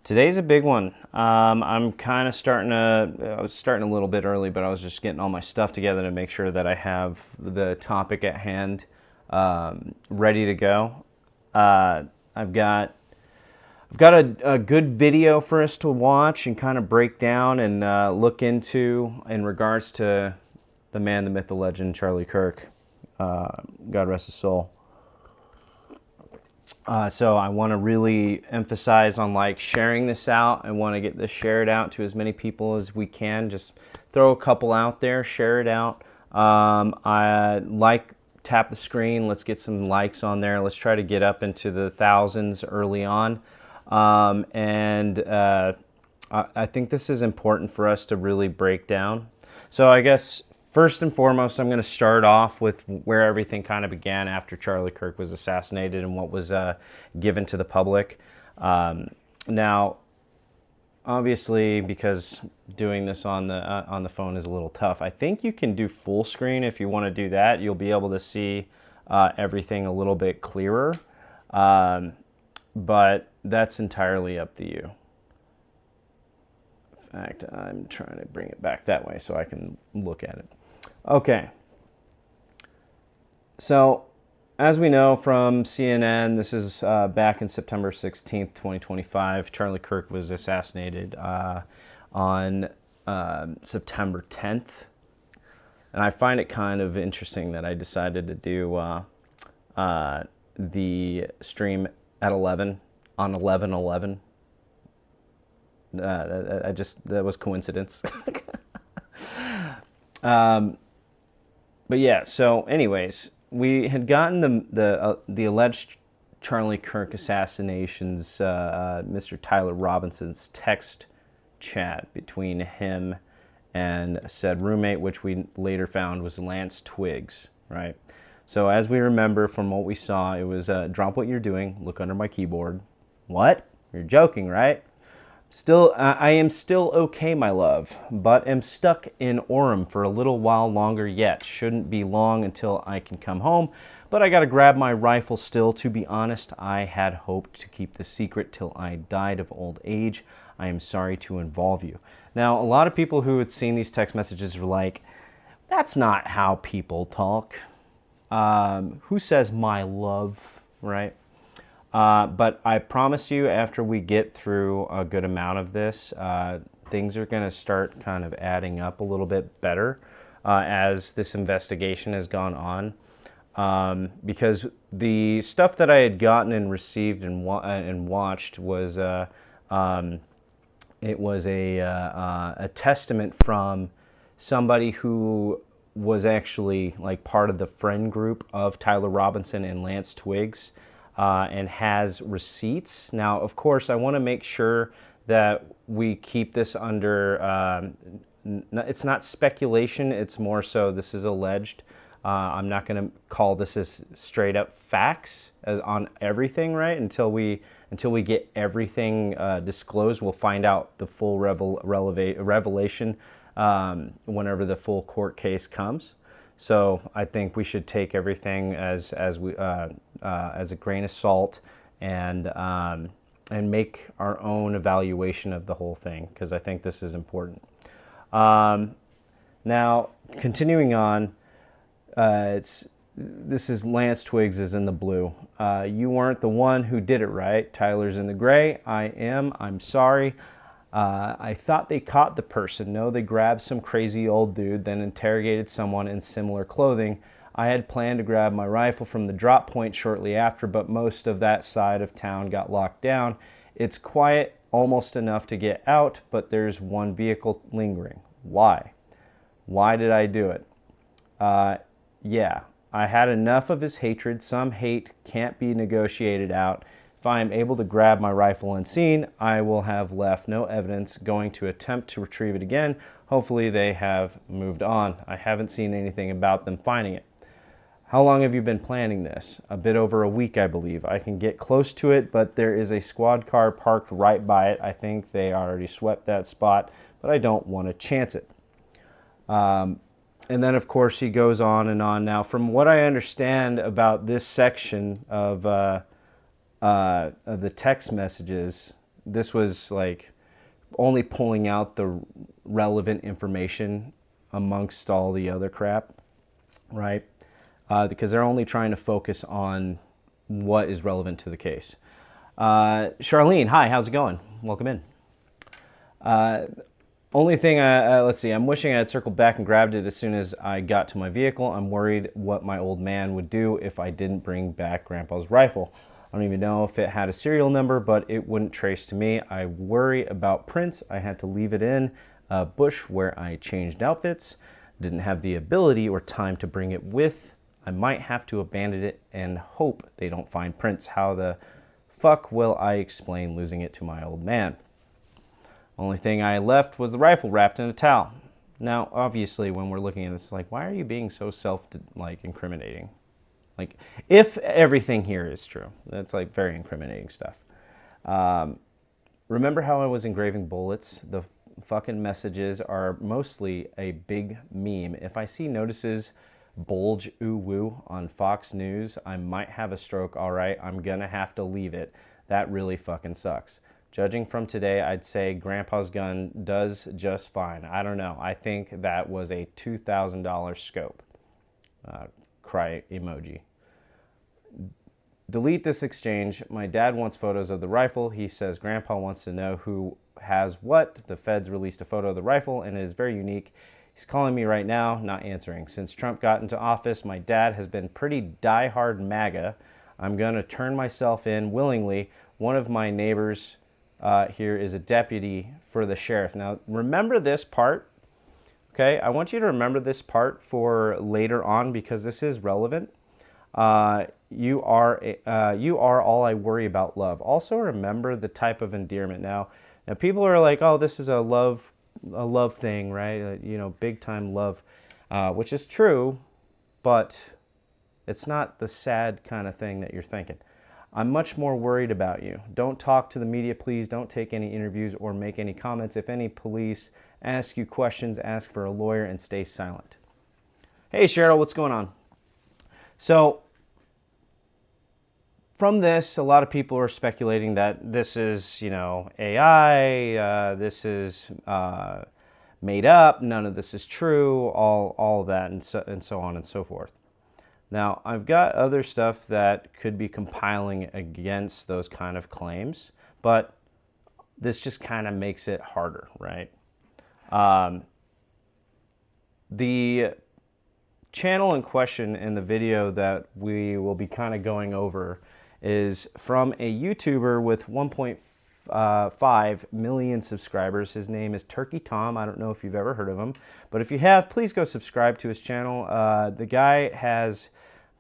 Today's a big one. I'm kind of I was starting a little bit early, but I was just getting all my stuff together to make sure that I have the topic at hand ready to go. Uh, I've got a good video for us to watch and kind of break down and look into in regards to the man, the myth, the legend, Charlie Kirk. God rest his soul. So I want to really emphasize on sharing this out. I want to get this shared out to as many people as we can. Just throw a couple out there, share it out. Tap the screen. Let's get some likes on there. Let's try to get up into the thousands early on. I think this is important for us to really break down. So I guess first and foremost, I'm going to start off with where everything kind of began after Charlie Kirk was assassinated and what was given to the public. Now, obviously, because doing this on the phone is a little tough, I think you can do full screen if you want to do that. You'll be able to see everything a little bit clearer, but that's entirely up to you. In fact, I'm trying to bring it back that way so I can look at it. Okay. So, as we know from CNN, this is back in September 16th, 2025. Charlie Kirk was assassinated on September 10th. And I find it kind of interesting that I decided to do the stream at 11 on 11/11. That was coincidence. But yeah, so anyways, we had gotten the alleged Charlie Kirk assassinations, Mr. Tyler Robinson's text chat between him and said roommate, which we later found was Lance Twiggs, right? So as we remember from what we saw, it was drop what you're doing, look under my keyboard. What? You're joking, right? I am still okay, my love, but am stuck in Orem for a little while longer yet. Shouldn't be long until I can come home, but I gotta grab my rifle still. To be honest, I had hoped to keep the secret till I died of old age. I am sorry to involve you. Now, a lot of people who had seen these text messages were like, that's not how people talk. Who says my love, right? But I promise you, after we get through a good amount of this, things are going to start kind of adding up a little bit better as this investigation has gone on. Because the stuff that I had gotten and received and watched was it was a testament from somebody who was actually like part of the friend group of Tyler Robinson and Lance Twiggs. And has receipts. Now, of course, I want to make sure that we keep this under, it's not speculation, it's more so this is alleged. I'm not going to call this as straight up facts on everything, right? Until we get everything disclosed, we'll find out the full revelation whenever the full court case comes. So I think we should take everything as a grain of salt and make our own evaluation of the whole thing, because I think this is important. Now, continuing on, this is Lance Twiggs is in the blue. You weren't the one who did it, right? Tyler's in the gray. I am. I'm sorry. I thought they caught the person. No, they grabbed some crazy old dude, then interrogated someone in similar clothing. I had planned to grab my rifle from the drop point shortly after, but most of that side of town got locked down. It's quiet, almost enough to get out, but there's one vehicle lingering. Why? Why did I do it? Yeah, I had enough of his hatred. Some hate can't be negotiated out. If I am able to grab my rifle unseen, I will have left no evidence. Going to attempt to retrieve it again. Hopefully they have moved on. I haven't seen anything about them finding it. How long have you been planning this? A bit over a week, I believe. I can get close to it, but there is a squad car parked right by it. I think they already swept that spot, but I don't want to chance it. And then, of course, he goes on and on. Now, from what I understand about this section of the text messages, this was like only pulling out the relevant information amongst all the other crap, right? Because they're only trying to focus on what is relevant to the case. Charlene, hi, how's it going? Welcome in. Only thing, let's see, I'm wishing I had circled back and grabbed it as soon as I got to my vehicle. I'm worried what my old man would do if I didn't bring back Grandpa's rifle. I don't even know if it had a serial number, but it wouldn't trace to me. I worry about prints. I had to leave it in a bush where I changed outfits. Didn't have the ability or time to bring it with. I might have to abandon it and hope they don't find prints. How the fuck will I explain losing it to my old man? Only thing I left was the rifle wrapped in a towel. Now, obviously, when we're looking at this, like, why are you being so incriminating? Like, if everything here is true, that's like very incriminating stuff. Remember how I was engraving bullets? The fucking messages are mostly a big meme. If I see notices bulge ooh woo on Fox News, I might have a stroke. All right, I'm gonna have to leave it. That really fucking sucks. Judging from today, I'd say Grandpa's gun does just fine. I don't know. I think that was a $2,000 scope. Cry emoji. Delete this exchange. My dad wants photos of the rifle. He says Grandpa wants to know who has what. The feds released a photo of the rifle and it is very unique. He's calling me right now, not answering. Since Trump got into office, my dad has been pretty diehard MAGA. I'm going to turn myself in willingly. One of my neighbors here is a deputy for the sheriff. Now, remember this part, okay? I want you to remember this part for later on because this is relevant. You are all I worry about, love. Also, remember the type of endearment. Now people are like, oh, this is a love thing, right? You know, big time love, which is true, but it's not the sad kind of thing that you're thinking. I'm much more worried about you. Don't talk to the media, please. Don't take any interviews or make any comments. If any police ask you questions, ask for a lawyer and stay silent. Hey, Cheryl, what's going on? So, from this, a lot of people are speculating that this is, you know, AI, this is made up, none of this is true, all of that, and so on and so forth. Now, I've got other stuff that could be compiling against those kind of claims, but this just kind of makes it harder, right? The channel in question in the video that we will be kind of going over is from a YouTuber with 1.5 million subscribers. His name is Turkey Tom. I don't know if you've ever heard of him, but if you have, please go subscribe to his channel. The guy has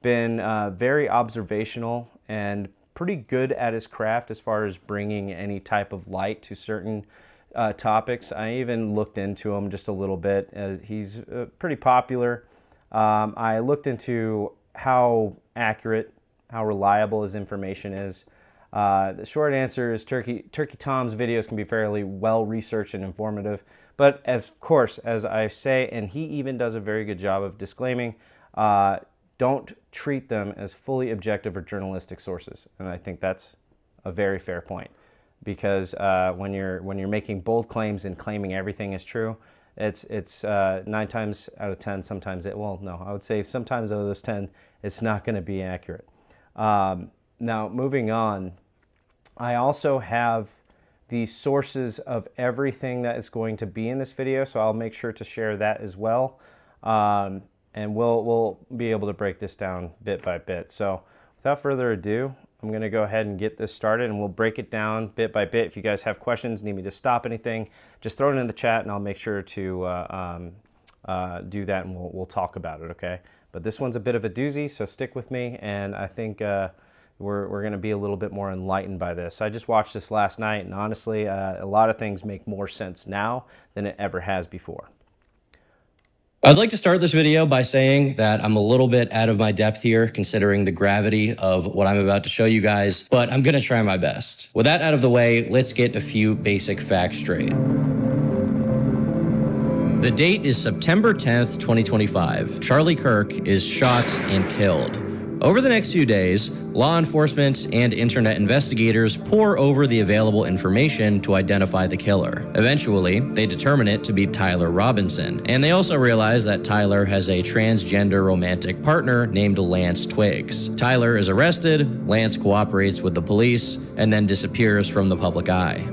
been very observational and pretty good at his craft as far as bringing any type of light to certain topics. I even looked into him just a little bit as he's pretty popular. I looked into how accurate, how reliable his information is. The short answer is Turkey Tom's videos can be fairly well researched and informative, but of course, as I say, and he even does a very good job of disclaiming, don't treat them as fully objective or journalistic sources. And I think that's a very fair point, because when you're making bold claims and claiming everything is true, it's 9 times out of 10. Sometimes I would say sometimes out of those 10, it's not going to be accurate. Now, moving on, I also have the sources of everything that is going to be in this video, so I'll make sure to share that as well. And we'll be able to break this down bit by bit. So without further ado, I'm going to go ahead and get this started, and we'll break it down bit by bit. If you guys have questions, need me to stop anything, just throw it in the chat, and I'll make sure to do that, and we'll talk about it, okay? But this one's a bit of a doozy, so stick with me, and I think we're going to be a little bit more enlightened by this. I just watched this last night, and honestly, a lot of things make more sense now than it ever has before. I'd like to start this video by saying that I'm a little bit out of my depth here, considering the gravity of what I'm about to show you guys, but I'm going to try my best. With that out of the way, let's get a few basic facts straight. The date is September 10th, 2025. Charlie Kirk is shot and killed. Over the next few days, law enforcement and internet investigators pore over the available information to identify the killer. Eventually, they determine it to be Tyler Robinson, and they also realize that Tyler has a transgender romantic partner named Lance Twiggs. Tyler is arrested, Lance cooperates with the police, and then disappears from the public eye.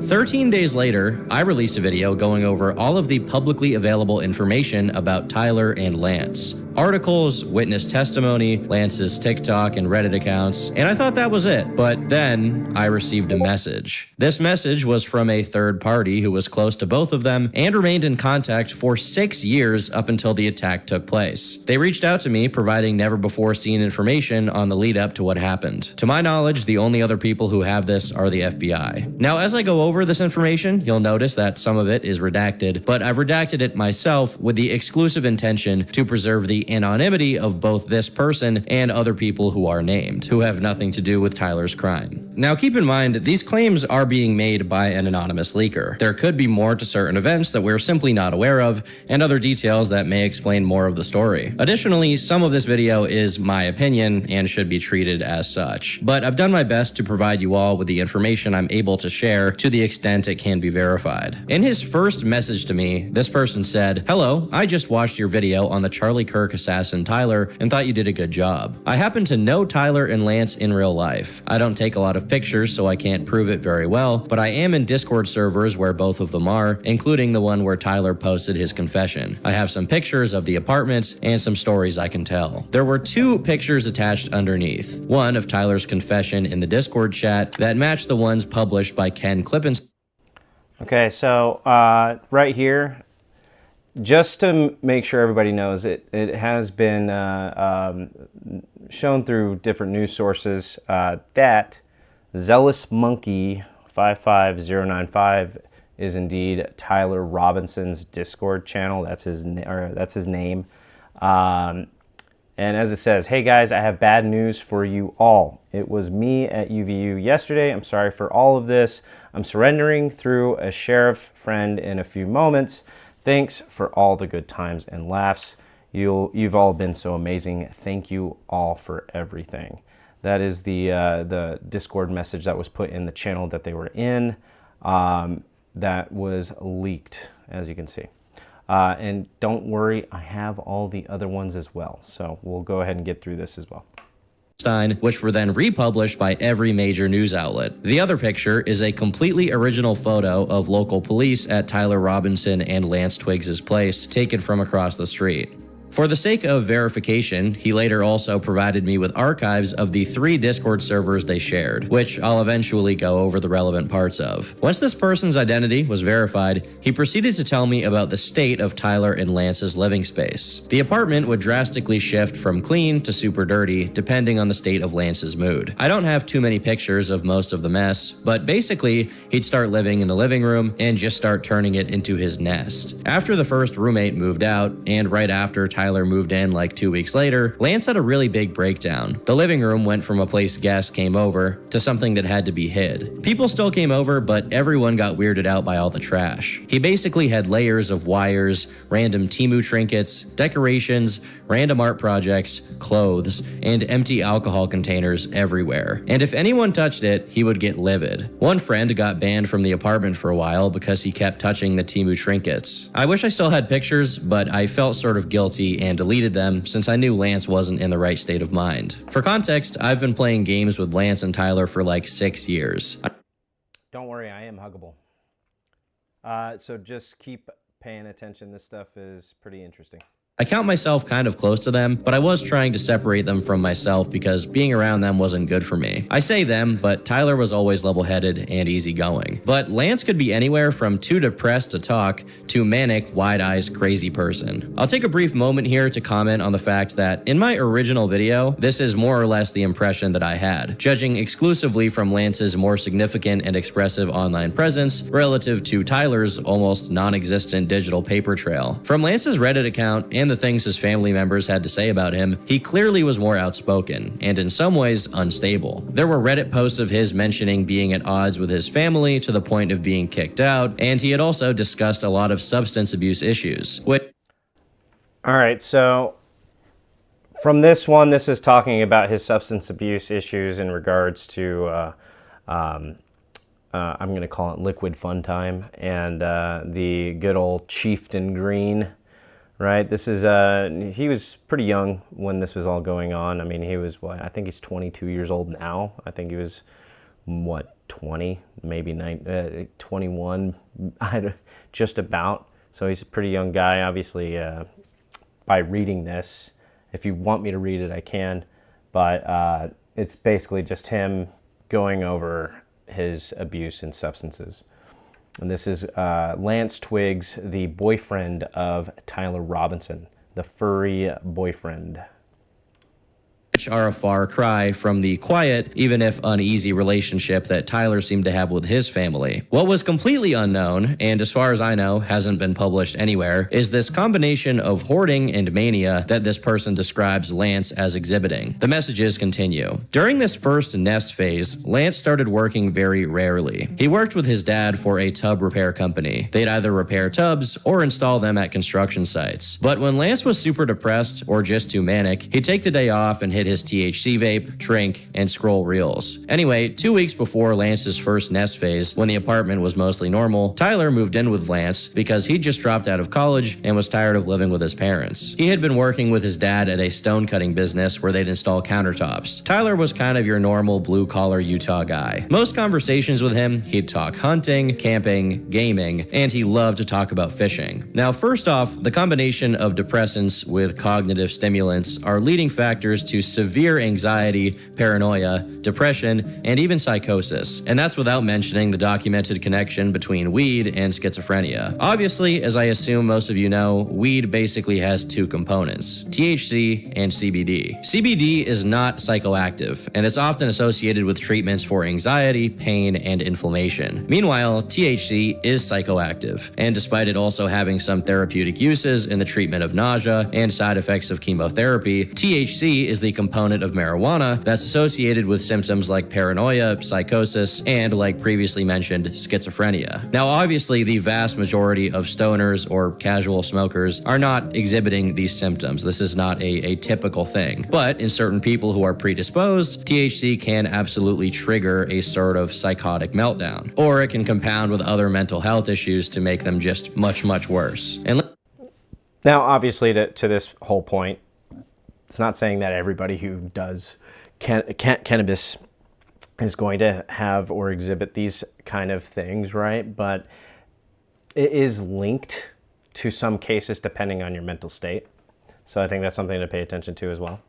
13 days later, I released a video going over all of the publicly available information about Tyler and Lance. Articles, witness testimony, Lance's TikTok and Reddit accounts, and I thought that was it. But then I received a message. This message was from a third party who was close to both of them and remained in contact for 6 years up until the attack took place. They reached out to me providing never-before-seen information on the lead-up to what happened. To my knowledge, the only other people who have this are the FBI. Now, as I go over this information, you'll notice that some of it is redacted, but I've redacted it myself with the exclusive intention to preserve the anonymity of both this person and other people who are named, who have nothing to do with Tyler's crime. Now, keep in mind, these claims are being made by an anonymous leaker. There could be more to certain events that we're simply not aware of, and other details that may explain more of the story. Additionally, some of this video is my opinion and should be treated as such, but I've done my best to provide you all with the information I'm able to share to the extent it can be verified. In his first message to me, this person said, "Hello, I just watched your video on the Charlie Kirk assassin Tyler and thought you did a good job. I happen to know Tyler and Lance in real life. I don't take a lot of pictures, so I can't prove it very well, but I am in Discord servers where both of them are, including the one where Tyler posted his confession. I have some pictures of the apartments and some stories I can tell." There were 2 pictures attached underneath. One of Tyler's confession in the Discord chat that matched the ones published by Ken Clippens. Okay, so right here, just to make sure everybody knows, it has been shown through different news sources that Zealous Monkey 55095 is indeed Tyler Robinson's Discord channel. That's his name. And as it says, "Hey guys, I have bad news for you all. It was me at UVU yesterday. I'm sorry for all of this. I'm surrendering through a sheriff friend in a few moments. Thanks for all the good times and laughs. You've all been so amazing. Thank you all for everything." That is the Discord message that was put in the channel that they were in. That was leaked, as you can see. And don't worry, I have all the other ones as well. So we'll go ahead and get through this as well. Which were then republished by every major news outlet. The other picture is a completely original photo of local police at Tyler Robinson and Lance Twiggs' place, taken from across the street. For the sake of verification, he later also provided me with archives of the 3 Discord servers they shared, which I'll eventually go over the relevant parts of. Once this person's identity was verified, he proceeded to tell me about the state of Tyler and Lance's living space. The apartment would drastically shift from clean to super dirty, depending on the state of Lance's mood. I don't have too many pictures of most of the mess, but basically, he'd start living in the living room and just start turning it into his nest. After the first roommate moved out, and right after Tyler moved in like 2 weeks later, Lance had a really big breakdown. The living room went from a place guests came over to something that had to be hid. People still came over, but everyone got weirded out by all the trash. He basically had layers of wires, random Temu trinkets, decorations, random art projects, clothes, and empty alcohol containers everywhere. And if anyone touched it, he would get livid. One friend got banned from the apartment for a while because he kept touching the Temu trinkets. I wish I still had pictures, but I felt sort of guilty and deleted them since I knew Lance wasn't in the right state of mind. For context, I've been playing games with Lance and Tyler for like 6 years. Don't worry, I am huggable. So just keep paying attention. This stuff is pretty interesting. I count myself kind of close to them, but I was trying to separate them from myself because being around them wasn't good for me. I say them, but Tyler was always level-headed and easygoing. But Lance could be anywhere from too depressed to talk to manic, wide-eyes, crazy person. I'll take a brief moment here to comment on the fact that in my original video, this is more or less the impression that I had, judging exclusively from Lance's more significant and expressive online presence relative to Tyler's almost non-existent digital paper trail. From Lance's Reddit account and the things his family members had to say about him, he clearly was more outspoken, and in some ways, unstable. There were Reddit posts of his mentioning being at odds with his family to the point of being kicked out, and he had also discussed a lot of substance abuse issues. All right, so From this one, this is talking about his substance abuse issues in regards to, I'm going to call it liquid fun time, and the good old Chieftain Green, right? This is, he was pretty young when this was all going on. I mean, he was, what, I think he's 22 years old now. I think he was, what, 20, maybe 21, just about. So he's a pretty young guy, obviously, by reading this. If you want me to read it, I can. But it's basically just him going over his abuse and substances. And this is Lance Twiggs, the boyfriend of Tyler Robinson, the furry boyfriend. Which are a far cry from the quiet, even if uneasy relationship that Tyler seemed to have with his family. What was completely unknown, and as far as I know, hasn't been published anywhere, is this combination of hoarding and mania that this person describes Lance as exhibiting. The messages continue. During this first nest phase, Lance started working very rarely. He worked with his dad for a tub repair company. They'd either repair tubs or install them at construction sites. But when Lance was super depressed or just too manic, he'd take the day off and hit his THC vape, drink, and scroll reels. Anyway, 2 weeks before Lance's first nest phase, when the apartment was mostly normal, Tyler moved in with Lance because he'd just dropped out of college and was tired of living with his parents. He had been working with his dad at a stone cutting business where they'd install countertops. Tyler was kind of your normal blue-collar Utah guy. Most conversations with him, he'd talk hunting, camping, gaming, and he loved to talk about fishing. Now, first off, the combination of depressants with cognitive stimulants are leading factors to severe anxiety, paranoia, depression, and even psychosis. And that's without mentioning the documented connection between weed and schizophrenia. Obviously, as I assume most of you know, weed basically has two components, THC and CBD. CBD is not psychoactive, and it's often associated with treatments for anxiety, pain, and inflammation. Meanwhile, THC is psychoactive, and despite it also having some therapeutic uses in the treatment of nausea and side effects of chemotherapy, THC is the component of marijuana that's associated with symptoms like paranoia, psychosis, and, like previously mentioned, schizophrenia. Now, obviously, the vast majority of stoners or casual smokers are not exhibiting these symptoms. This is not a typical thing. But in certain people who are predisposed, THC can absolutely trigger a sort of psychotic meltdown, or it can compound with other mental health issues to make them just much, much worse. And now, obviously, to this whole point, it's not saying that everybody who does cannabis is going to have or exhibit these kind of things, right? But it is linked to some cases depending on your mental state. So I think that's something to pay attention to as well.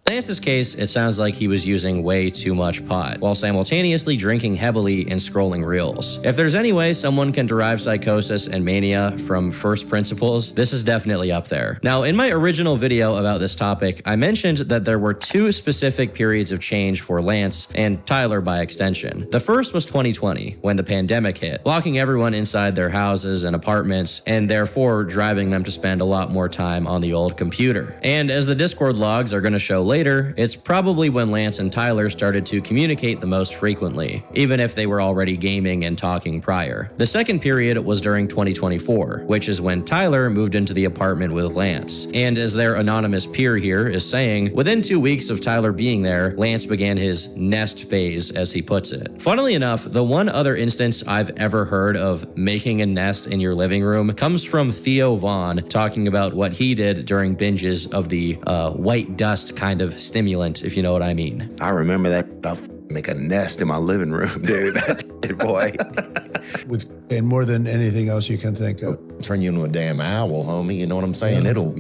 in Lance's case, it sounds like he was using way too much pot, while simultaneously drinking heavily and scrolling reels. If there's any way someone can derive psychosis and mania from first principles, this is definitely up there. Now, in my original video about this topic, I mentioned that there were two specific periods of change for Lance, and Tyler by extension. The first was 2020, when the pandemic hit, locking everyone inside their houses and apartments, and therefore driving them to spend a lot more time on the old computer. And as the Discord logs are going to show later, it's probably when Lance and Tyler started to communicate the most frequently, even if they were already gaming and talking prior. The second period was during 2024, which is when Tyler moved into the apartment with Lance. And as their anonymous peer here is saying, within 2 weeks of Tyler being there, Lance began his nest phase, as he puts it. Funnily enough, the one other instance I've ever heard of making a nest in your living room comes from Theo Vaughn talking about what he did during binges of the white dust kind of stimulant, if you know what I mean. I remember that stuff. Make a nest in my living room, dude. Boy. And more than anything else you can think of. Turn you into a damn owl, homie. You know what I'm saying? Yeah.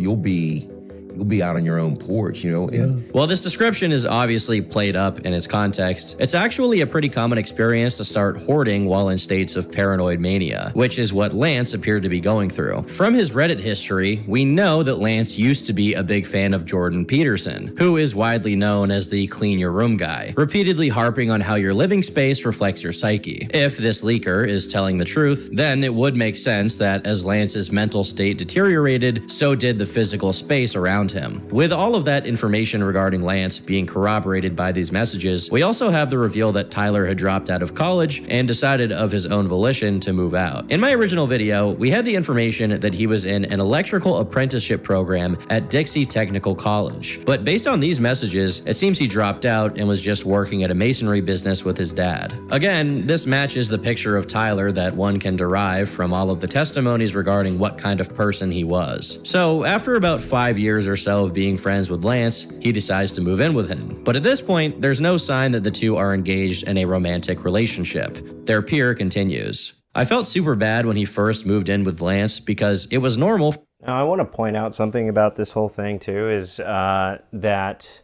You'll be out on your own porch, you know? Yeah. While this description is obviously played up in its context, it's actually a pretty common experience to start hoarding while in states of paranoid mania, which is what Lance appeared to be going through. From his Reddit history, we know that Lance used to be a big fan of Jordan Peterson, who is widely known as the clean your room guy, repeatedly harping on how your living space reflects your psyche. If this leaker is telling the truth, then it would make sense that as Lance's mental state deteriorated, so did the physical space around around him. With all of that information regarding Lance being corroborated by these messages, we also have the reveal that Tyler had dropped out of college and decided of his own volition to move out. In my original video, we had the information that he was in an electrical apprenticeship program at Dixie Technical College. But based on these messages, it seems he dropped out and was just working at a masonry business with his dad. Again, this matches the picture of Tyler that one can derive from all of the testimonies regarding what kind of person he was. So after about 5 years or so of being friends with Lance, he decides to move in with him. But at this point, there's no sign that the two are engaged in a romantic relationship. Their peer continues. I felt super bad when he first moved in with Lance because it was normal. Now, I want to point out something about this whole thing too, is that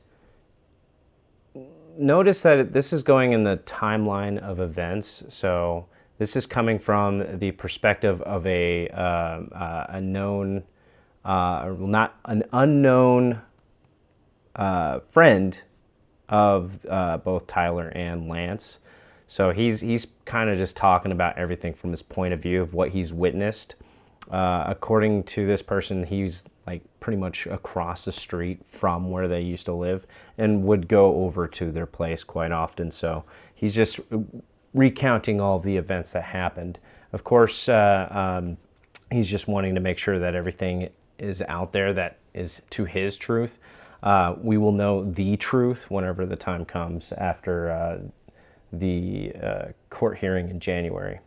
notice that this is going in the timeline of events. So this is coming from the perspective of a known, not an unknown friend of both Tyler and Lance. So he's kind of just talking about everything from his point of view of what he's witnessed. According to this person, he's like pretty much across the street from where they used to live and would go over to their place quite often. So he's just recounting all of the events that happened. Of course, he's just wanting to make sure that everything is out there that is to his truth. We will know the truth whenever the time comes after the court hearing in January.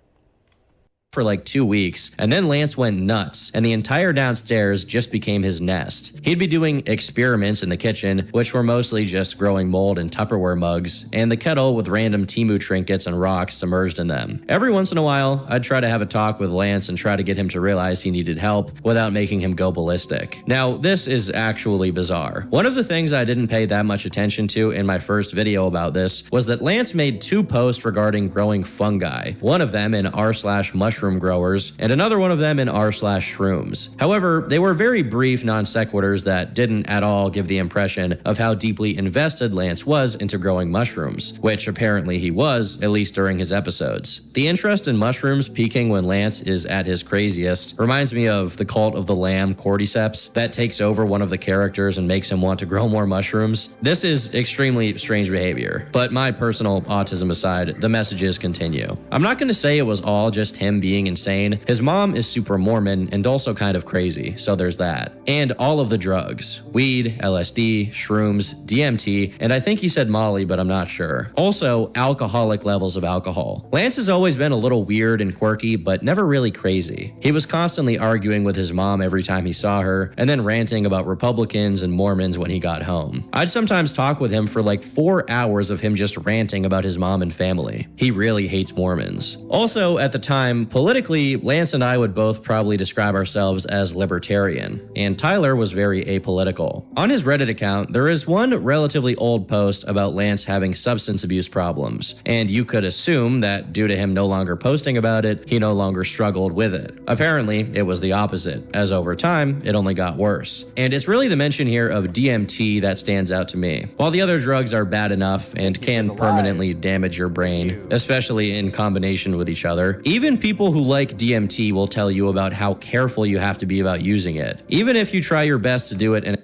For like 2 weeks, and then Lance went nuts, and the entire downstairs just became his nest. He'd be doing experiments in the kitchen, which were mostly just growing mold in Tupperware mugs, and the kettle with random Temu trinkets and rocks submerged in them. Every once in a while, I'd try to have a talk with Lance and try to get him to realize he needed help without making him go ballistic. Now, this is actually bizarre. One of the things I didn't pay that much attention to in my first video about this was that Lance made 2 posts regarding growing fungi, one of them in r/mushroom growers, and another one of them in r/shrooms. However, they were very brief non sequiturs that didn't at all give the impression of how deeply invested Lance was into growing mushrooms, which apparently he was, at least during his episodes. The interest in mushrooms peaking when Lance is at his craziest reminds me of the Cult of the Lamb cordyceps that takes over one of the characters and makes him want to grow more mushrooms. This is extremely strange behavior, but my personal autism aside, the messages continue. I'm not going to say it was all just him being insane. His mom is super Mormon and also kind of crazy, so there's that. And all of the drugs. Weed, LSD, shrooms, DMT, and I think he said Molly, but I'm not sure. Also, alcoholic levels of alcohol. Lance has always been a little weird and quirky, but never really crazy. He was constantly arguing with his mom every time he saw her, and then ranting about Republicans and Mormons when he got home. I'd sometimes talk with him for like 4 hours of him just ranting about his mom and family. He really hates Mormons. Also, at the time, politically, Lance and I would both probably describe ourselves as libertarian, and Tyler was very apolitical. On his Reddit account, there is one relatively old post about Lance having substance abuse problems, and you could assume that due to him no longer posting about it, he no longer struggled with it. Apparently, it was the opposite, as over time, it only got worse. And it's really the mention here of DMT that stands out to me. While the other drugs are bad enough and can permanently damage your brain, especially in combination with each other, even people who like DMT will tell you about how careful you have to be about using it, even if you try your best to do it in.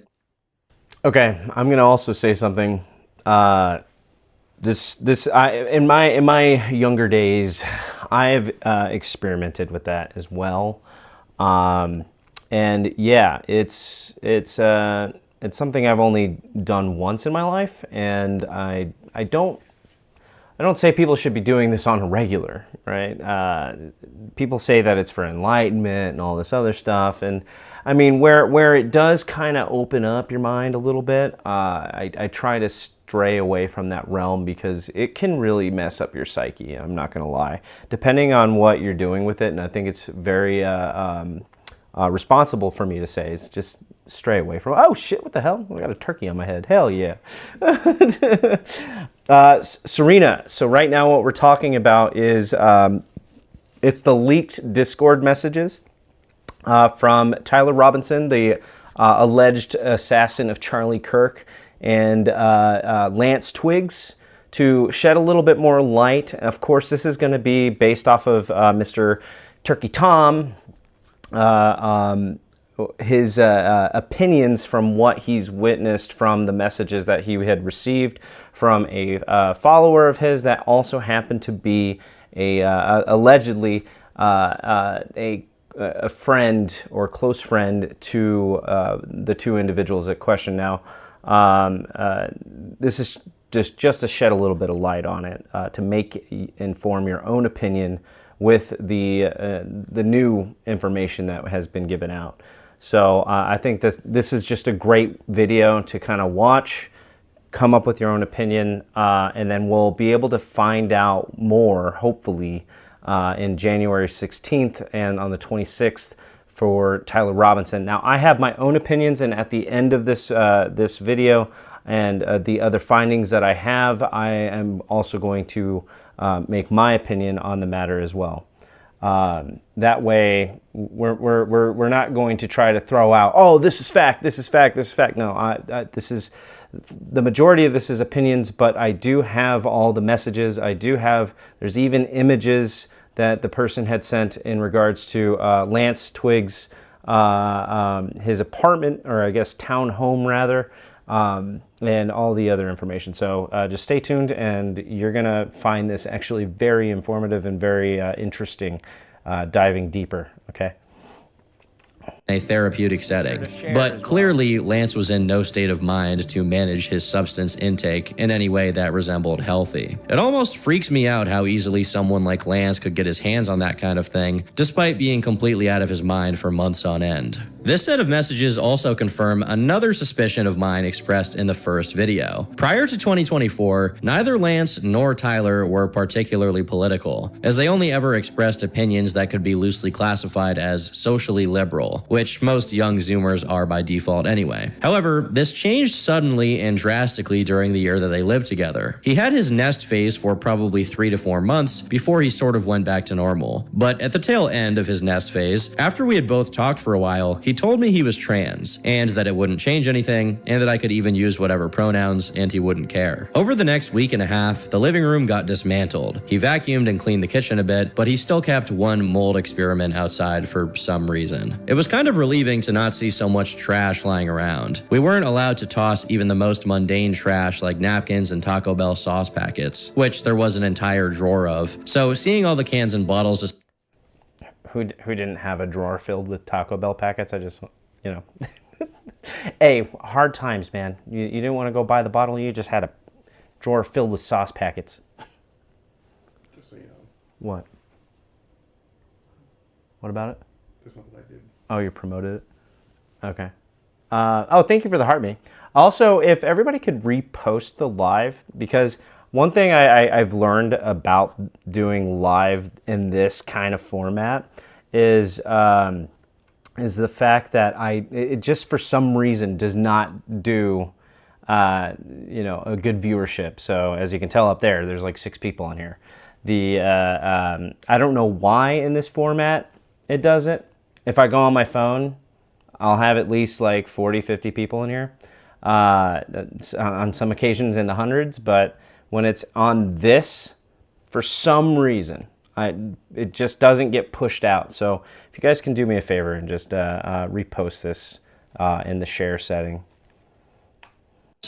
Okay, I'm gonna also say something. In my younger days, I've experimented with that as well, and yeah, it's something I've only done once in my life, and I don't say people should be doing this on a regular, right? People say that it's for enlightenment and all this other stuff, and I mean, where it does kind of open up your mind a little bit, I try to stray away from that realm because it can really mess up your psyche. I'm not going to lie, depending on what you're doing with it, and I think it's very responsible for me to say is just stray away from. Oh shit! What the hell? I got a turkey on my head. Hell yeah. Serena. So right now, what we're talking about is it's the leaked Discord messages from Tyler Robinson, the alleged assassin of Charlie Kirk, and Lance Twiggs, to shed a little bit more light. Of course, this is going to be based off of Mr. Turkey Tom his opinions from what he's witnessed from the messages that he had received from a follower of his that also happened to be allegedly a friend or close friend to the two individuals at question. Now, this is just to shed a little bit of light on it, to inform your own opinion with the new information that has been given out. So I think this is just a great video to kind of watch, come up with your own opinion, and then we'll be able to find out more, hopefully, in January 16th and on the 26th for Tyler Robinson. Now, I have my own opinions, and at the end of this this video and the other findings that I have, I am also going to make my opinion on the matter as well. That way, we're not going to try to throw out, oh, this is fact, this is fact, this is fact. No, this is, the majority of this is opinions, but I do have all the messages. There's even images that the person had sent in regards to Lance Twiggs, his apartment, or I guess town home rather, and all the other information. So just stay tuned, and you're going to find this actually very informative and very interesting, diving deeper, okay? A therapeutic setting. But clearly, Lance was in no state of mind to manage his substance intake in any way that resembled healthy. It almost freaks me out how easily someone like Lance could get his hands on that kind of thing, despite being completely out of his mind for months on end. This set of messages also confirm another suspicion of mine expressed in the first video. Prior to 2024, neither Lance nor Tyler were particularly political, as they only ever expressed opinions that could be loosely classified as socially liberal, which most young Zoomers are by default anyway. However, this changed suddenly and drastically during the year that they lived together. He had his nest phase for probably 3 to 4 months before he sort of went back to normal. But at the tail end of his nest phase, after we had both talked for a while, he told me he was trans, and that it wouldn't change anything, and that I could even use whatever pronouns, and he wouldn't care. Over the next week and a half, the living room got dismantled. He vacuumed and cleaned the kitchen a bit, but he still kept one mold experiment outside for some reason. It was kind of relieving to not see so much trash lying around. We weren't allowed to toss even the most mundane trash like napkins and Taco Bell sauce packets, which there was an entire drawer of. So seeing all the cans and bottles just... Who didn't have a drawer filled with Taco Bell packets? I just, you know. Hey, hard times, man. You didn't want to go buy the bottle. You just had a drawer filled with sauce packets. Just so you know. What? What about it? There's something I did. Oh, you promoted it? Okay. Oh, thank you for the heart me. Also, if everybody could repost the live, because one thing I've learned about doing live in this kind of format is the fact that it just for some reason does not do you know, a good viewership. So as you can tell up there, there's like 6 people on here. I don't know why in this format it doesn't. If I go on my phone, I'll have at least like 40, 50 people in here. On some occasions in the hundreds, but when it's on this, for some reason, it just doesn't get pushed out. So if you guys can do me a favor and just repost this in the share setting.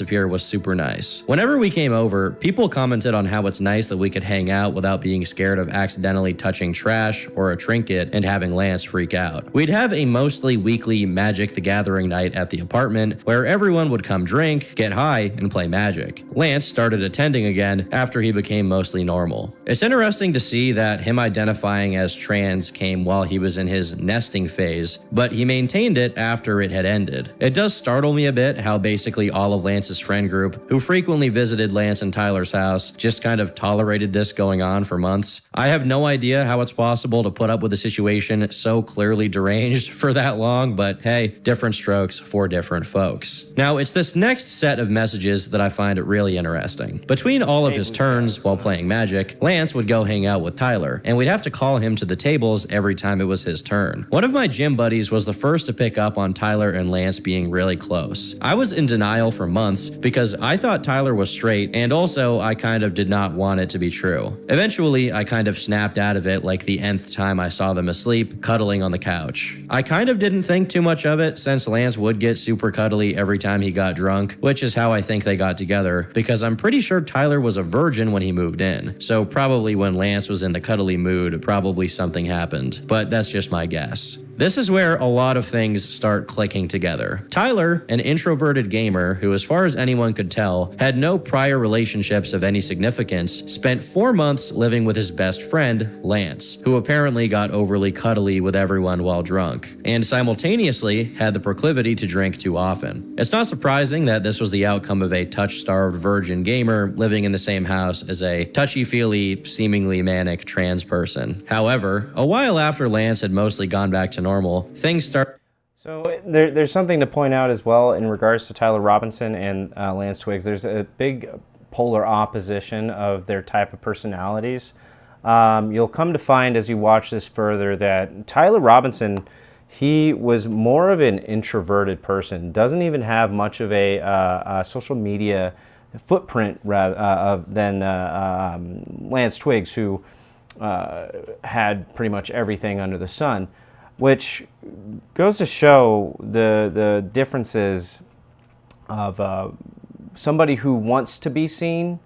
Appear was super nice. Whenever we came over, people commented on how it's nice that we could hang out without being scared of accidentally touching trash or a trinket and having Lance freak out. We'd have a mostly weekly Magic the Gathering night at the apartment where everyone would come drink, get high, and play Magic. Lance started attending again after he became mostly normal. It's interesting to see that him identifying as trans came while he was in his nesting phase, but he maintained it after it had ended. It does startle me a bit how basically all of Lance's friend group, who frequently visited Lance and Tyler's house, just kind of tolerated this going on for months. I have no idea how it's possible to put up with a situation so clearly deranged for that long, but hey, different strokes for different folks. Now, it's this next set of messages that I find really interesting. Between all of his turns while playing Magic, Lance would go hang out with Tyler, and we'd have to call him to the tables every time it was his turn. One of my gym buddies was the first to pick up on Tyler and Lance being really close. I was in denial for months months because I thought Tyler was straight, and also I kind of did not want it to be true. Eventually, I kind of snapped out of it like the nth time I saw them asleep, cuddling on the couch. I kind of didn't think too much of it since Lance would get super cuddly every time he got drunk, which is how I think they got together, because I'm pretty sure Tyler was a virgin when he moved in. So probably when Lance was in the cuddly mood, probably something happened, but that's just my guess. This is where a lot of things start clicking together. Tyler, an introverted gamer who, as far as anyone could tell, had no prior relationships of any significance, spent 4 months living with his best friend, Lance, who apparently got overly cuddly with everyone while drunk, and simultaneously had the proclivity to drink too often. It's not surprising that this was the outcome of a touch-starved virgin gamer living in the same house as a touchy-feely, seemingly manic trans person. However, a while after Lance had mostly gone back to normal, things start. So there's something to point out as well in regards to Tyler Robinson and Lance Twiggs. There's a big polar opposition of their type of personalities. You'll come to find as you watch this further that Tyler Robinson, he was more of an introverted person, doesn't even have much of a social media footprint than Lance Twiggs, who had pretty much everything under the sun, which goes to show the differences of somebody who wants to be seen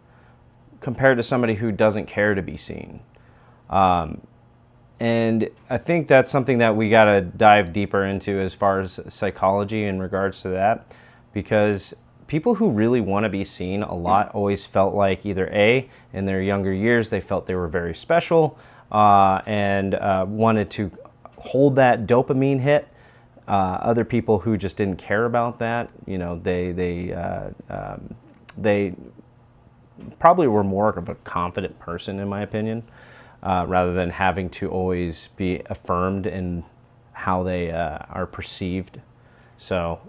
compared to somebody who doesn't care to be seen. And I think that's something that we got to dive deeper into as far as psychology in regards to that, because people who really want to be seen a lot always felt like either A, in their younger years, they felt they were very special and wanted to hold that dopamine hit. Other people who just didn't care about that, you know, they probably were more of a confident person, in my opinion, rather than having to always be affirmed in how they are perceived. So,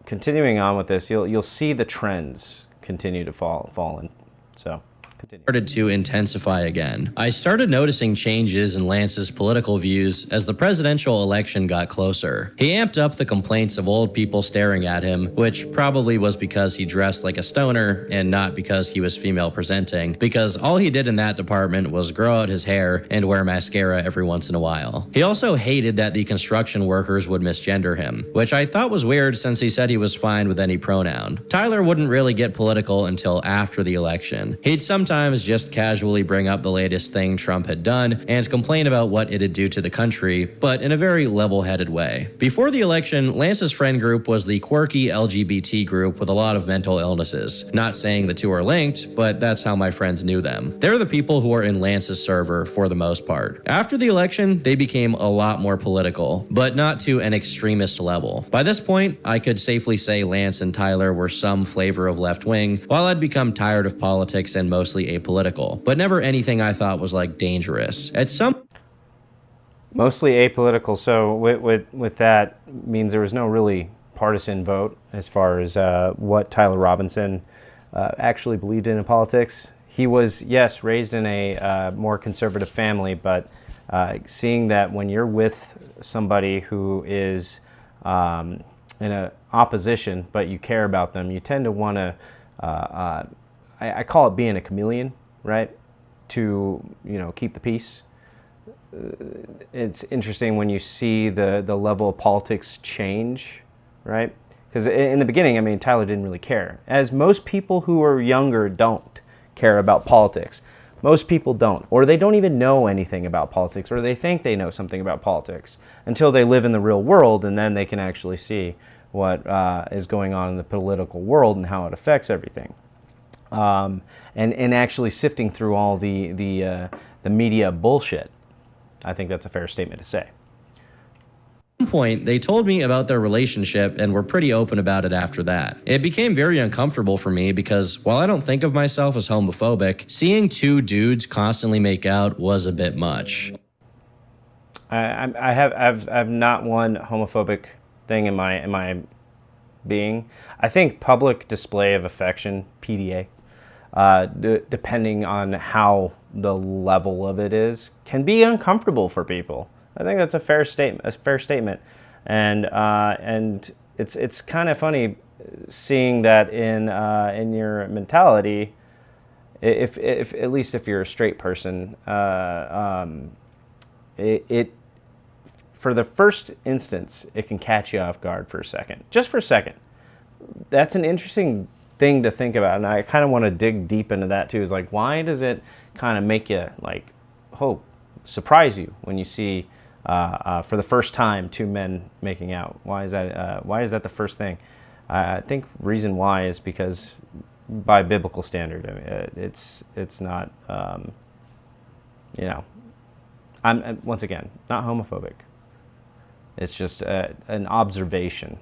continuing on with this, you'll see the trends continue to fall in. So. Continue. Started to intensify again. I started noticing changes in Lance's political views as the presidential election got closer. He amped up the complaints of old people staring at him, which probably was because he dressed like a stoner and not because he was female presenting, because all he did in that department was grow out his hair and wear mascara every once in a while. He also hated that the construction workers would misgender him, which I thought was weird since he said he was fine with any pronoun. Tyler wouldn't really get political until after the election. He'd sometimes just casually bring up the latest thing Trump had done and complain about what it'd do to the country, but in a very level-headed way. Before the election, Lance's friend group was the quirky LGBT group with a lot of mental illnesses. Not saying the two are linked, but that's how my friends knew them. They're the people who are in Lance's server for the most part. After the election, they became a lot more political, but not to an extremist level. By this point, I could safely say Lance and Tyler were some flavor of left-wing, while I'd become tired of politics and mostly apolitical, but never anything I thought was like dangerous. At some Mostly apolitical. So with that means there was no really partisan vote as far as what Tyler Robinson actually believed in politics. He was, yes, raised in a more conservative family, but seeing that when you're with somebody who is in a opposition, but you care about them, you tend to want to, I call it being a chameleon, right? To, you know, keep the peace. It's interesting when you see the level of politics change, right? Because in the beginning, I mean, Tyler didn't really care. As most people who are younger don't care about politics. Most people don't, or they don't even know anything about politics, or they think they know something about politics until they live in the real world, and then they can actually see what is going on in the political world and how it affects everything. And actually sifting through all the media bullshit. I think that's a fair statement to say. At one point, they told me about their relationship and were pretty open about it after that. It became very uncomfortable for me because while I don't think of myself as homophobic, seeing two dudes constantly make out was a bit much. I've not one homophobic thing in my being. I think public display of affection, PDA, depending on how the level of it is, can be uncomfortable for people. I think that's a fair statement. And it's kind of funny seeing that in your mentality, if at least if you're a straight person, it for the first instance, it can catch you off guard for a second, just for a second. That's an interesting thing to think about, and I kind of want to dig deep into that too. Is like, why does it kind of make you like, surprise you when you see for the first time two men making out? Why is that? Why is that the first thing? I think reason why is because by biblical standard, I mean, it's not. You know, I'm once again not homophobic. It's just an observation.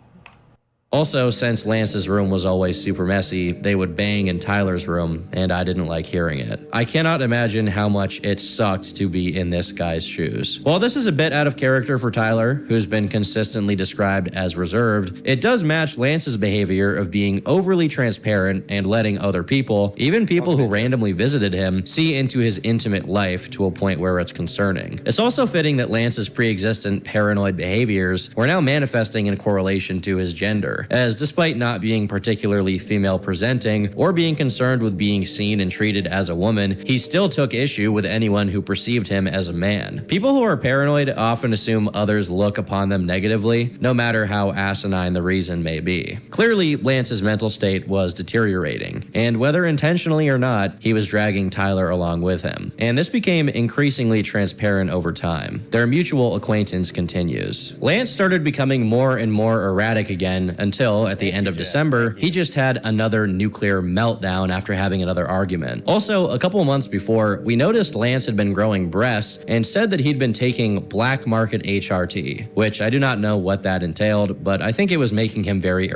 Also, since Lance's room was always super messy, they would bang in Tyler's room, and I didn't like hearing it. I cannot imagine how much it sucked to be in this guy's shoes. While this is a bit out of character for Tyler, who's been consistently described as reserved, it does match Lance's behavior of being overly transparent and letting other people, even people who randomly visited him, see into his intimate life to a point where it's concerning. It's also fitting that Lance's pre-existent paranoid behaviors were now manifesting in correlation to his gender, as despite not being particularly female presenting or being concerned with being seen and treated as a woman, he still took issue with anyone who perceived him as a man. People who are paranoid often assume others look upon them negatively, no matter how asinine the reason may be. Clearly, Lance's mental state was deteriorating, and whether intentionally or not, he was dragging Tyler along with him. And this became increasingly transparent over time. Their mutual acquaintance continues. Lance started becoming more and more erratic again until, at the end of December, he just had another nuclear meltdown after having another argument. Also, a couple months before, we noticed Lance had been growing breasts and said that he'd been taking black market HRT, which I do not know what that entailed, but I think it was making him very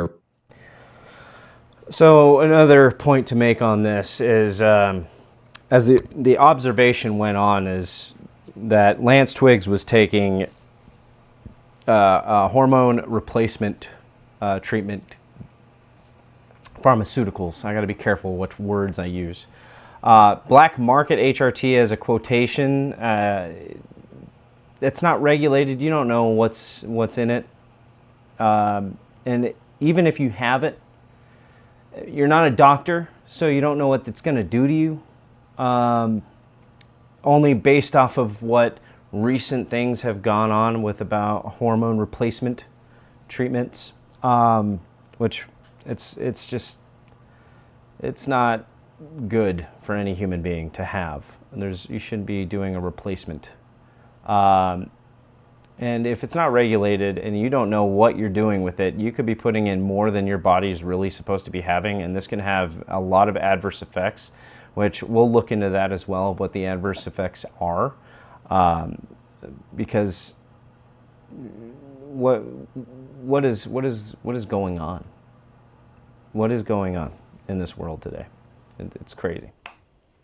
So another point to make on this is, as the observation went on, is that Lance Twiggs was taking hormone replacement treatment, pharmaceuticals. I got to be careful what words I use. Black market HRT as a quotation. It's not regulated. You don't know what's in it, and even if you have it, you're not a doctor, so you don't know what it's going to do to you. Only based off of what recent things have gone on with about hormone replacement treatments. Which it's not good for any human being to have. You shouldn't be doing a replacement. And if it's not regulated and you don't know what you're doing with it, you could be putting in more than your body is really supposed to be having, and this can have a lot of adverse effects, which we'll look into that as well, of what the adverse effects are. Because what is going on? What is going on in this world today? It's crazy.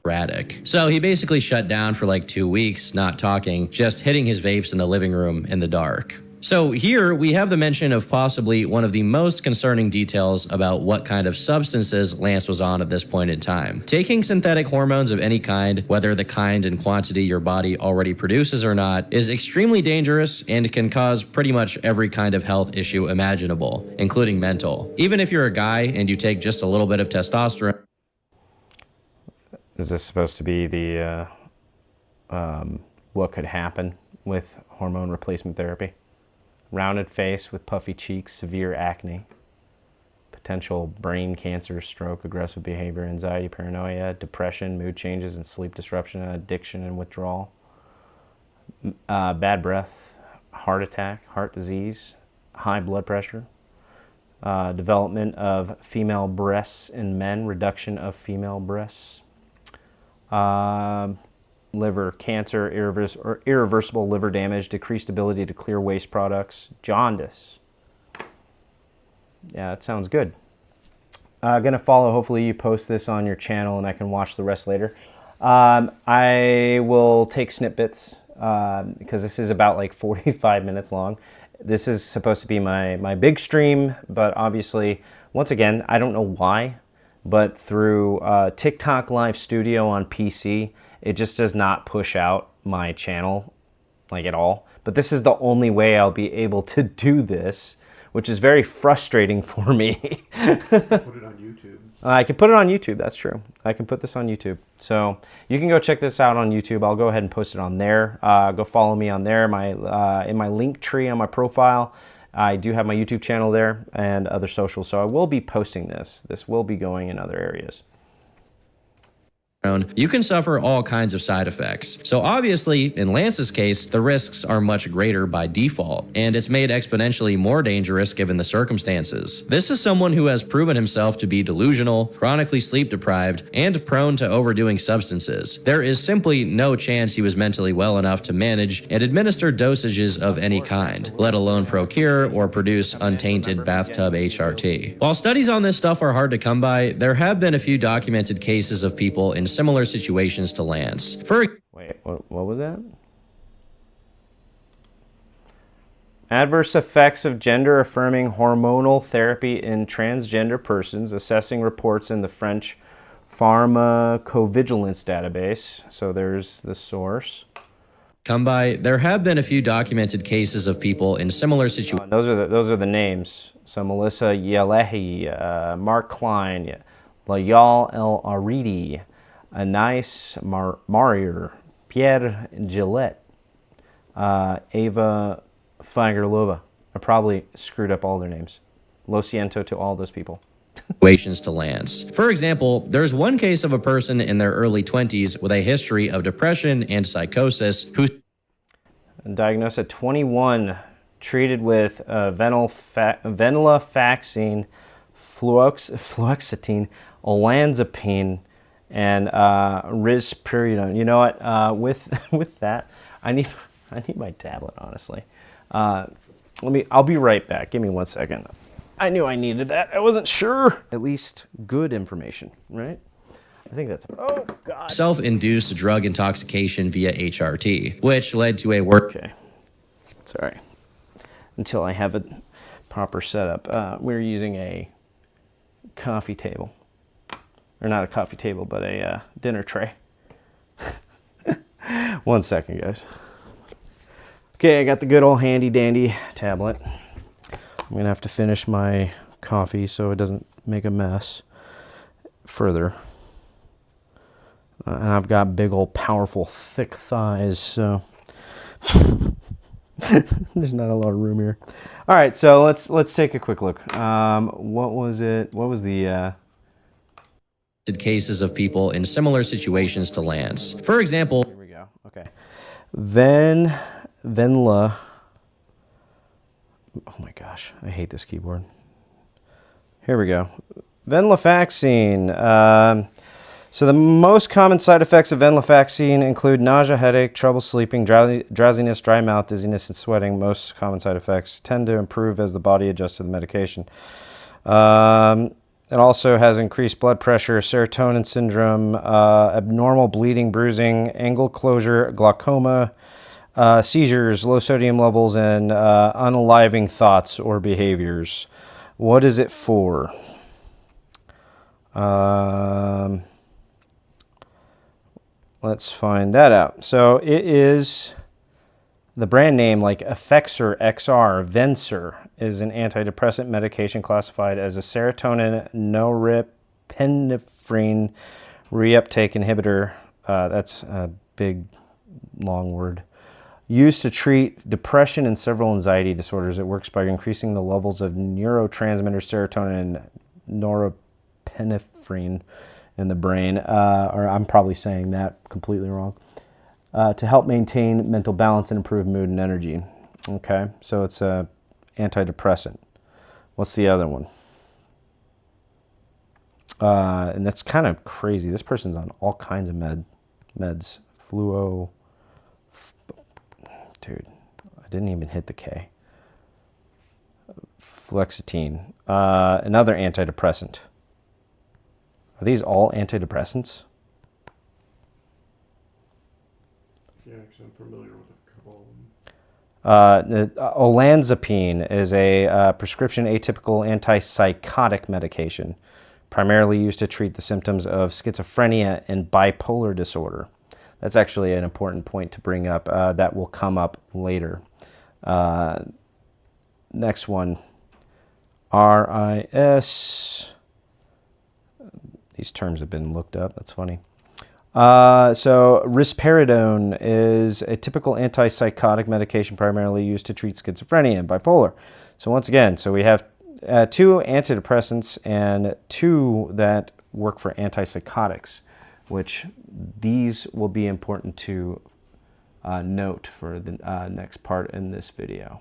erratic. So he basically shut down for like 2 weeks, not talking, just hitting his vapes in the living room in the dark. So here we have the mention of possibly one of the most concerning details about what kind of substances Lance was on at this point in time. Taking synthetic hormones of any kind, whether the kind and quantity your body already produces or not, is extremely dangerous and can cause pretty much every kind of health issue imaginable, including mental. Even if you're a guy and you take just a little bit of testosterone. Is this supposed to be the what could happen with hormone replacement therapy? Rounded face with puffy cheeks, severe acne, potential brain cancer, stroke, aggressive behavior, anxiety, paranoia, depression, mood changes and sleep disruption, addiction and withdrawal, bad breath, heart attack, heart disease, high blood pressure, development of female breasts in men, reduction of female breasts, liver cancer, irreversible liver damage, decreased ability to clear waste products, jaundice. Yeah, that sounds good. Gonna follow. Hopefully you post this on your channel and I can watch the rest later. I will take snippets because this is about like 45 minutes long. This is supposed to be my big stream, but obviously, once again, I don't know why, but through TikTok Live Studio on PC, it just does not push out my channel like at all. But this is the only way I'll be able to do this which is very frustrating for me. Put it on YouTube. I can put it on YouTube. That's true. I can put this on YouTube. So you can go check this out on YouTube. I'll go ahead and post it on there. Go follow me on there. In my link tree on my profile, I do have my YouTube channel there and other socials. So I will be posting this. This will be going in other areas. You can suffer all kinds of side effects. So obviously, in Lance's case, the risks are much greater by default, and it's made exponentially more dangerous given the circumstances. This is someone who has proven himself to be delusional, chronically sleep deprived, and prone to overdoing substances. There is simply no chance he was mentally well enough to manage and administer dosages of any kind, let alone procure or produce untainted bathtub HRT. While studies on this stuff are hard to come by, there have been a few documented cases of people in similar situations to Lance. Wait, what was that? Adverse effects of gender-affirming hormonal therapy in transgender persons, assessing reports in the French Pharmacovigilance database. So there's the source. Come by, there have been a few documented cases of people in similar situations. Those are the names. So Melissa Yalehi, Mark Klein, Layal El Aridi, Anais Marier, Pierre Gillette, Ava Fagerlova. I probably screwed up all their names. Lo siento to all those people. Situations to Lance. For example, there's one case of a person in their early 20s with a history of depression and psychosis who Diagnosed at 21, treated with venlafaxine, fluoxetine, olanzapine, and risperidone. You know what? With that, I need my tablet. Honestly, I'll be right back. Give me 1 second. I knew I needed that. I wasn't sure. At least good information, right? I think that's. Oh God. Self-induced drug intoxication via HRT, which led to a work. Okay. Sorry. Until I have a proper setup, we're using a coffee table. Or not a coffee table, but a dinner tray. 1 second, guys. Okay, I got the good old handy dandy tablet. I'm gonna have to finish my coffee so it doesn't make a mess further. And I've got big old powerful thick thighs, so there's not a lot of room here. All right, so let's take a quick look. What was it? What was the cases of people in similar situations to Lance. For example, here we go. Okay. Venla. Oh my gosh, I hate this keyboard. Here we go. Venlafaxine. So the most common side effects of venlafaxine include nausea, headache, trouble sleeping, drowsiness, dry mouth, dizziness, and sweating. Most common side effects tend to improve as the body adjusts to the medication. It also has increased blood pressure, serotonin syndrome, abnormal bleeding, bruising, angle closure, glaucoma, seizures, low sodium levels, and unaliving thoughts or behaviors. What is it for? Let's find that out. So it is the brand name, like Effexor XR, Venser, is an antidepressant medication classified as a serotonin norepinephrine reuptake inhibitor. That's a big, long word. Used to treat depression and several anxiety disorders. It works by increasing the levels of neurotransmitter serotonin and norepinephrine in the brain, or I'm probably saying that completely wrong, to help maintain mental balance and improve mood and energy. Okay, so it's a antidepressant. What's the other one? And that's kind of crazy. This person's on all kinds of meds. Dude, I didn't even hit the K. Fluoxetine, another antidepressant. Are these all antidepressants? Yeah, actually, I'm familiar with a couple of them. Olanzapine is a prescription atypical antipsychotic medication, primarily used to treat the symptoms of schizophrenia and bipolar disorder. That's actually an important point to bring up. That will come up later. Next one. RIS. These terms have been looked up. That's funny. So risperidone is a typical antipsychotic medication primarily used to treat schizophrenia and bipolar. So once again, so we have 2 antidepressants and 2 that work for antipsychotics, which these will be important to note for the next part in this video.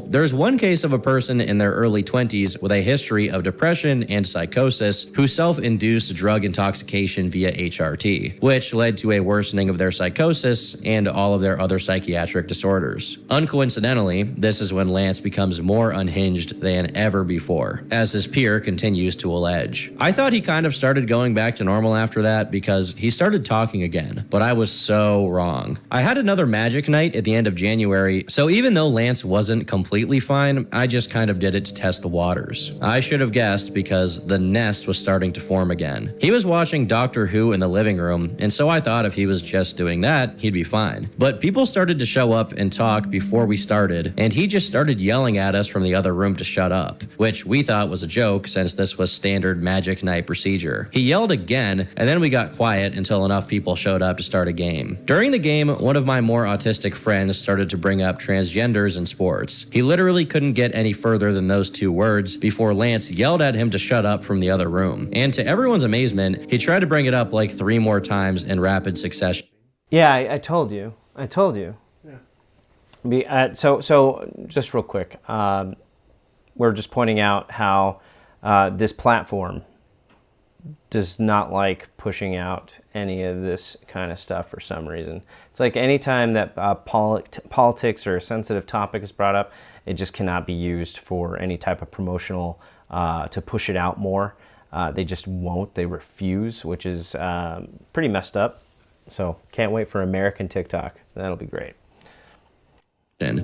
There's one case of a person in their early 20s with a history of depression and psychosis who self-induced drug intoxication via HRT, which led to a worsening of their psychosis and all of their other psychiatric disorders. Uncoincidentally, this is when Lance becomes more unhinged than ever before, as his peer continues to allege. I thought he kind of started going back to normal after that because he started talking again, but I was so wrong. I had another magic night at the end of January, so even though Lance wasn't completely fine, I just kind of did it to test the waters. I should have guessed because the nest was starting to form again. He was watching Doctor Who in the living room, and so I thought if he was just doing that, he'd be fine. But people started to show up and talk before we started, and he just started yelling at us from the other room to shut up, which we thought was a joke since this was standard magic night procedure. He yelled again, and then we got quiet until enough people showed up to start a game. During the game, one of my more autistic friends started to bring up transgenders in sports. He literally couldn't get any further than those 2 words before Lance yelled at him to shut up from the other room. And to everyone's amazement, he tried to bring it up like 3 more times in rapid succession. Yeah, I told you. I told you. Yeah. So just real quick, we're just pointing out how this platform does not like pushing out any of this kind of stuff for some reason. It's like anytime that politics or a sensitive topic is brought up, it just cannot be used for any type of promotional to push it out more. They just won't. They refuse, which is pretty messed up. So can't wait for American TikTok. That'll be great.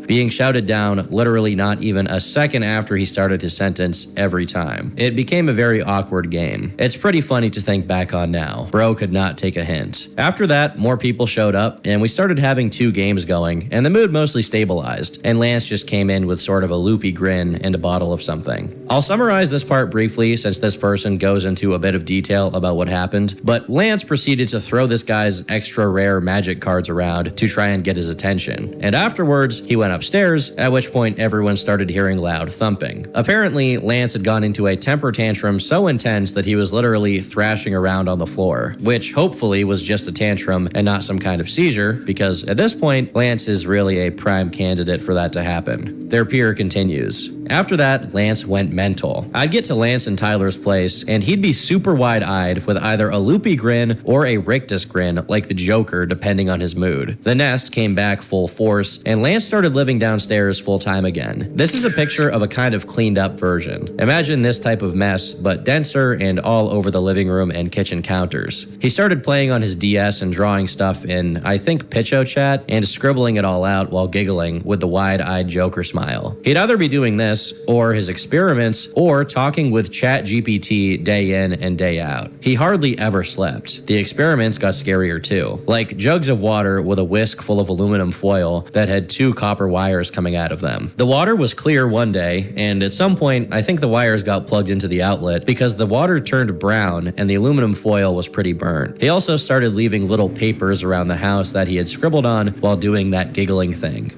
Being shouted down literally not even a second after he started his sentence every time. It became a very awkward game. It's pretty funny to think back on now. Bro could not take a hint. After that, more people showed up, and we started having 2 games going, and the mood mostly stabilized, and Lance just came in with sort of a loopy grin and a bottle of something. I'll summarize this part briefly since this person goes into a bit of detail about what happened, but Lance proceeded to throw this guy's extra rare magic cards around to try and get his attention, and afterwards, he went upstairs, at which point everyone started hearing loud thumping. Apparently, Lance had gone into a temper tantrum so intense that he was literally thrashing around on the floor, which hopefully was just a tantrum and not some kind of seizure, because at this point, Lance is really a prime candidate for that to happen. Their peer continues. After that, Lance went mental. I'd get to Lance and Tyler's place, and he'd be super wide-eyed with either a loopy grin or a rictus grin like the Joker, depending on his mood. The nest came back full force, and Lance started living downstairs full-time again. This is a picture of a kind of cleaned-up version. Imagine this type of mess, but denser and all over the living room and kitchen counters. He started playing on his DS and drawing stuff in, I think, PitchoChat, and scribbling it all out while giggling with the wide-eyed Joker smile. He'd either be doing this, or his experiments, or talking with ChatGPT day in and day out. He hardly ever slept. The experiments got scarier too, like jugs of water with a whisk full of aluminum foil that had 2 copper wires coming out of them. The water was clear one day, and at some point, I think the wires got plugged into the outlet because the water turned brown and the aluminum foil was pretty burnt. He also started leaving little papers around the house that he had scribbled on while doing that giggling thing.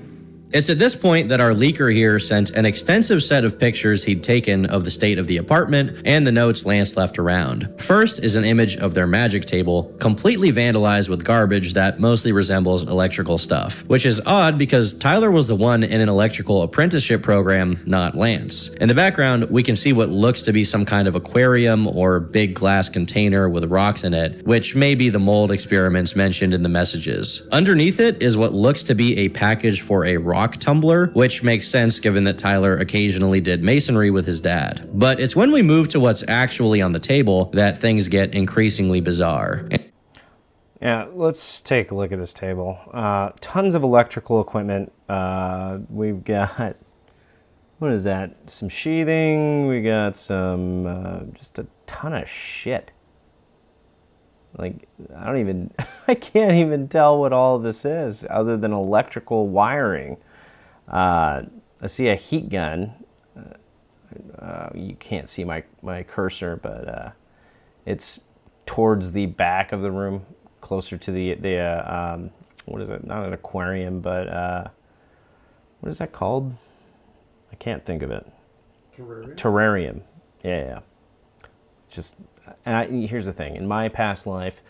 It's at this point that our leaker here sent an extensive set of pictures he'd taken of the state of the apartment and the notes Lance left around. First is an image of their magic table, completely vandalized with garbage that mostly resembles electrical stuff, which is odd because Tyler was the one in an electrical apprenticeship program, not Lance. In the background, we can see what looks to be some kind of aquarium or big glass container with rocks in it, which may be the mold experiments mentioned in the messages. Underneath it is what looks to be a package for a rock tumbler, which makes sense given that Tyler occasionally did masonry with his dad. But it's when we move to what's actually on the table that things get increasingly bizarre. Yeah, let's take a look at this table. Tons of electrical equipment. We've got, what is that? Some sheathing. We got some, just a ton of shit. Like, I can't even tell what all of this is other than electrical wiring. I see a heat gun. You can't see my cursor, but it's towards the back of the room, closer to the what is it? Not an aquarium, but what is that called? I can't think of it. Terrarium? Terrarium. Yeah. Just, here's the thing. In my past life,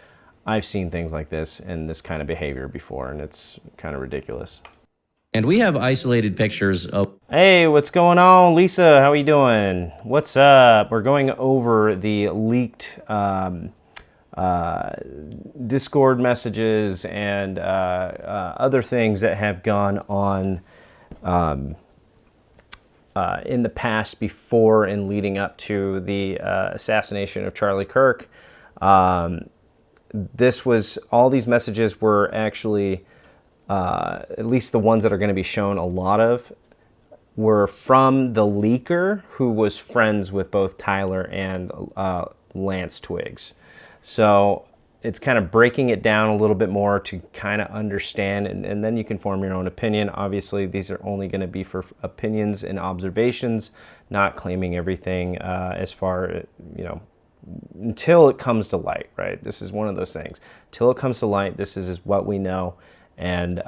I've seen things like this and this kind of behavior before, and it's kind of ridiculous. And we have isolated pictures of... Hey, what's going on, Lisa? How are you doing? What's up? We're going over the leaked Discord messages and other things that have gone on in the past, before and leading up to the assassination of Charlie Kirk. All these messages were actually, at least the ones that are going to be shown a lot of, were from the leaker, who was friends with both Tyler and Lance Twiggs. So it's kind of breaking it down a little bit more to kind of understand, and then you can form your own opinion. Obviously, these are only going to be for opinions and observations, not claiming everything as far, until it comes to light, right? This is one of those things. Until it comes to light, this is what we know. And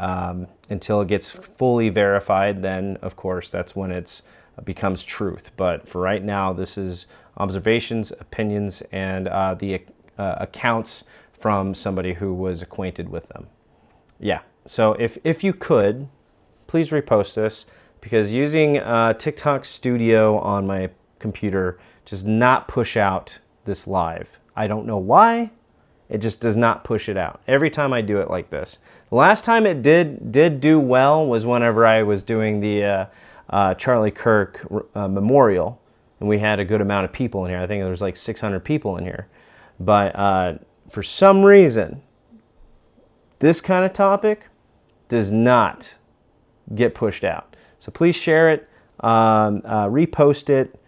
until it gets fully verified, then, of course, that's when it becomes truth. But for right now, this is observations, opinions, and the accounts from somebody who was acquainted with them. Yeah, so if you could, please repost this, because using TikTok Studio on my computer does not push out this live. I don't know why. It just does not push it out every time I do it like this. The last time it did do well was whenever I was doing the Charlie Kirk memorial, and we had a good amount of people in here. I think there was like 600 people in here. But for some reason, this kind of topic does not get pushed out. So please share it, repost it,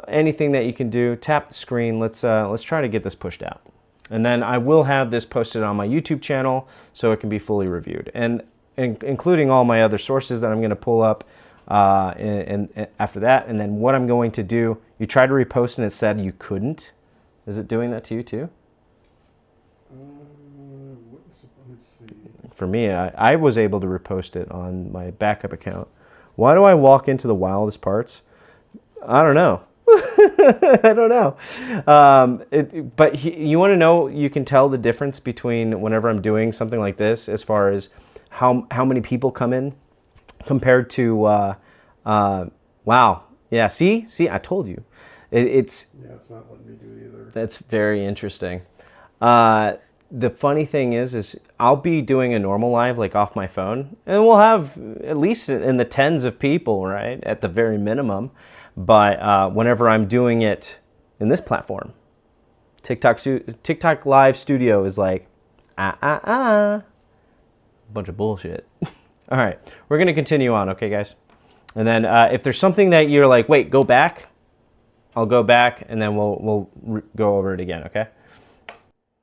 anything that you can do. Tap the screen. Let's try to get this pushed out. And then I will have this posted on my YouTube channel so it can be fully reviewed, and including all my other sources that I'm going to pull up and after that. And then what I'm going to do, you tried to repost and it said you couldn't. Is it doing that to you too? Let's see. For me, I was able to repost it on my backup account. Why do I walk into the wildest parts? I don't know. I don't know. But you want to know, you can tell the difference between whenever I'm doing something like this, as far as how many people come in compared to, wow. Yeah, see, I told you. It's Yeah, it's not letting me do it either. That's very interesting. The funny thing is I'll be doing a normal live, like off my phone, and we'll have at least in the tens of people, right, at the very minimum. But whenever I'm doing it in this platform, TikTok Live Studio is like, bunch of bullshit. All right, we're going to continue on, okay, guys? And then if there's something that you're like, wait, go back, I'll go back, and then we'll go over it again, okay?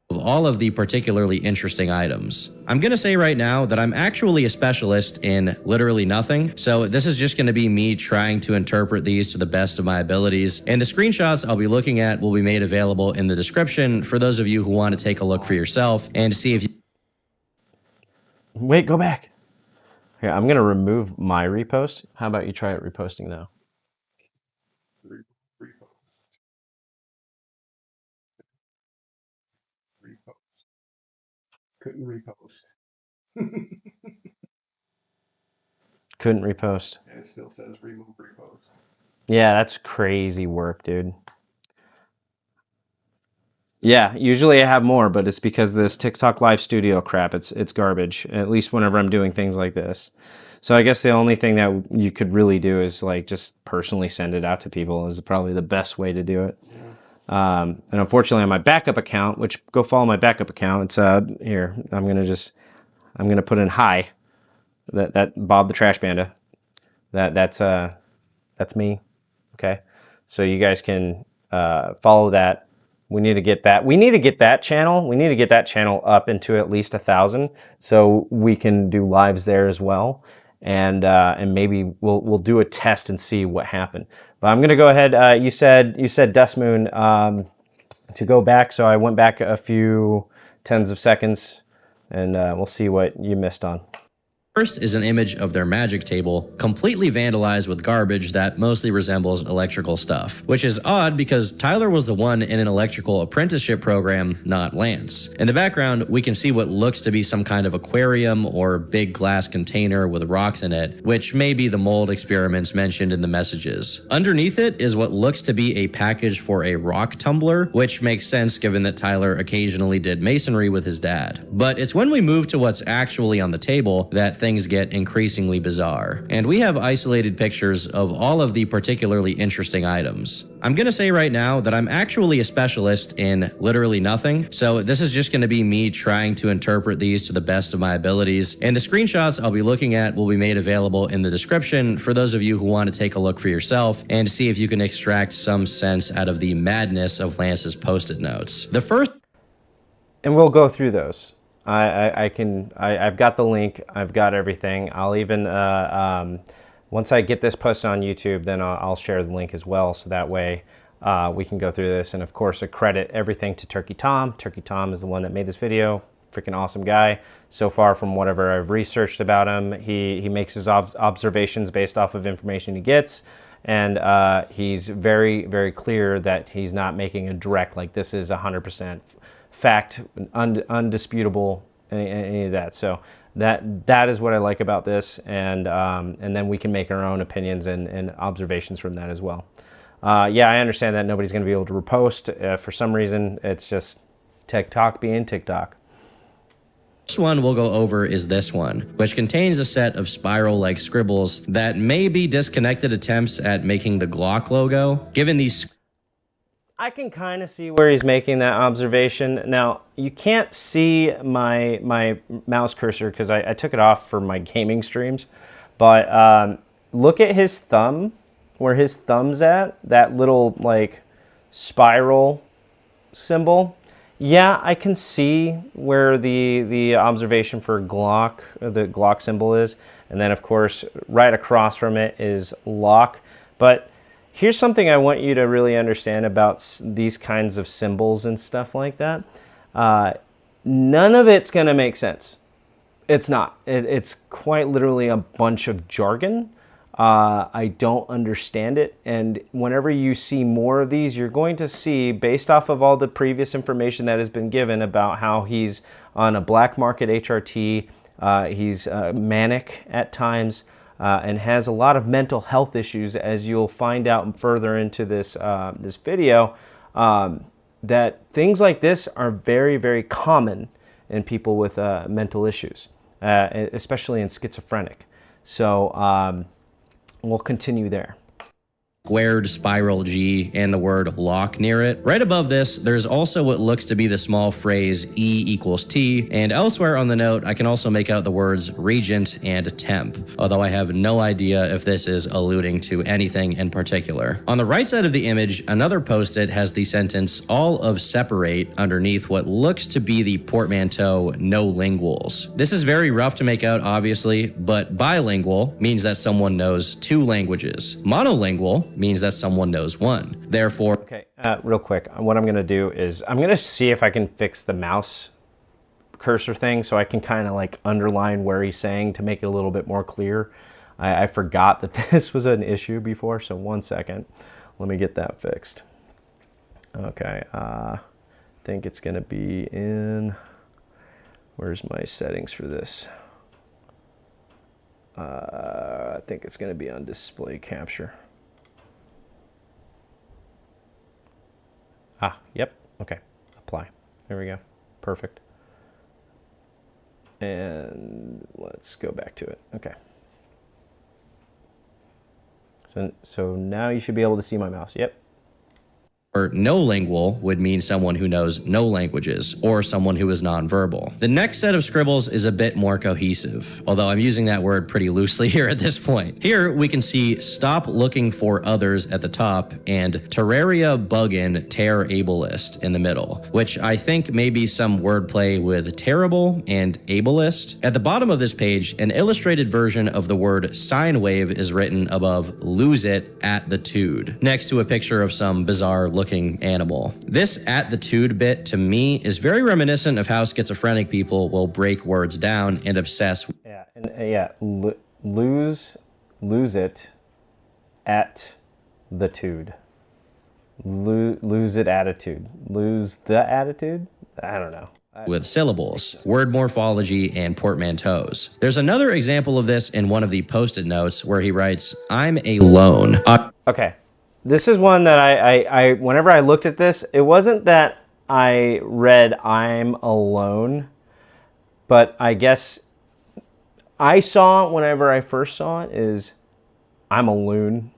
Of all of the particularly interesting items. I'm going to say right now that I'm actually a specialist in literally nothing. So this is just going to be me trying to interpret these to the best of my abilities. And the screenshots I'll be looking at will be made available in the description for those of you who want to take a look for yourself and see if you... Wait, go back. Here, I'm going to remove my repost. How about you try it reposting now? Repost. Couldn't repost. Couldn't repost. And it still says remove repost. Yeah, that's crazy work, dude. Yeah, usually I have more, but it's because this TikTok Live Studio crap, it's garbage, at least whenever I'm doing things like this. So I guess the only thing that you could really do is like just personally send it out to people is probably the best way to do it. Yeah. And unfortunately on my backup account, which go follow my backup account, it's here, I'm gonna put in hi. That Bob the Trash Panda. That's me. Okay. So you guys can follow that. We need to get that. We need to get that channel. We need to get that channel up into at least 1,000, so we can do lives there as well. and maybe we'll do a test and see what happened. But I'm gonna go ahead. You said Dust Moon to go back, so I went back a few tens of seconds, and we'll see what you missed on. First is an image of their magic table, completely vandalized with garbage that mostly resembles electrical stuff, which is odd because Tyler was the one in an electrical apprenticeship program, not Lance. In the background, we can see what looks to be some kind of aquarium or big glass container with rocks in it, which may be the mold experiments mentioned in the messages. Underneath it is what looks to be a package for a rock tumbler, which makes sense given that Tyler occasionally did masonry with his dad. But it's when we move to what's actually on the table that things get increasingly bizarre. And we have isolated pictures of all of the particularly interesting items. I'm gonna say right now that I'm actually a specialist in literally nothing, so this is just gonna be me trying to interpret these to the best of my abilities, and the screenshots I'll be looking at will be made available in the description for those of you who want to take a look for yourself and see if you can extract some sense out of the madness of Lance's post-it notes. The first... And we'll go through those. I've got the link. I've got everything. I'll even once I get this posted on YouTube, then I'll share the link as well, so that way we can go through this. And of course, I credit everything to Turkey Tom. Turkey Tom is the one that made this video. Freaking awesome guy. So far, from whatever I've researched about him, he makes his observations based off of information he gets, and he's very, very clear that he's not making a direct, like, this is 100% fact, undisputable, any of that. So that is what I like about this, and then we can make our own opinions and observations from that as well. Yeah, I understand that nobody's going to be able to repost. For some reason, it's just TikTok being TikTok. First one we'll go over is this one, which contains a set of spiral-like scribbles that may be disconnected attempts at making the Glock logo. Given these... I can kind of see where he's making that observation. Now, you can't see my mouse cursor because I took it off for my gaming streams, but look at his thumb, where his thumb's at, that little, like, spiral symbol. Yeah, I can see where the observation for Glock, the Glock symbol is, and then of course right across from it is lock. But here's something I want you to really understand about these kinds of symbols and stuff like that. None of it's going to make sense. It's not. It's quite literally a bunch of jargon. I don't understand it, and whenever you see more of these, you're going to see, based off of all the previous information that has been given about how he's on a black market HRT, he's manic at times, and has a lot of mental health issues, as you'll find out further into this this video, that things like this are very, very common in people with mental issues, especially in schizophrenic. So we'll continue there. Squared spiral G and the word lock near it. Right above this, there's also what looks to be the small phrase E equals T, and elsewhere on the note, I can also make out the words regent and temp, although I have no idea if this is alluding to anything in particular. On the right side of the image, another post-it has the sentence all of separate underneath what looks to be the portmanteau no linguals. This is very rough to make out, obviously, but bilingual means that someone knows 2 languages. Monolingual means that someone knows 1. Therefore... Okay, real quick, what I'm going to do is I'm going to see if I can fix the mouse cursor thing so I can kind of like underline where he's saying to make it a little bit more clear. I forgot that this was an issue before, so 1 second. Let me get that fixed. Okay, I think it's going to be in... Where's my settings for this? I think it's going to be on display capture. Ah, yep, okay, apply. There we go, perfect. And let's go back to it, okay. So now you should be able to see my mouse, yep. or no lingual would mean someone who knows no languages or someone who is nonverbal. The next set of scribbles is a bit more cohesive, although I'm using that word pretty loosely here at this point. Here we can see stop looking for others at the top and Terraria buggin tear ableist in the middle, which I think may be some wordplay with terrible and ableist. At the bottom of this page, an illustrated version of the word sine wave is written above lose it at the tude, next to a picture of some bizarre looking animal. This at the tude bit to me is very reminiscent of how schizophrenic people will break words down and obsess. Yeah, and lose it at the tude. Lose it attitude. Lose the attitude? I don't know. With syllables, word morphology, and portmanteaus. There's another example of this in one of the post-it notes where he writes, I'm alone. Okay. This is one that I whenever I looked at this, it wasn't that I read I'm alone, but I guess I saw it whenever I first saw it is I'm a loon.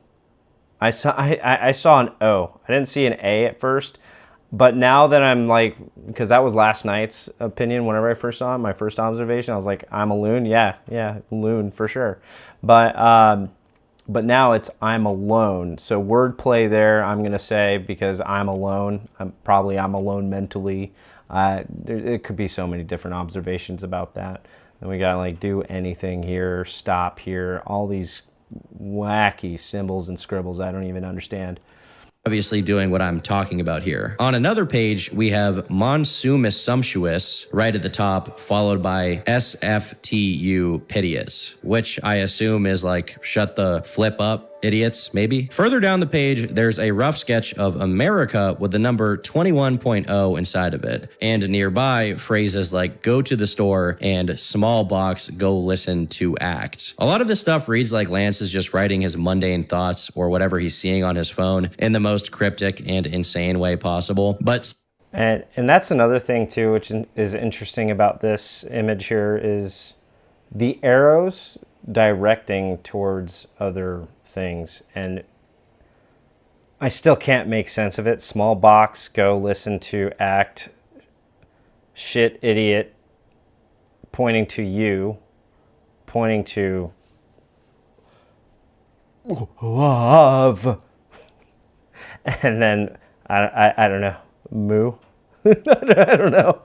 I saw an O. I didn't see an A at first, but now that I'm like, because that was last night's opinion whenever I first saw it, my first observation, I was like, I'm a loon. Yeah, loon for sure. But now it's I'm alone. So wordplay there, I'm going to say, because I'm alone. I'm alone mentally. It could be so many different observations about that. And we got like do anything here, stop here, all these wacky symbols and scribbles I don't even understand. Obviously doing what I'm talking about here. On another page, we have Monsumus Sumptuous right at the top, followed by SFTU Piteous, which I assume is like shut the flip up, idiots, maybe. Further down the page, there's a rough sketch of America with the number 21.0 inside of it. And nearby, phrases like go to the store and small box go listen to act. A lot of this stuff reads like Lance is just writing his mundane thoughts or whatever he's seeing on his phone in the most cryptic and insane way possible. But and that's another thing too, which is interesting about this image here, is the arrows directing towards other things, and I still can't make sense of it. Small box, go listen to act, shit, idiot, pointing to you, pointing to love, and then I don't know, moo. I don't know.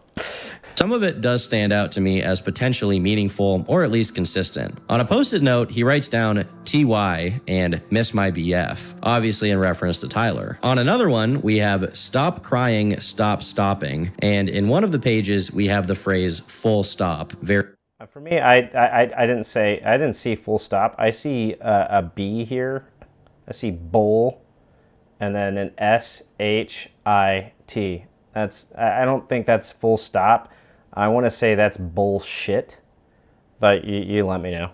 some of it does stand out to me as potentially meaningful or at least consistent. On a post-it note, he writes down TY and miss my BF, obviously in reference to Tyler. On another one, we have stop crying, stop stopping, and in one of the pages, we have the phrase full stop. For me, I didn't see full stop. I see a B here. I see bowl, and then an SHIT. I don't think that's full stop. I want to say that's bullshit, but you let me know.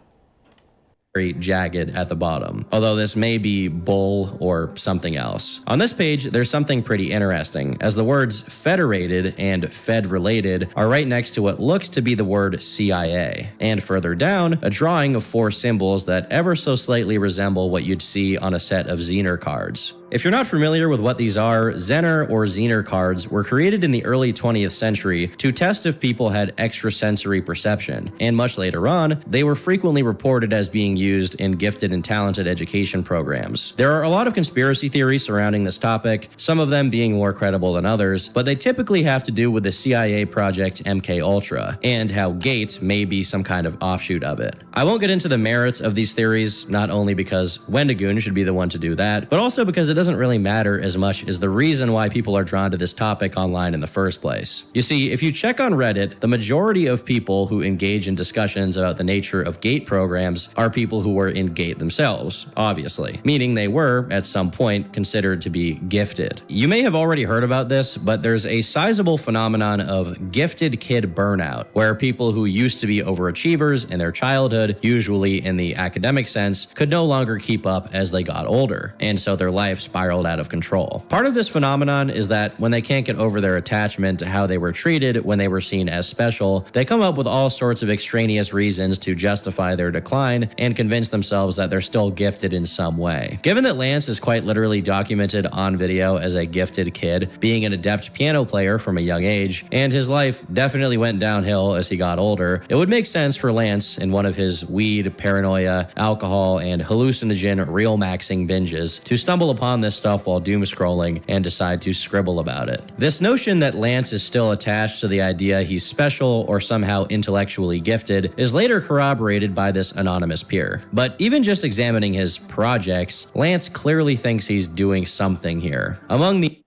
Very jagged at the bottom, although this may be bull or something else. On this page, there's something pretty interesting, as the words federated and fed-related are right next to what looks to be the word CIA, and further down, a drawing of 4 symbols that ever so slightly resemble what you'd see on a set of Zener cards. If you're not familiar with what these are, Zener or Zener cards were created in the early 20th century to test if people had extrasensory perception, and much later on, they were frequently reported as being used in gifted and talented education programs. There are a lot of conspiracy theories surrounding this topic, some of them being more credible than others, but they typically have to do with the CIA project MKUltra, and how GATE may be some kind of offshoot of it. I won't get into the merits of these theories, not only because Wendigoon should be the one to do that, but also because it doesn't really matter as much as the reason why people are drawn to this topic online in the first place. You see, if you check on Reddit, the majority of people who engage in discussions about the nature of GATE programs are people who were in GATE themselves, obviously, meaning they were, at some point, considered to be gifted. You may have already heard about this, but there's a sizable phenomenon of gifted kid burnout, where people who used to be overachievers in their childhood, usually in the academic sense, could no longer keep up as they got older, and so their lives spiraled out of control. Part of this phenomenon is that when they can't get over their attachment to how they were treated when they were seen as special, they come up with all sorts of extraneous reasons to justify their decline and convince themselves that they're still gifted in some way. Given that Lance is quite literally documented on video as a gifted kid, being an adept piano player from a young age, and his life definitely went downhill as he got older, it would make sense for Lance, in one of his weed, paranoia, alcohol, and hallucinogen real maxing binges, to stumble upon this stuff while doom scrolling and decide to scribble about it. This notion that Lance is still attached to the idea he's special or somehow intellectually gifted is later corroborated by this anonymous peer. But even just examining his projects, Lance clearly thinks he's doing something here. Among the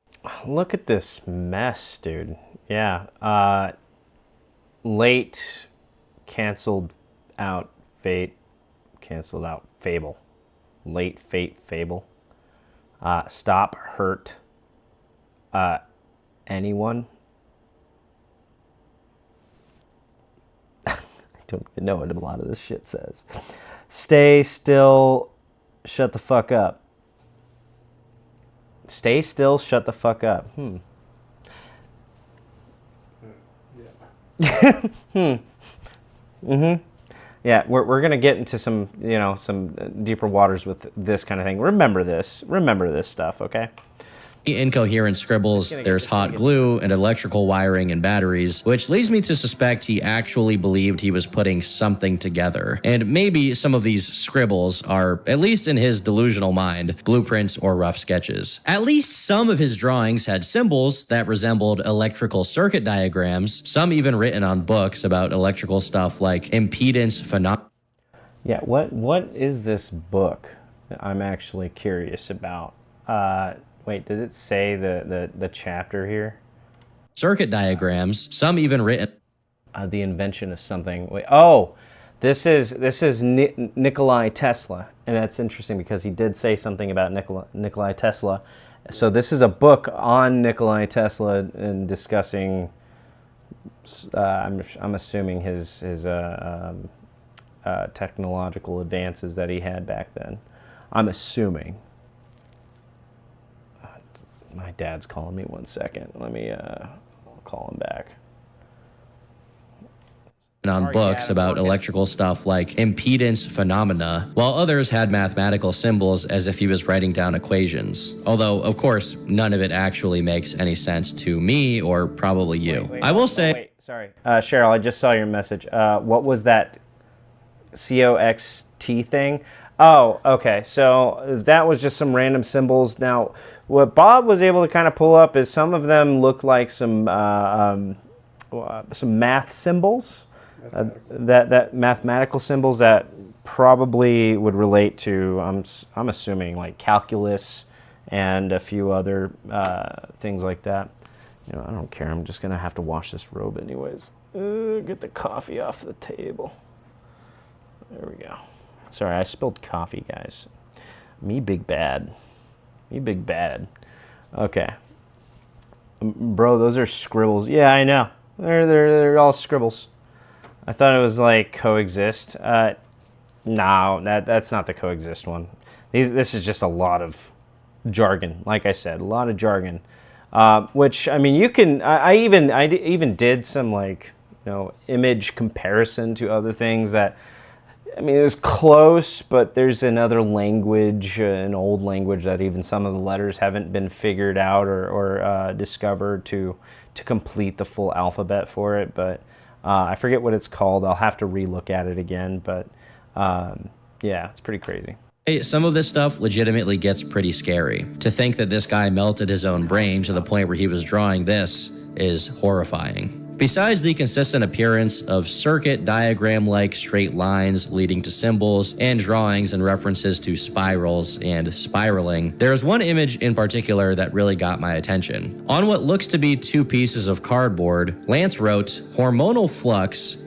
Look at this mess, dude. Yeah. Late, canceled out fate, canceled out fable. Late fate fable. Stop hurt anyone. I don't even know what a lot of this shit says. Stay still, shut the fuck up. Stay still, shut the fuck up. Yeah, we're gonna get into some deeper waters with this kind of thing. Remember this stuff, okay? incoherent scribbles, there's hot glue and electrical wiring and batteries, which leads me to suspect he actually believed he was putting something together. And maybe some of these scribbles are, at least in his delusional mind, blueprints or rough sketches. At least some of his drawings had symbols that resembled electrical circuit diagrams, some even written on books about electrical stuff like impedance phenomena. Yeah, what is this book that I'm actually curious about? Wait, did it say the chapter here? Circuit diagrams, some even written. The invention of something. Wait, oh, this is Nikolai Tesla, and that's interesting because he did say something about Nikolai Tesla. So this is a book on Nikolai Tesla and discussing. I'm assuming his technological advances that he had back then. I'm assuming. My dad's calling me 1 second. Let me call him back. On books about electrical stuff like impedance phenomena, while others had mathematical symbols as if he was writing down equations. Although, of course, none of it actually makes any sense to me or probably you. I will say... Sorry. Cheryl, I just saw your message. What was that COXT thing? Oh, okay. So that was just some random symbols. Now, what Bob was able to kind of pull up is some of them look like some math symbols, that mathematical symbols that probably would relate to, I'm assuming, like calculus and a few other things like that. You know, I don't care. I'm just gonna have to wash this robe anyways. Get the coffee off the table. There we go. Sorry, I spilled coffee, guys. Me big bad. Me big bad. Okay. Bro, those are scribbles. Yeah, I know. They're all scribbles. I thought it was like coexist. No, that's not the coexist one. This is just a lot of jargon. Like I said, a lot of jargon. Which, I mean, you can. I even did some, like, image comparison to other things that. I mean, it was close, but there's another language, an old language that even some of the letters haven't been figured out or discovered to complete the full alphabet for it. But I forget what it's called. I'll have to relook at it again. But yeah, it's pretty crazy. Some of this stuff legitimately gets pretty scary. To think that this guy melted his own brain to the point where he was drawing this is horrifying. Besides the consistent appearance of circuit diagram-like straight lines leading to symbols and drawings and references to spirals and spiraling, there's one image in particular that really got my attention. On what looks to be two pieces of cardboard, Lance wrote, "Hormonal flux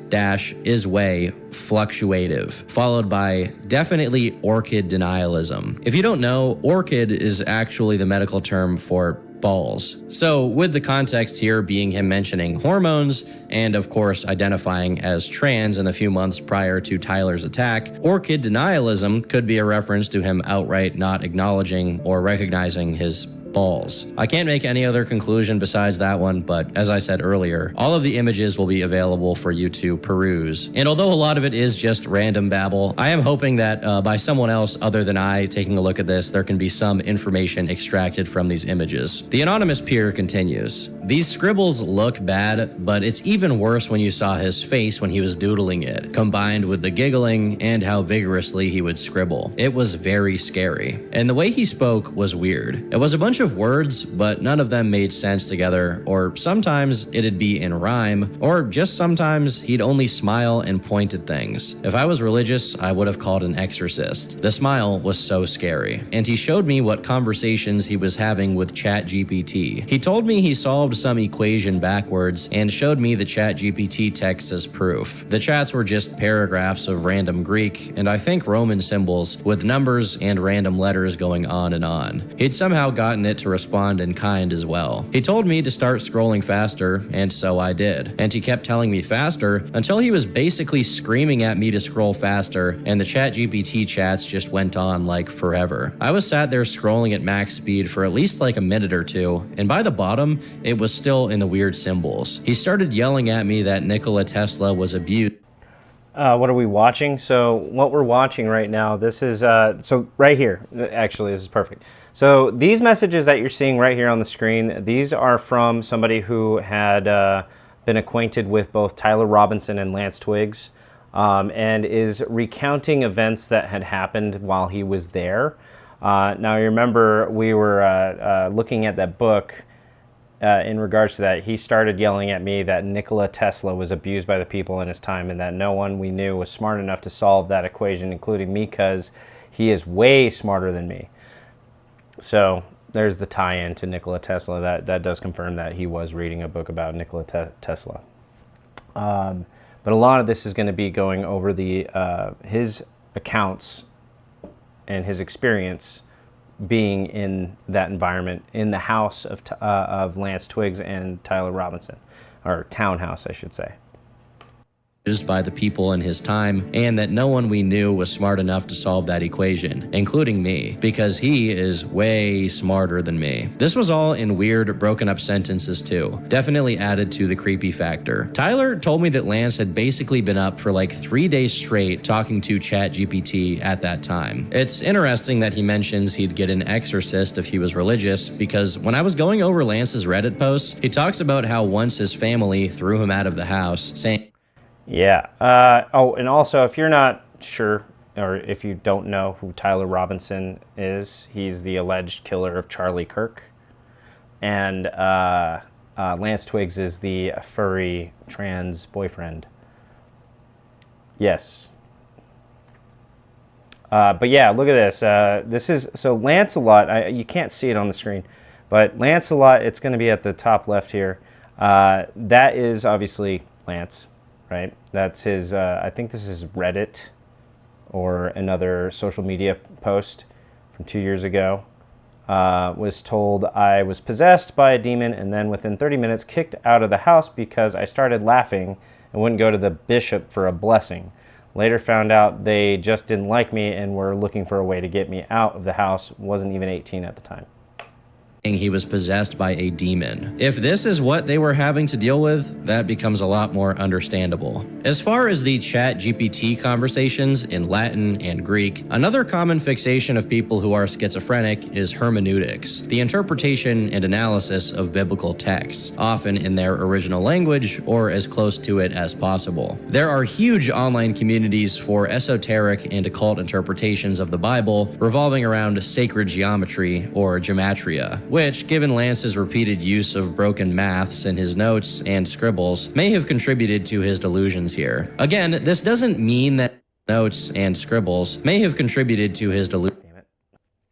is way fluctuative," followed by definitely orchid denialism. If you don't know, orchid is actually the medical term for balls. So with the context here being him mentioning hormones, and of course identifying as trans in the few months prior to Tyler's attack, orchid denialism could be a reference to him outright not acknowledging or recognizing his balls. I can't make any other conclusion besides that one, but as I said earlier, all of the images will be available for you to peruse. And although a lot of it is just random babble, I am hoping that by someone else other than I taking a look at this, there can be some information extracted from these images. The anonymous peer continues. These scribbles look bad, but it's even worse when you saw his face when he was doodling it, combined with the giggling and how vigorously he would scribble. It was very scary. And the way he spoke was weird. It was a bunch of words, but none of them made sense together, or sometimes it'd be in rhyme, or just sometimes he'd only smile and point at things. If I was religious, I would have called an exorcist. The smile was so scary. And he showed me what conversations he was having with ChatGPT. He told me he solved some equation backwards and showed me the ChatGPT text as proof. The chats were just paragraphs of random Greek and I think Roman symbols with numbers and random letters going on and on. He'd somehow gotten it to respond in kind as well. He told me to start scrolling faster, and so I did. And he kept telling me faster until he was basically screaming at me to scroll faster, and the ChatGPT chats just went on like forever. I was sat there scrolling at max speed for at least like a minute or two, and by the bottom, it was still in the weird symbols. He started yelling at me that Nikola Tesla was abused. What are we watching? So what we're watching right now, this is, so right here, actually, this is perfect. So these messages that you're seeing right here on the screen, these are from somebody who had been acquainted with both Tyler Robinson and Lance Twiggs, and is recounting events that had happened while he was there. Now, you remember we were looking at that book in regards to that. He started yelling at me that Nikola Tesla was abused by the people in his time and that no one we knew was smart enough to solve that equation, including me, because he is way smarter than me. So there's the tie-in to Nikola Tesla. That does confirm that he was reading a book about Nikola Tesla. But a lot of this is going to be going over the his accounts and his experience being in that environment, in the house of Lance Twiggs and Tyler Robinson, or townhouse, I should say. By the people in his time, and that no one we knew was smart enough to solve that equation, including me, because he is way smarter than me. This was all in weird, broken up sentences too. Definitely added to the creepy factor. Tyler told me that Lance had basically been up for like 3 days straight talking to ChatGPT at that time. It's interesting that he mentions he'd get an exorcist if he was religious, because when I was going over Lance's Reddit posts, he talks about how once his family threw him out of the house, saying, yeah. Oh, and also, if you're not sure, or if you don't know who Tyler Robinson is, he's the alleged killer of Charlie Kirk. And Lance Twiggs is the furry trans boyfriend. Yes. But yeah, look at this. This is, so Lancelot, you can't see it on the screen, but Lancelot, it's going to be at the top left here. That is obviously Lance. Right, that's his, I think this is Reddit or another social media post from 2 years ago. Was told I was possessed by a demon and then within 30 minutes kicked out of the house because I started laughing and wouldn't go to the bishop for a blessing. Later found out they just didn't like me and were looking for a way to get me out of the house. Wasn't even 18 at the time. He was possessed by a demon. If this is what they were having to deal with, that becomes a lot more understandable. As far as the ChatGPT conversations in Latin and Greek, another common fixation of people who are schizophrenic is hermeneutics, the interpretation and analysis of biblical texts, often in their original language or as close to it as possible. There are huge online communities for esoteric and occult interpretations of the Bible revolving around sacred geometry or gematria, which, given Lance's repeated use of broken maths in his notes and scribbles, may have contributed to his delusions here. Again, this doesn't mean that notes and scribbles may have contributed to his delusions.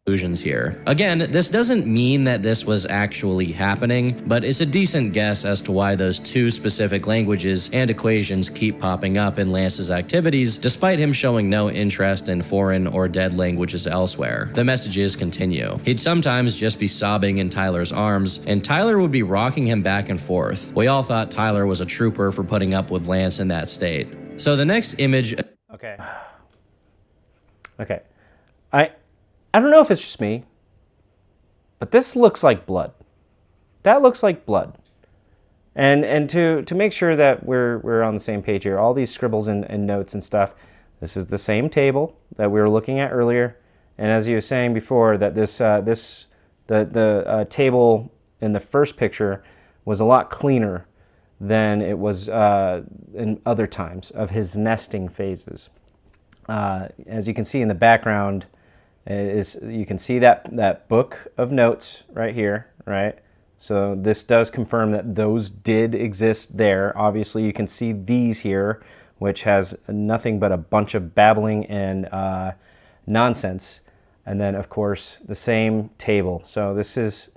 conclusions here. Again, this doesn't mean that this was actually happening, but it's a decent guess as to why those two specific languages and equations keep popping up in Lance's activities, despite him showing no interest in foreign or dead languages elsewhere. The messages continue. He'd sometimes just be sobbing in Tyler's arms, and Tyler would be rocking him back and forth. We all thought Tyler was a trooper for putting up with Lance in that state. So the next image... Okay. Okay. I don't know if it's just me, but this looks like blood. That looks like blood. And to make sure that we're on the same page here, all these scribbles and notes and stuff, this is the same table that we were looking at earlier. And as you were saying before, that the table in the first picture was a lot cleaner than it was in other times of his nesting phases. As you can see in the background, you can see that book of notes right here, right? So this does confirm that those did exist there. Obviously, you can see these here, which has nothing but a bunch of babbling and nonsense. And then, of course, the same table. So this is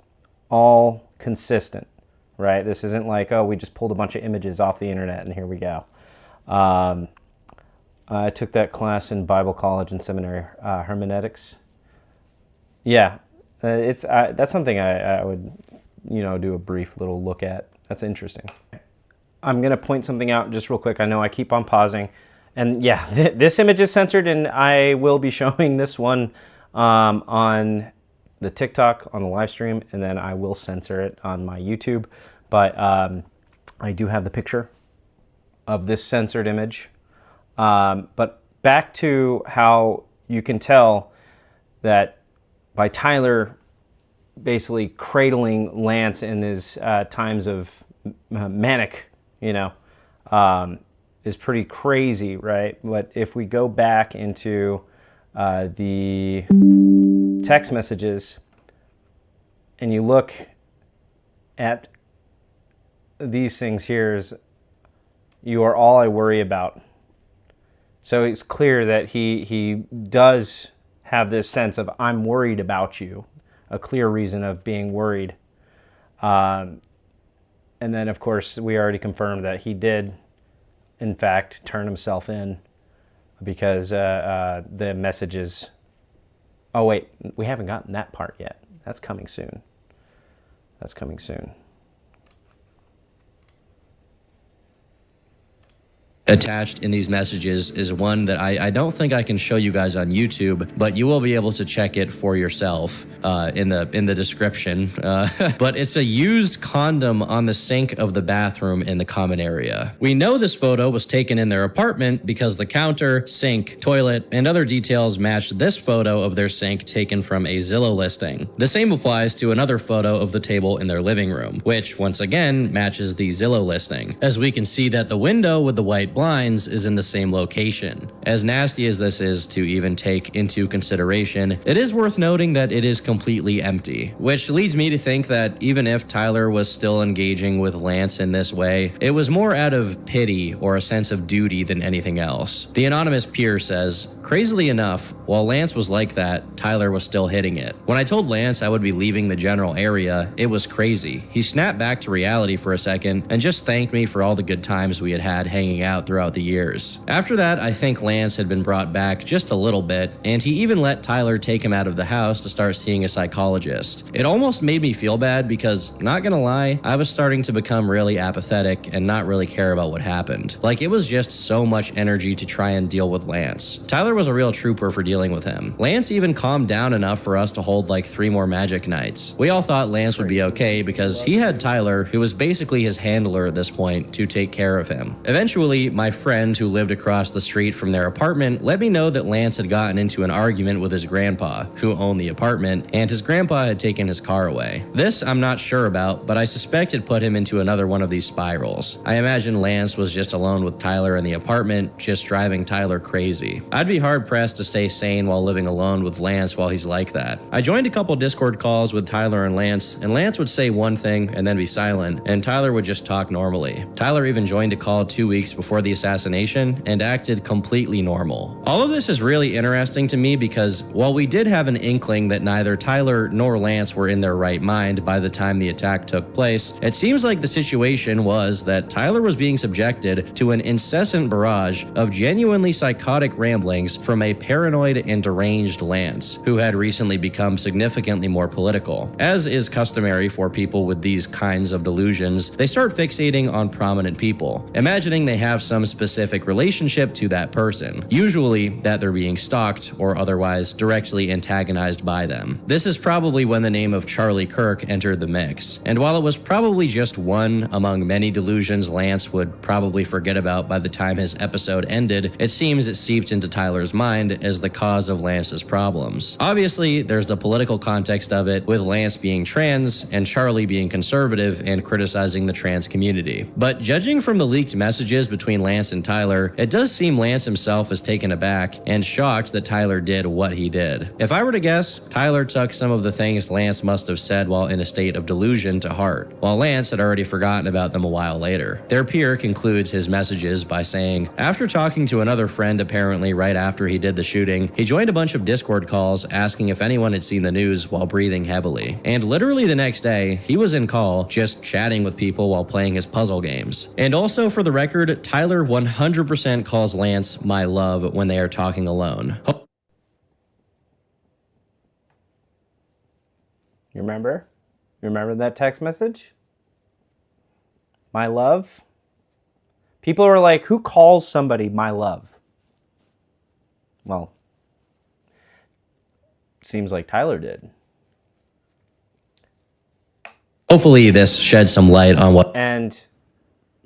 all consistent, right? This isn't like, oh, we just pulled a bunch of images off the internet and here we go. I took that class in Bible college and seminary, hermeneutics. Yeah, that's something I would, do a brief little look at. That's interesting. I'm going to point something out just real quick. I know I keep on pausing. And yeah, this image is censored, and I will be showing this one on the TikTok, on the live stream, and then I will censor it on my YouTube. But I do have the picture of this censored image. But back to how you can tell that by Tyler basically cradling Lance in his times of manic, is pretty crazy, right? But if we go back into the text messages and you look at these things here, you are all I worry about. So it's clear that he does have this sense of, I'm worried about you, a clear reason of being worried. And then, of course, we already confirmed that he did, in fact, turn himself in because the messages... Oh, wait, we haven't gotten that part yet. That's coming soon. That's coming soon. Attached in these messages is one that I don't think I can show you guys on YouTube, but you will be able to check it for yourself in the description. But it's a used condom on the sink of the bathroom in the common area. We know this photo was taken in their apartment because the counter, sink, toilet, and other details match this photo of their sink taken from a Zillow listing. The same applies to another photo of the table in their living room, which once again matches the Zillow listing, as we can see that the window with the white blinds is in the same location. As nasty as this is to even take into consideration, it is worth noting that it is completely empty, which leads me to think that even if Tyler was still engaging with Lance in this way, it was more out of pity or a sense of duty than anything else. The anonymous peer says, crazily enough, while Lance was like that, Tyler was still hitting it. When I told Lance I would be leaving the general area, it was crazy. He snapped back to reality for a second and just thanked me for all the good times we had had hanging out throughout the years. After that, I think Lance had been brought back just a little bit, and he even let Tyler take him out of the house to start seeing a psychologist. It almost made me feel bad because, not gonna lie, I was starting to become really apathetic and not really care about what happened. Like, it was just so much energy to try and deal with Lance. Tyler was a real trooper for dealing with him. Lance even calmed down enough for us to hold like 3 more magic nights. We all thought Lance would be okay because he had Tyler, who was basically his handler at this point, to take care of him. Eventually, my friend who lived across the street from their apartment let me know that Lance had gotten into an argument with his grandpa, who owned the apartment, and his grandpa had taken his car away. This I'm not sure about, but I suspect it put him into another one of these spirals. I imagine Lance was just alone with Tyler in the apartment, just driving Tyler crazy. I'd be hard pressed to stay sane insane while living alone with Lance while he's like that. I joined a couple Discord calls with Tyler and Lance would say one thing and then be silent, and Tyler would just talk normally. Tyler even joined a call 2 weeks before the assassination and acted completely normal. All of this is really interesting to me because while we did have an inkling that neither Tyler nor Lance were in their right mind by the time the attack took place, it seems like the situation was that Tyler was being subjected to an incessant barrage of genuinely psychotic ramblings from a paranoid and deranged Lance, who had recently become significantly more political. As is customary for people with these kinds of delusions, they start fixating on prominent people, imagining they have some specific relationship to that person, usually that they're being stalked or otherwise directly antagonized by them. This is probably when the name of Charlie Kirk entered the mix, and while it was probably just one among many delusions Lance would probably forget about by the time his episode ended, it seems it seeped into Tyler's mind as the cause of Lance's problems. Obviously, there's the political context of it, with Lance being trans and Charlie being conservative and criticizing the trans community. But judging from the leaked messages between Lance and Tyler, it does seem Lance himself is taken aback and shocked that Tyler did what he did. If I were to guess, Tyler took some of the things Lance must have said while in a state of delusion to heart, while Lance had already forgotten about them a while later. Their peer concludes his messages by saying, after talking to another friend apparently right after he did the shooting, he joined a bunch of Discord calls asking if anyone had seen the news while breathing heavily. And literally the next day, he was in call just chatting with people while playing his puzzle games. And also for the record, Tyler 100% calls Lance my love when they are talking alone. You remember? You remember that text message? My love? People were like, who calls somebody my love? Well, seems like Tyler did. Hopefully this sheds some light on what... And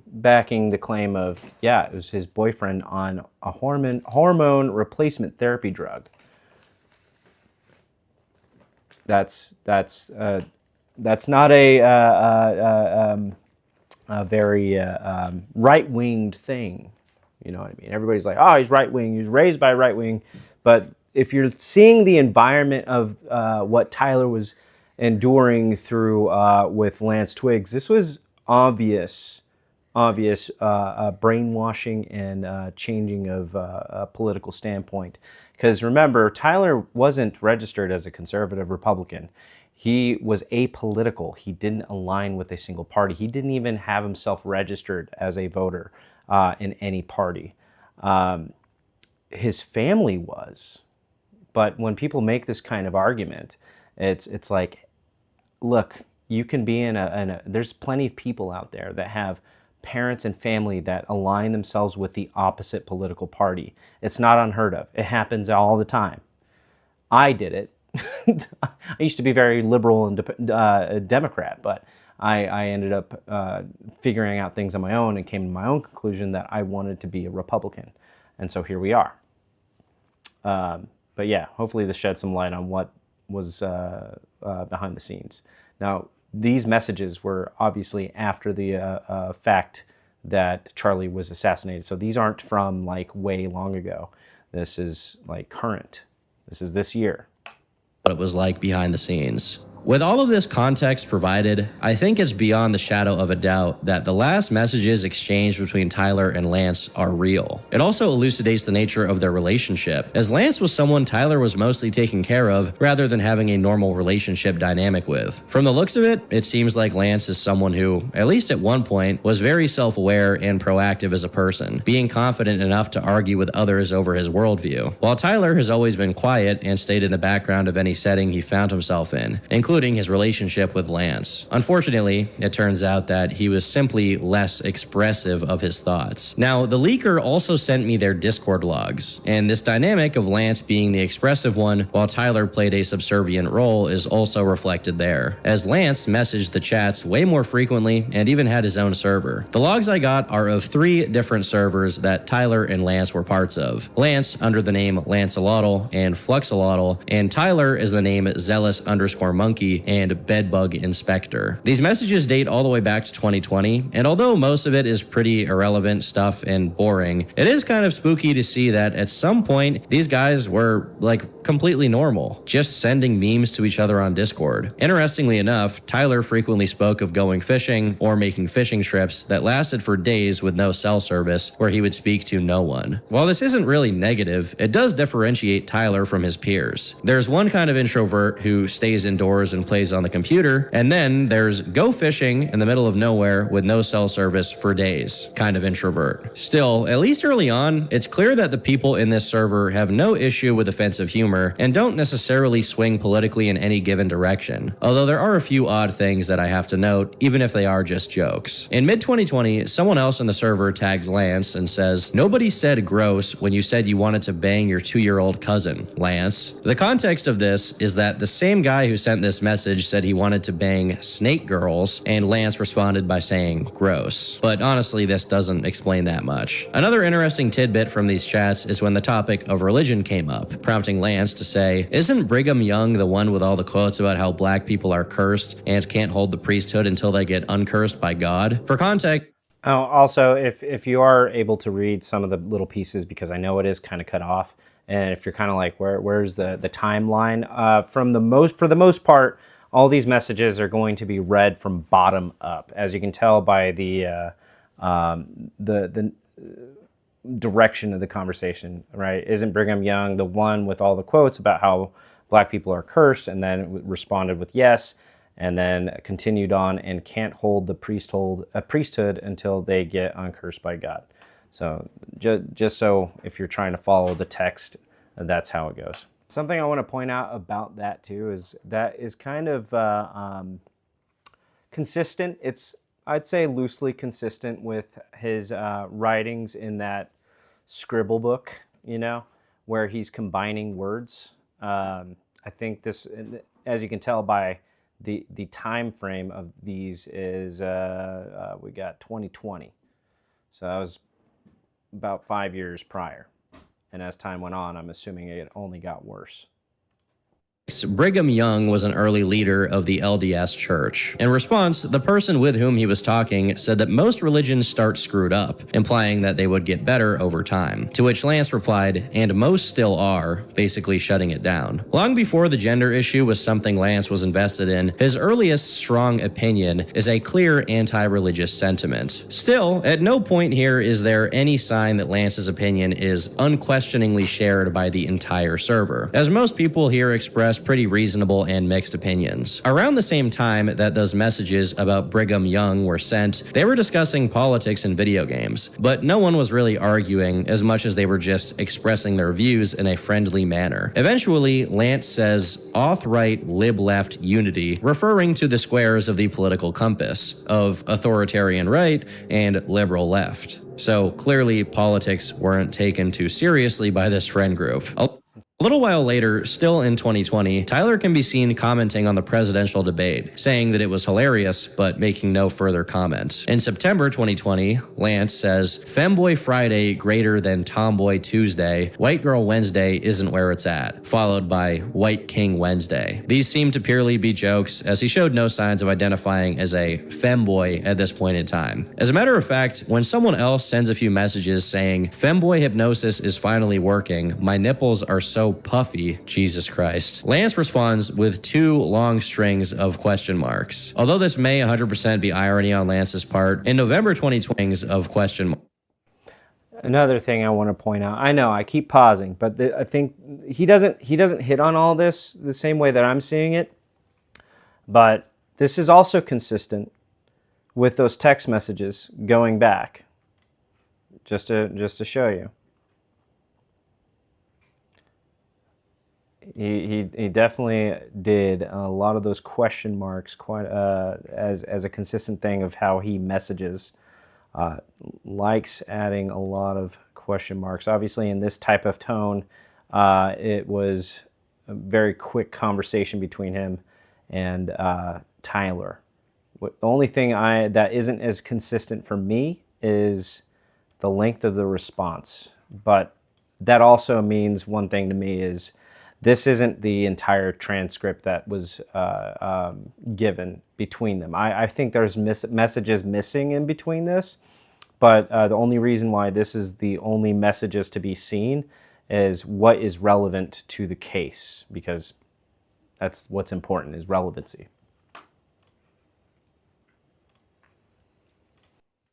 backing the claim of, yeah, it was his boyfriend on a hormone replacement therapy drug. That's not a very right-winged thing. You know what I mean? Everybody's like, oh, he's right-wing. He was raised by right-wing. But if you're seeing the environment of what Tyler was enduring through with Lance Twiggs, this was obvious brainwashing and changing of a political standpoint. Because remember, Tyler wasn't registered as a conservative Republican. He was apolitical. He didn't align with a single party. He didn't even have himself registered as a voter in any party. His family was. But when people make this kind of argument, it's like, look, you can be in there's plenty of people out there that have parents and family that align themselves with the opposite political party. It's not unheard of. It happens all the time. I did it. I used to be very liberal and Democrat, but I ended up figuring out things on my own and came to my own conclusion that I wanted to be a Republican. And so here we are. But yeah, hopefully this sheds some light on what was behind the scenes. Now, these messages were obviously after the fact that Charlie was assassinated. So these aren't from like way long ago. This is like current. This is this year. What it was like behind the scenes. With all of this context provided, I think it's beyond the shadow of a doubt that the last messages exchanged between Tyler and Lance are real. It also elucidates the nature of their relationship, as Lance was someone Tyler was mostly taking care of rather than having a normal relationship dynamic with. From the looks of it, it seems like Lance is someone who, at least at one point, was very self-aware and proactive as a person, being confident enough to argue with others over his worldview, while Tyler has always been quiet and stayed in the background of any setting he found himself in, including his relationship with Lance. Unfortunately, it turns out that he was simply less expressive of his thoughts. Now, the leaker also sent me their Discord logs, and this dynamic of Lance being the expressive one while Tyler played a subservient role is also reflected there, as Lance messaged the chats way more frequently and even had his own server. The logs I got are of 3 different servers that Tyler and Lance were parts of. Lance under the name Lanceolotl and Fluxolotl, and Tyler is the name Zealous_Monkey Cookie, and Bedbug Inspector. These messages date all the way back to 2020, and although most of it is pretty irrelevant stuff and boring, it is kind of spooky to see that at some point, these guys were like completely normal, just sending memes to each other on Discord. Interestingly enough, Tyler frequently spoke of going fishing or making fishing trips that lasted for days with no cell service, where he would speak to no one. While this isn't really negative, it does differentiate Tyler from his peers. There's one kind of introvert who stays indoors and plays on the computer, and then there's go fishing in the middle of nowhere with no cell service for days kind of introvert. Still, at least early on, it's clear that the people in this server have no issue with offensive humor and don't necessarily swing politically in any given direction, although there are a few odd things that I have to note, even if they are just jokes. In mid-2020, someone else in the server tags Lance and says, "Nobody said gross when you said you wanted to bang your 2-year-old cousin, Lance." The context of this is that the same guy who sent this message said he wanted to bang snake girls, and Lance responded by saying gross. But honestly, this doesn't explain that much. Another interesting tidbit from these chats is when the topic of religion came up, prompting Lance to say, "Isn't Brigham Young the one with all the quotes about how black people are cursed and can't hold the priesthood until they get uncursed by God?" For context, Oh, also, if you are able to read some of the little pieces, because I know it is kind of cut off, and if you're kind of like, where's the timeline? For the most part, all these messages are going to be read from bottom up, as you can tell by the direction of the conversation. Right? Isn't Brigham Young the one with all the quotes about how black people are cursed, and then responded with yes, and then continued on and can't hold the priesthood until they get uncursed by God. So just so if you're trying to follow the text, that's how it goes. Something I want to point out about that too is that is kind of consistent. It's, I'd say, loosely consistent with his writings in that scribble book, you know, where he's combining words. I think this, as you can tell by the time frame of these, is we got 2020, so that was about 5 years prior, and as time went on, I'm assuming it only got worse. Brigham Young was an early leader of the LDS Church. In response, the person with whom he was talking said that most religions start screwed up, implying that they would get better over time. To which Lance replied, "And most still are," basically shutting it down. Long before the gender issue was something Lance was invested in, his earliest strong opinion is a clear anti-religious sentiment. Still, at no point here is there any sign that Lance's opinion is unquestioningly shared by the entire server, as most people here express pretty reasonable and mixed opinions. Around the same time that those messages about Brigham Young were sent, they were discussing politics and video games, but no one was really arguing as much as they were just expressing their views in a friendly manner. Eventually, Lance says auth-right lib-left unity, referring to the squares of the political compass of authoritarian right and liberal left. So clearly politics weren't taken too seriously by this friend group. A little while later, still in 2020, Tyler can be seen commenting on the presidential debate, saying that it was hilarious, but making no further comment. In September 2020, Lance says, "Femboy Friday greater than Tomboy Tuesday, White Girl Wednesday isn't where it's at," followed by White King Wednesday. These seem to purely be jokes, as he showed no signs of identifying as a femboy at this point in time. As a matter of fact, when someone else sends a few messages saying, "Femboy hypnosis is finally working, my nipples are so puffy, Jesus Christ," Lance responds with 2 long strings of question marks. Although this may 100% be irony on Lance's part, in November 2020 of question marks. Another thing I want to point out, I know I keep pausing, but I think he doesn't hit on all this the same way that I'm seeing it, but this is also consistent with those text messages going back, just to show you. He definitely did a lot of those question marks quite as a consistent thing of how he messages. Likes adding a lot of question marks. Obviously, in this type of tone, it was a very quick conversation between him and Tyler. The only thing that isn't as consistent for me is the length of the response, but that also means one thing to me is this isn't the entire transcript that was given between them. I think there's messages missing in between this, but the only reason why this is the only messages to be seen is what is relevant to the case, because that's what's important, is relevancy.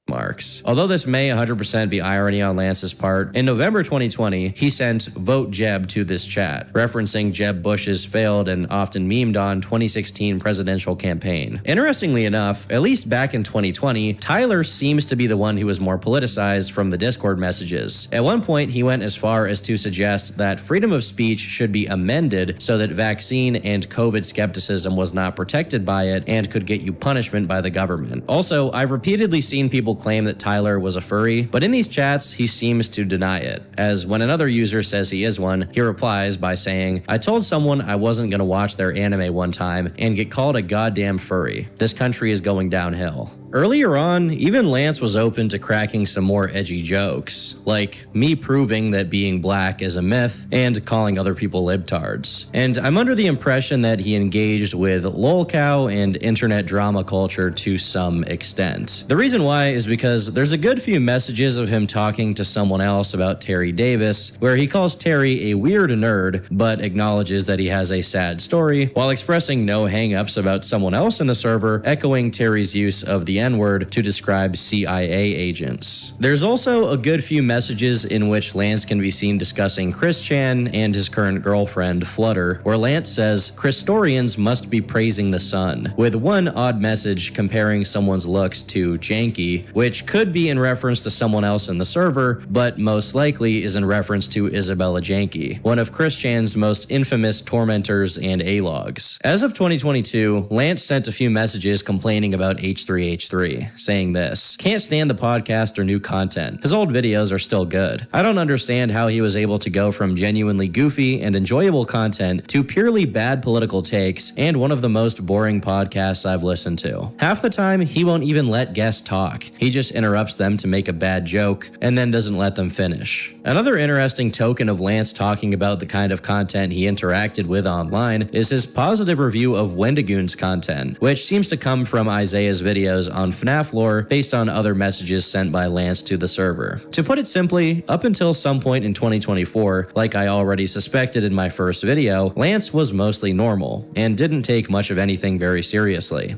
Marks. Although this may 100% be irony on Lance's part, in November 2020, he sent "Vote Jeb" to this chat, referencing Jeb Bush's failed and often memed on 2016 presidential campaign. Interestingly enough, at least back in 2020, Tyler seems to be the one who was more politicized from the Discord messages. At one point, he went as far as to suggest that freedom of speech should be amended so that vaccine and COVID skepticism was not protected by it and could get you punishment by the government. Also, I've repeatedly seen people claim that Tyler was a furry, but in these chats, he seems to deny it, as when another user says he is one, he replies by saying, "I told someone I wasn't gonna watch their anime one time and get called a goddamn furry. This country is going downhill." Earlier on, even Lance was open to cracking some more edgy jokes, like me proving that being black is a myth and calling other people libtards. And I'm under the impression that he engaged with lolcow and internet drama culture to some extent. The reason why is because there's a good few messages of him talking to someone else about Terry Davis, where he calls Terry a weird nerd, but acknowledges that he has a sad story, while expressing no hang-ups about someone else in the server, echoing Terry's use of the N-word to describe CIA agents. There's also a good few messages in which Lance can be seen discussing Chris Chan and his current girlfriend, Flutter, where Lance says Christorians must be praising the sun, with one odd message comparing someone's looks to janky, which could be in reference to someone else in the server, but most likely is in reference to Isabella Janke, one of Chris Chan's most infamous tormentors and A-logs. As of 2022, Lance sent a few messages complaining about H3H3, saying this: "Can't stand the podcast or new content. His old videos are still good. I don't understand how he was able to go from genuinely goofy and enjoyable content to purely bad political takes and one of the most boring podcasts I've listened to. Half the time, he won't even let guests talk. He just interrupts them to make a bad joke and then doesn't let them finish." Another interesting token of Lance talking about the kind of content he interacted with online is his positive review of Wendigoon's content, which seems to come from Isaiah's videos on FNAF lore based on other messages sent by Lance to the server. To put it simply, up until some point in 2024, like I already suspected in my first video, Lance was mostly normal and didn't take much of anything very seriously.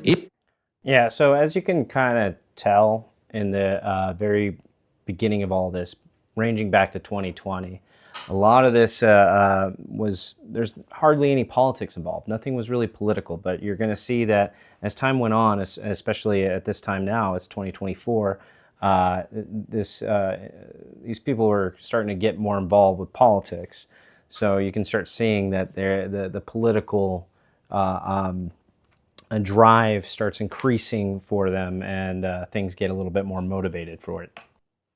Yeah, so as you can kind of tell in the very beginning of all this, ranging back to 2020, a lot of this there's hardly any politics involved. Nothing was really political, but you're going to see that as time went on, especially at this time now, it's 2024, these people were starting to get more involved with politics. So you can start seeing that the political drive starts increasing for them, and things get a little bit more motivated for it.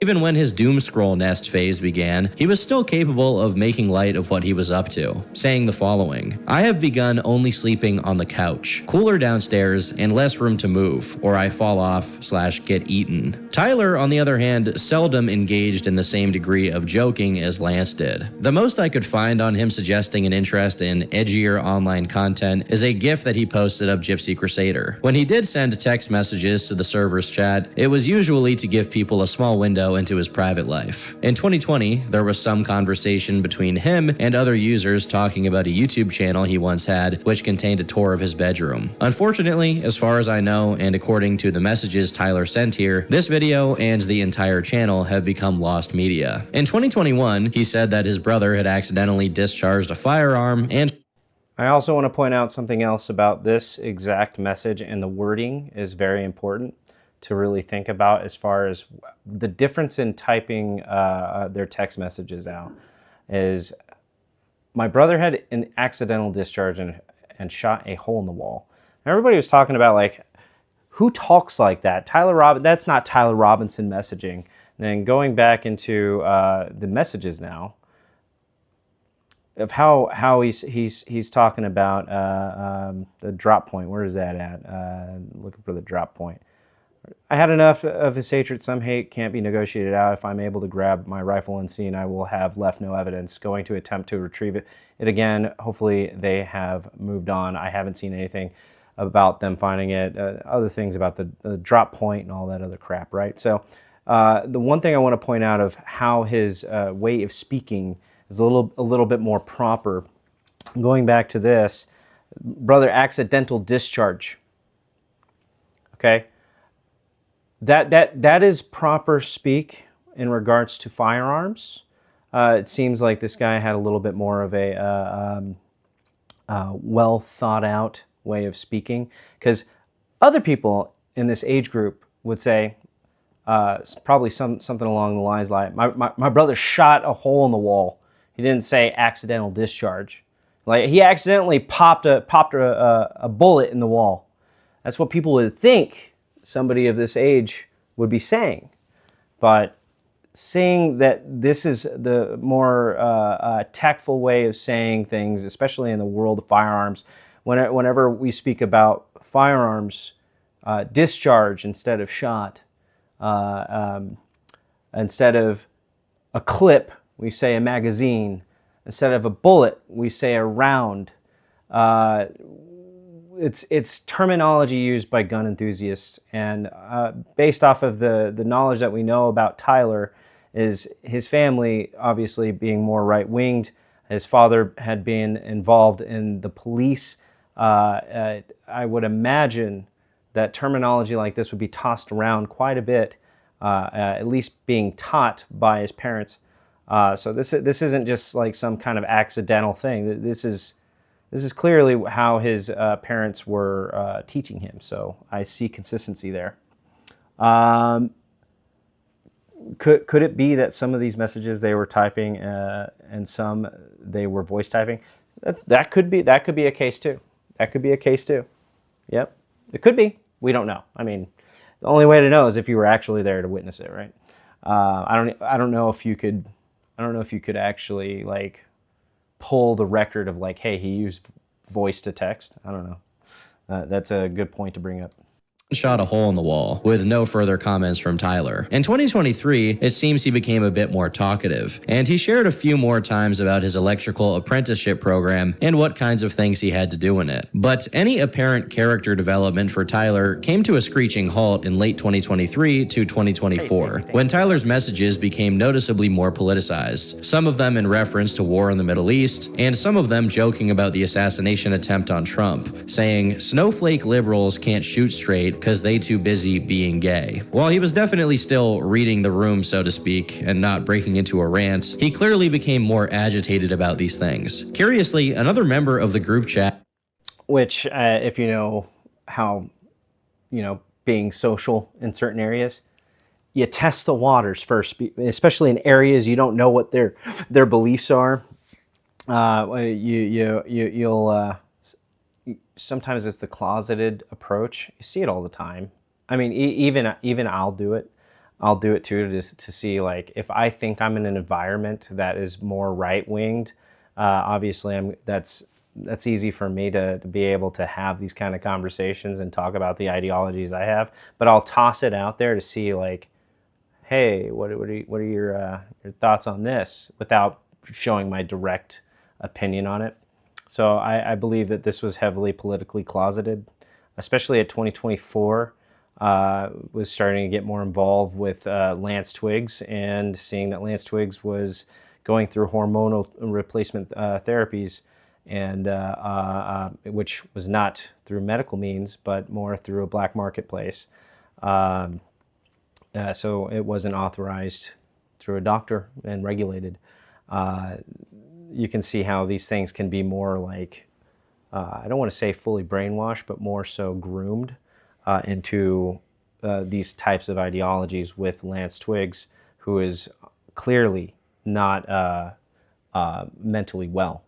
Even when his doom scroll nest phase began, he was still capable of making light of what he was up to, saying the following: "I have begun only sleeping on the couch, cooler downstairs, and less room to move, or I fall off/get eaten." Tyler, on the other hand, seldom engaged in the same degree of joking as Lance did. The most I could find on him suggesting an interest in edgier online content is a GIF that he posted of Gypsy Crusader. When he did send text messages to the server's chat, it was usually to give people a small window into his private life. In 2020, there was some conversation between him and other users talking about a YouTube channel he once had, which contained a tour of his bedroom. Unfortunately, as far as I know, and according to the messages Tyler sent here, this video and the entire channel have become lost media. In 2021, he said that his brother had accidentally discharged a firearm, and I also want to point out something else about this exact message, and the wording is very important to really think about as far as the difference in typing their text messages out. Is my brother had an accidental discharge and shot a hole in the wall. And everybody was talking about, like, who talks like that? That's not Tyler Robinson messaging. And then going back into the messages now of how he's talking about the drop point. Where is that at? Looking for the drop point. I had enough of his hatred. Some hate can't be negotiated out. If I'm able to grab my rifle unseen, I will have left no evidence. Going to attempt to retrieve it again. Hopefully they have moved on. I haven't seen anything about them finding it. Other things about the drop point and all that other crap, right? So the one thing I want to point out of how his way of speaking is a little bit more proper. Going back to this, brother, accidental discharge. Okay. That is proper speak in regards to firearms. It seems like this guy had a little bit more of a well thought out way of speaking, because other people in this age group would say probably something along the lines like, my brother shot a hole in the wall. He didn't say accidental discharge. Like, he accidentally popped a bullet in the wall. That's what people would think somebody of this age would be saying. But saying that this is the more tactful way of saying things, especially in the world of firearms, whenever we speak about firearms, discharge instead of shot, instead of a clip, we say a magazine. Instead of a bullet, we say a round. It's terminology used by gun enthusiasts, and based off of the knowledge that we know about Tyler, is his family obviously being more right-winged. His father had been involved in the police. I would imagine that terminology like this would be tossed around quite a bit, at least being taught by his parents. So this isn't just like some kind of accidental thing. This is clearly how his parents were teaching him. So I see consistency there. Could it be that some of these messages they were typing and some they were voice typing? That could be a case too. That could be a case too. Yep, it could be. We don't know. I mean, the only way to know is if you were actually there to witness it, right? I don't know if you could. I don't know if you could actually like pull the record of like, hey, he used voice to text. I don't know. That's a good point to bring up. Shot a hole in the wall, with no further comments from Tyler. In 2023, it seems he became a bit more talkative, and he shared a few more times about his electrical apprenticeship program and what kinds of things he had to do in it. But any apparent character development for Tyler came to a screeching halt in late 2023 to 2024, when Tyler's messages became noticeably more politicized, some of them in reference to war in the Middle East, and some of them joking about the assassination attempt on Trump, saying, "Snowflake liberals can't shoot straight because they too busy being gay." While he was definitely still reading the room, so to speak, and not breaking into a rant, he clearly became more agitated about these things. Curiously, another member of the group chat, which if you know how, being social in certain areas, you test the waters first, especially in areas you don't know what their beliefs are. You'll sometimes it's the closeted approach. You see it all the time. I mean, even I'll do it. I'll do it too, just to see, like, if I think I'm in an environment that is more right-winged, obviously that's easy for me to be able to have these kind of conversations and talk about the ideologies I have. But I'll toss it out there to see, like, hey, what are your thoughts on this, without showing my direct opinion on it. So I believe that this was heavily politically closeted, especially at 2024. Was starting to get more involved with Lance Twiggs, and seeing that Lance Twiggs was going through hormonal replacement therapies, and which was not through medical means, but more through a black marketplace. So it wasn't authorized through a doctor and regulated. You can see how these things can be more like, I don't want to say fully brainwashed, but more so groomed into these types of ideologies with Lance Twiggs, who is clearly not mentally well.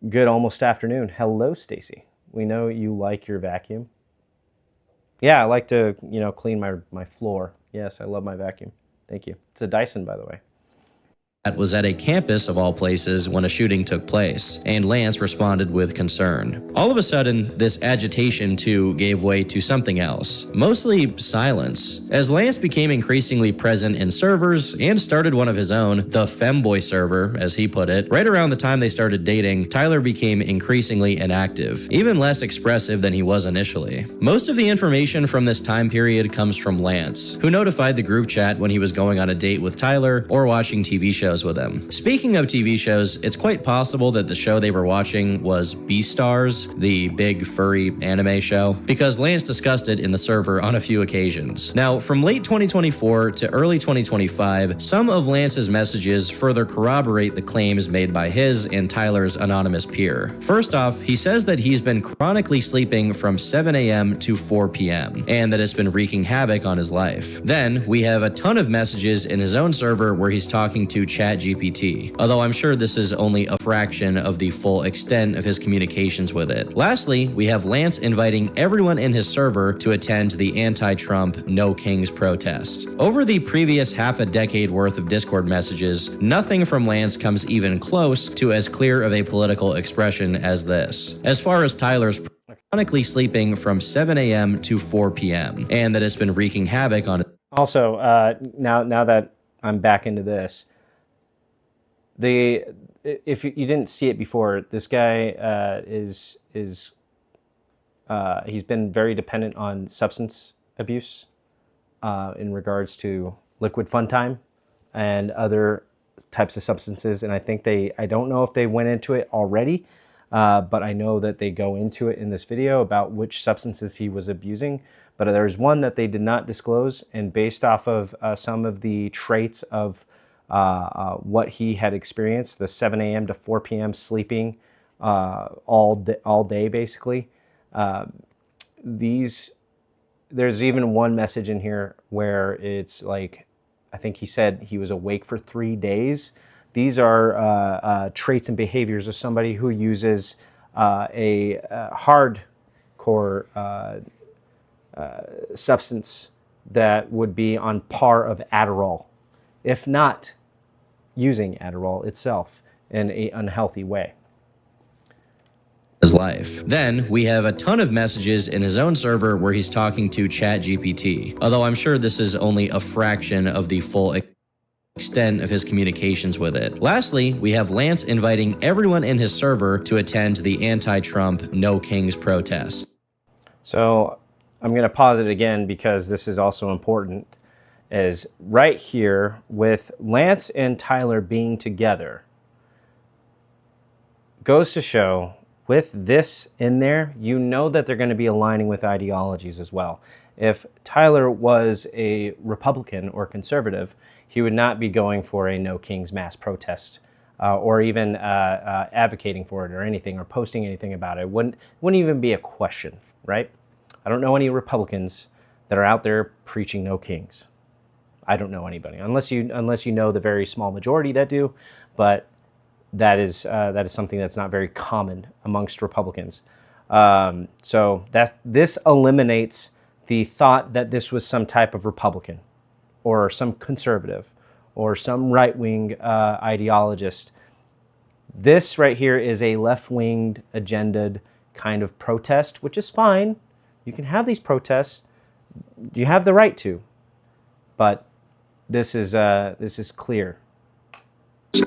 Good almost afternoon. Hello, Stacy. We know you like your vacuum. Yeah, I like to, clean my floor. Yes, I love my vacuum. Thank you. It's a Dyson, by the way. was at a campus of all places when a shooting took place, and Lance responded with concern. All of a sudden, this agitation too gave way to something else, mostly silence, as Lance became increasingly present in servers and started one of his own, the Femboy server, as he put it. Right around the time they started dating, Tyler became increasingly inactive, even less expressive than he was initially. Most of the information from this time period comes from Lance, who notified the group chat when he was going on a date with Tyler or watching TV shows with him. Speaking of TV shows, it's quite possible that the show they were watching was Beastars, the big furry anime show, because Lance discussed it in the server on a few occasions. Now, from late 2024 to early 2025, some of Lance's messages further corroborate the claims made by his and Tyler's anonymous peer. First off, he says that he's been chronically sleeping from 7 a.m. to 4 p.m., and that it's been wreaking havoc on his life. Then, we have a ton of messages in his own server where he's talking to ChatGPT, although I'm sure this is only a fraction of the full extent of his communications with it. Lastly, we have Lance inviting everyone in his server to attend the anti-Trump No Kings protest. Over the previous half a decade worth of Discord messages, nothing from Lance comes even close to as clear of a political expression as this. As far as Tyler's chronically sleeping from 7 a.m. to 4 p.m., and that it's been wreaking havoc on it. Also, now that I'm back into this, if you didn't see it before, this guy he's been very dependent on substance abuse in regards to liquid fun time and other types of substances, and I don't know if they went into it already, but I know that they go into it in this video about which substances he was abusing. But there's one that they did not disclose, and based off of some of the traits of what he had experienced, the 7 a.m. to 4 p.m. sleeping all day basically, there's even one message in here where it's like, I think he said he was awake for 3 days. These are traits and behaviors of somebody who uses a hardcore substance that would be on par of Adderall, if not using Adderall itself in an unhealthy way. His life. Then, we have a ton of messages in his own server where he's talking to ChatGPT, although I'm sure this is only a fraction of the full extent of his communications with it. Lastly, we have Lance inviting everyone in his server to attend the anti-Trump No Kings protest. So I'm going to pause it again because this is also important, is right here with Lance and Tyler being together goes to show with this in there, you know that they're going to be aligning with ideologies as well. If Tyler was a Republican or conservative, he would not be going for a No Kings mass protest or even advocating for it or anything or posting anything about it. Wouldn't even be a question, right? I don't know any Republicans that are out there preaching no kings. I don't know anybody, unless you know the very small majority that do, but that is something that's not very common amongst Republicans. So this eliminates the thought that this was some type of Republican or some conservative or some right-wing ideologist. This right here is a left-winged, agended kind of protest, which is fine. You can have these protests. You have the right to, but this is clear.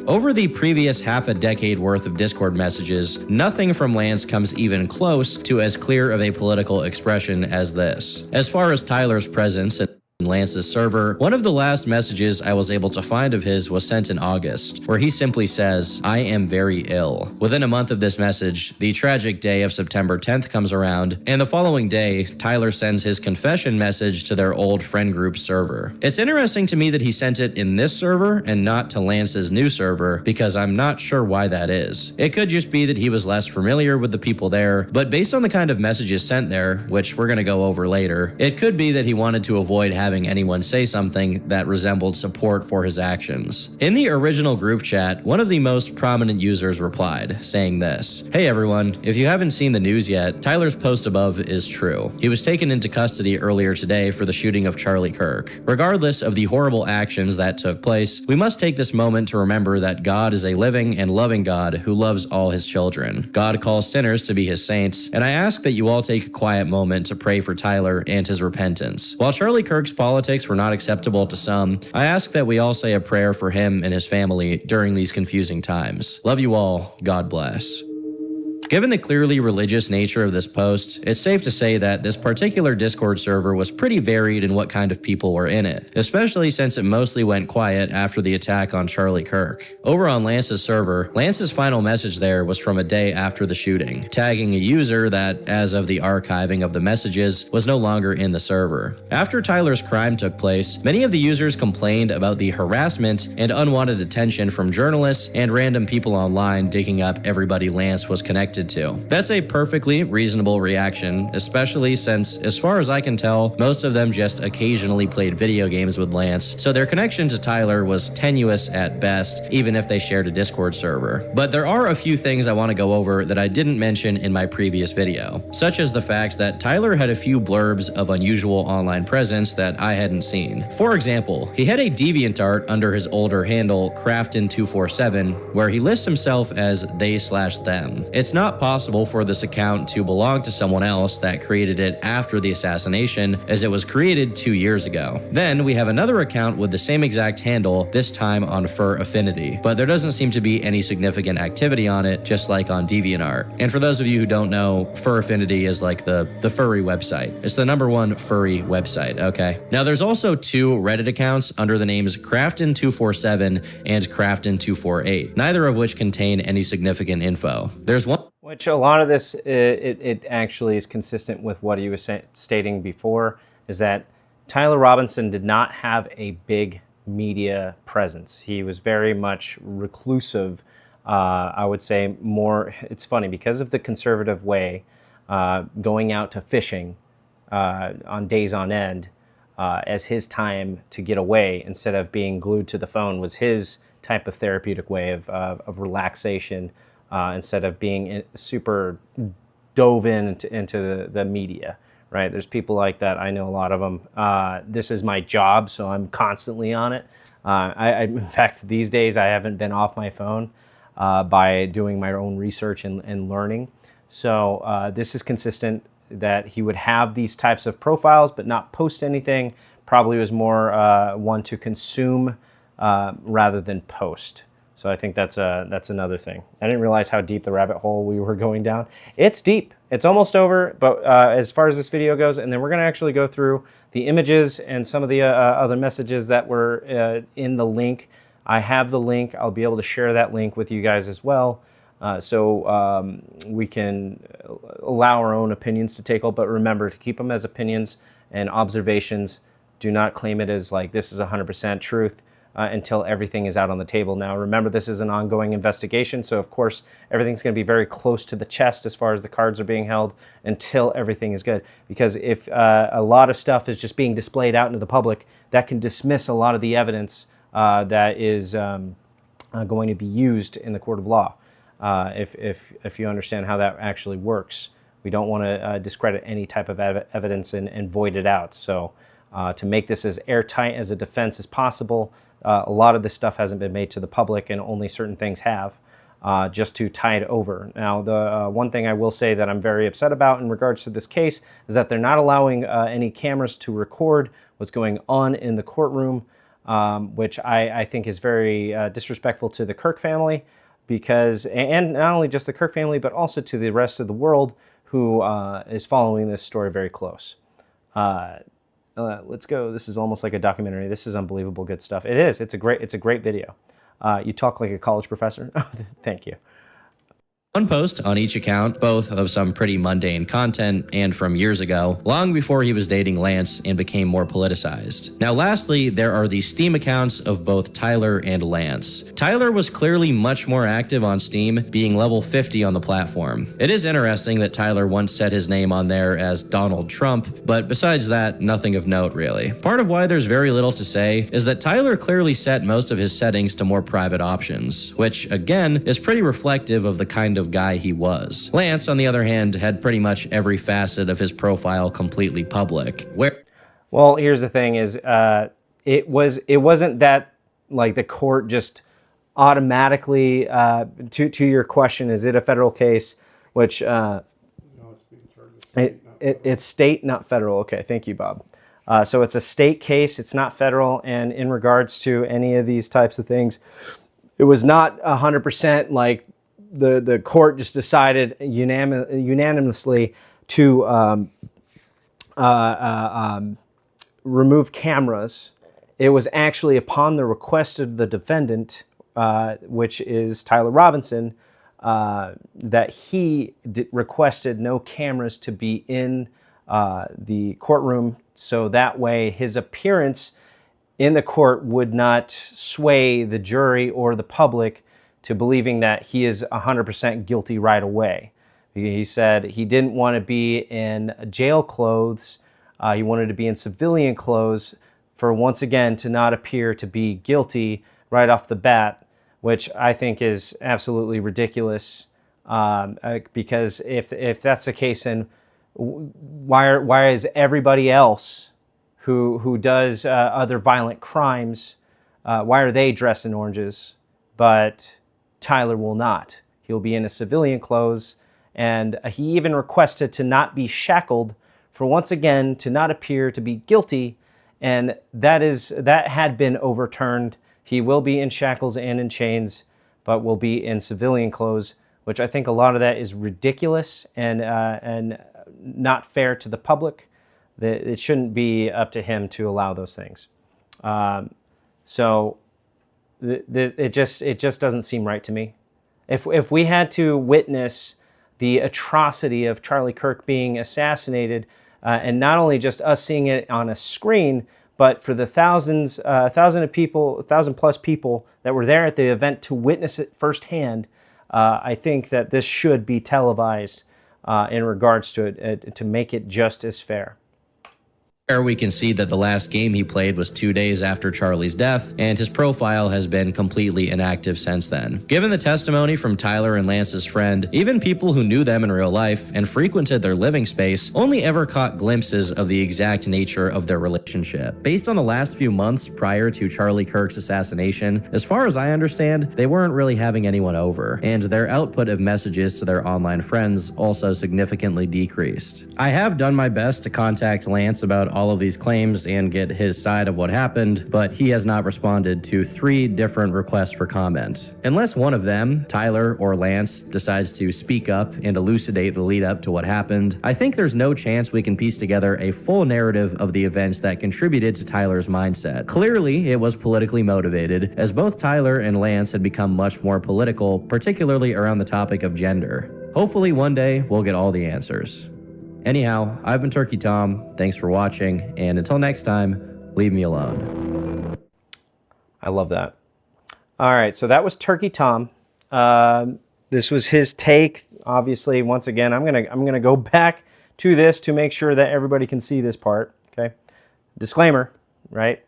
Over the previous half a decade worth of Discord messages, nothing from Lance comes even close to as clear of a political expression as this. As far as Tyler's presence in Lance's server, one of the last messages I was able to find of his was sent in August, where he simply says, "I am very ill." Within a month of this message, the tragic day of September 10th comes around, and the following day, Tyler sends his confession message to their old friend group server. It's interesting to me that he sent it in this server and not to Lance's new server, because I'm not sure why that is. It could just be that he was less familiar with the people there, but based on the kind of messages sent there, which we're going to go over later, it could be that he wanted to avoid having hearing anyone say something that resembled support for his actions. In the original group chat, one of the most prominent users replied, saying this: "Hey everyone, if you haven't seen the news yet, Tyler's post above is true. He was taken into custody earlier today for the shooting of Charlie Kirk. Regardless of the horrible actions that took place, we must take this moment to remember that God is a living and loving God who loves all his children. God calls sinners to be his saints, and I ask that you all take a quiet moment to pray for Tyler and his repentance. While Charlie Kirk's politics were not acceptable to some, I ask that we all say a prayer for him and his family during these confusing times. Love you all. God bless." Given the clearly religious nature of this post, it's safe to say that this particular Discord server was pretty varied in what kind of people were in it, especially since it mostly went quiet after the attack on Charlie Kirk. Over on Lance's server, Lance's final message there was from a day after the shooting, tagging a user that, as of the archiving of the messages, was no longer in the server. After Tyler's crime took place, many of the users complained about the harassment and unwanted attention from journalists and random people online digging up everybody Lance was connected to. That's a perfectly reasonable reaction, especially since, as far as I can tell, most of them just occasionally played video games with Lance, so their connection to Tyler was tenuous at best, even if they shared a Discord server. But there are a few things I want to go over that I didn't mention in my previous video, such as the fact that Tyler had a few blurbs of unusual online presence that I hadn't seen. For example, he had a DeviantArt under his older handle, Crafton247, where he lists himself as they/them. It's not possible for this account to belong to someone else that created it after the assassination, as it was created 2 years ago. Then we have another account with the same exact handle, this time on Fur Affinity, but there doesn't seem to be any significant activity on it, just like on DeviantArt. And for those of you who don't know, Fur Affinity is like the furry website. It's the #1 furry website, okay? Now there's also 2 Reddit accounts under the names Crafton247 and Crafton248, neither of which contain any significant info. There's one. Which a lot of this, it actually is consistent with what he was stating before, is that Tyler Robinson did not have a big media presence. He was very much reclusive. I would say more, it's funny, because of the conservative way, going out to fishing on days on end as his time to get away instead of being glued to the phone was his type of therapeutic way of relaxation. Instead of being super dove into the media, right? There's people like that. I know a lot of them. This is my job, so I'm constantly on it. In fact, these days I haven't been off my phone by doing my own research and learning. So this is consistent that he would have these types of profiles but not post anything. Probably was more one to consume rather than post. So I think that's another thing. I didn't realize how deep the rabbit hole we were going down. It's deep. It's almost over, but as far as this video goes, and then we're going to actually go through the images and some of the other messages that were in the link. I have the link. I'll be able to share that link with you guys as well, so we can allow our own opinions to take hold. But remember to keep them as opinions and observations. Do not claim it as like this is 100% truth. Until everything is out on the table. Now, remember, this is an ongoing investigation, so of course, everything's going to be very close to the chest as far as the cards are being held until everything is good. Because if a lot of stuff is just being displayed out into the public, that can dismiss a lot of the evidence that is going to be used in the court of law. If you understand how that actually works, we don't want to discredit any type of evidence and void it out. So to make this as airtight as a defense as possible, a lot of this stuff hasn't been made to the public, and only certain things have, just to tie it over. Now, the one thing I will say that I'm very upset about in regards to this case is that they're not allowing any cameras to record what's going on in the courtroom, which I think is very disrespectful to the Kirk family, because, and not only just the Kirk family, but also to the rest of the world who is following this story very close. Let's go. This is almost like a documentary. This is unbelievable good stuff. It is. It's a great video. You talk like a college professor. Thank you. One post on each account, both of some pretty mundane content and from years ago, long before he was dating Lance and became more politicized. Now lastly, there are the Steam accounts of both Tyler and Lance. Tyler was clearly much more active on Steam, being level 50 on the platform. It is interesting that Tyler once set his name on there as Donald Trump, but besides that, nothing of note really. Part of why there's very little to say is that Tyler clearly set most of his settings to more private options, which again is pretty reflective of the kind of guy he was. Lance, on the other hand, had pretty much every facet of his profile completely public. Well, here's the thing: is it wasn't that like the court just automatically to your question, is it a federal case? Which No, it's being charged as state, not federal. it's state, not federal. Okay, thank you, Bob. So it's a state case. It's not federal, and in regards to any of these types of things, it was not 100% like the court just decided unanimously to remove cameras. It was actually upon the request of the defendant, which is Tyler Robinson, that he requested no cameras to be in the courtroom, so that way his appearance in the court would not sway the jury or the public to believing that he is 100% guilty right away. He said he didn't want to be in jail clothes. He wanted to be in civilian clothes for, once again, to not appear to be guilty right off the bat, which I think is absolutely ridiculous. Because if that's the case, then why is everybody else who does other violent crimes, why are they dressed in oranges, but Tyler will not? He'll be in his civilian clothes, and he even requested to not be shackled for, once again, to not appear to be guilty, and that had been overturned. He will be in shackles and in chains, but will be in civilian clothes, which I think a lot of that is ridiculous and not fair to the public. It shouldn't be up to him to allow those things. So it just doesn't seem right to me. If we had to witness the atrocity of Charlie Kirk being assassinated, and not only just us seeing it on a screen, but for the thousand plus people that were there at the event to witness it firsthand, I think that this should be televised in regards to it, to make it just as fair. We can see that the last game he played was 2 days after Charlie's death, and his profile has been completely inactive since then. Given the testimony from Tyler and Lance's friend, even people who knew them in real life and frequented their living space only ever caught glimpses of the exact nature of their relationship. Based on the last few months prior to Charlie Kirk's assassination, as far as I understand, they weren't really having anyone over, and their output of messages to their online friends also significantly decreased. I have done my best to contact Lance about all of these claims and get his side of what happened, but he has not responded to 3 different requests for comment. Unless one of them, Tyler or Lance, decides to speak up and elucidate the lead up to what happened, I think there's no chance we can piece together a full narrative of the events that contributed to Tyler's mindset. Clearly, it was politically motivated, as both Tyler and Lance had become much more political, particularly around the topic of gender. Hopefully one day we'll get all the answers. Anyhow, I've been Turkey Tom, thanks for watching, and until next time, leave me alone. I love that. All right, so that was Turkey Tom. This was his take. Obviously, once again, I'm gonna go back to this to make sure that everybody can see this part. Okay, disclaimer, right?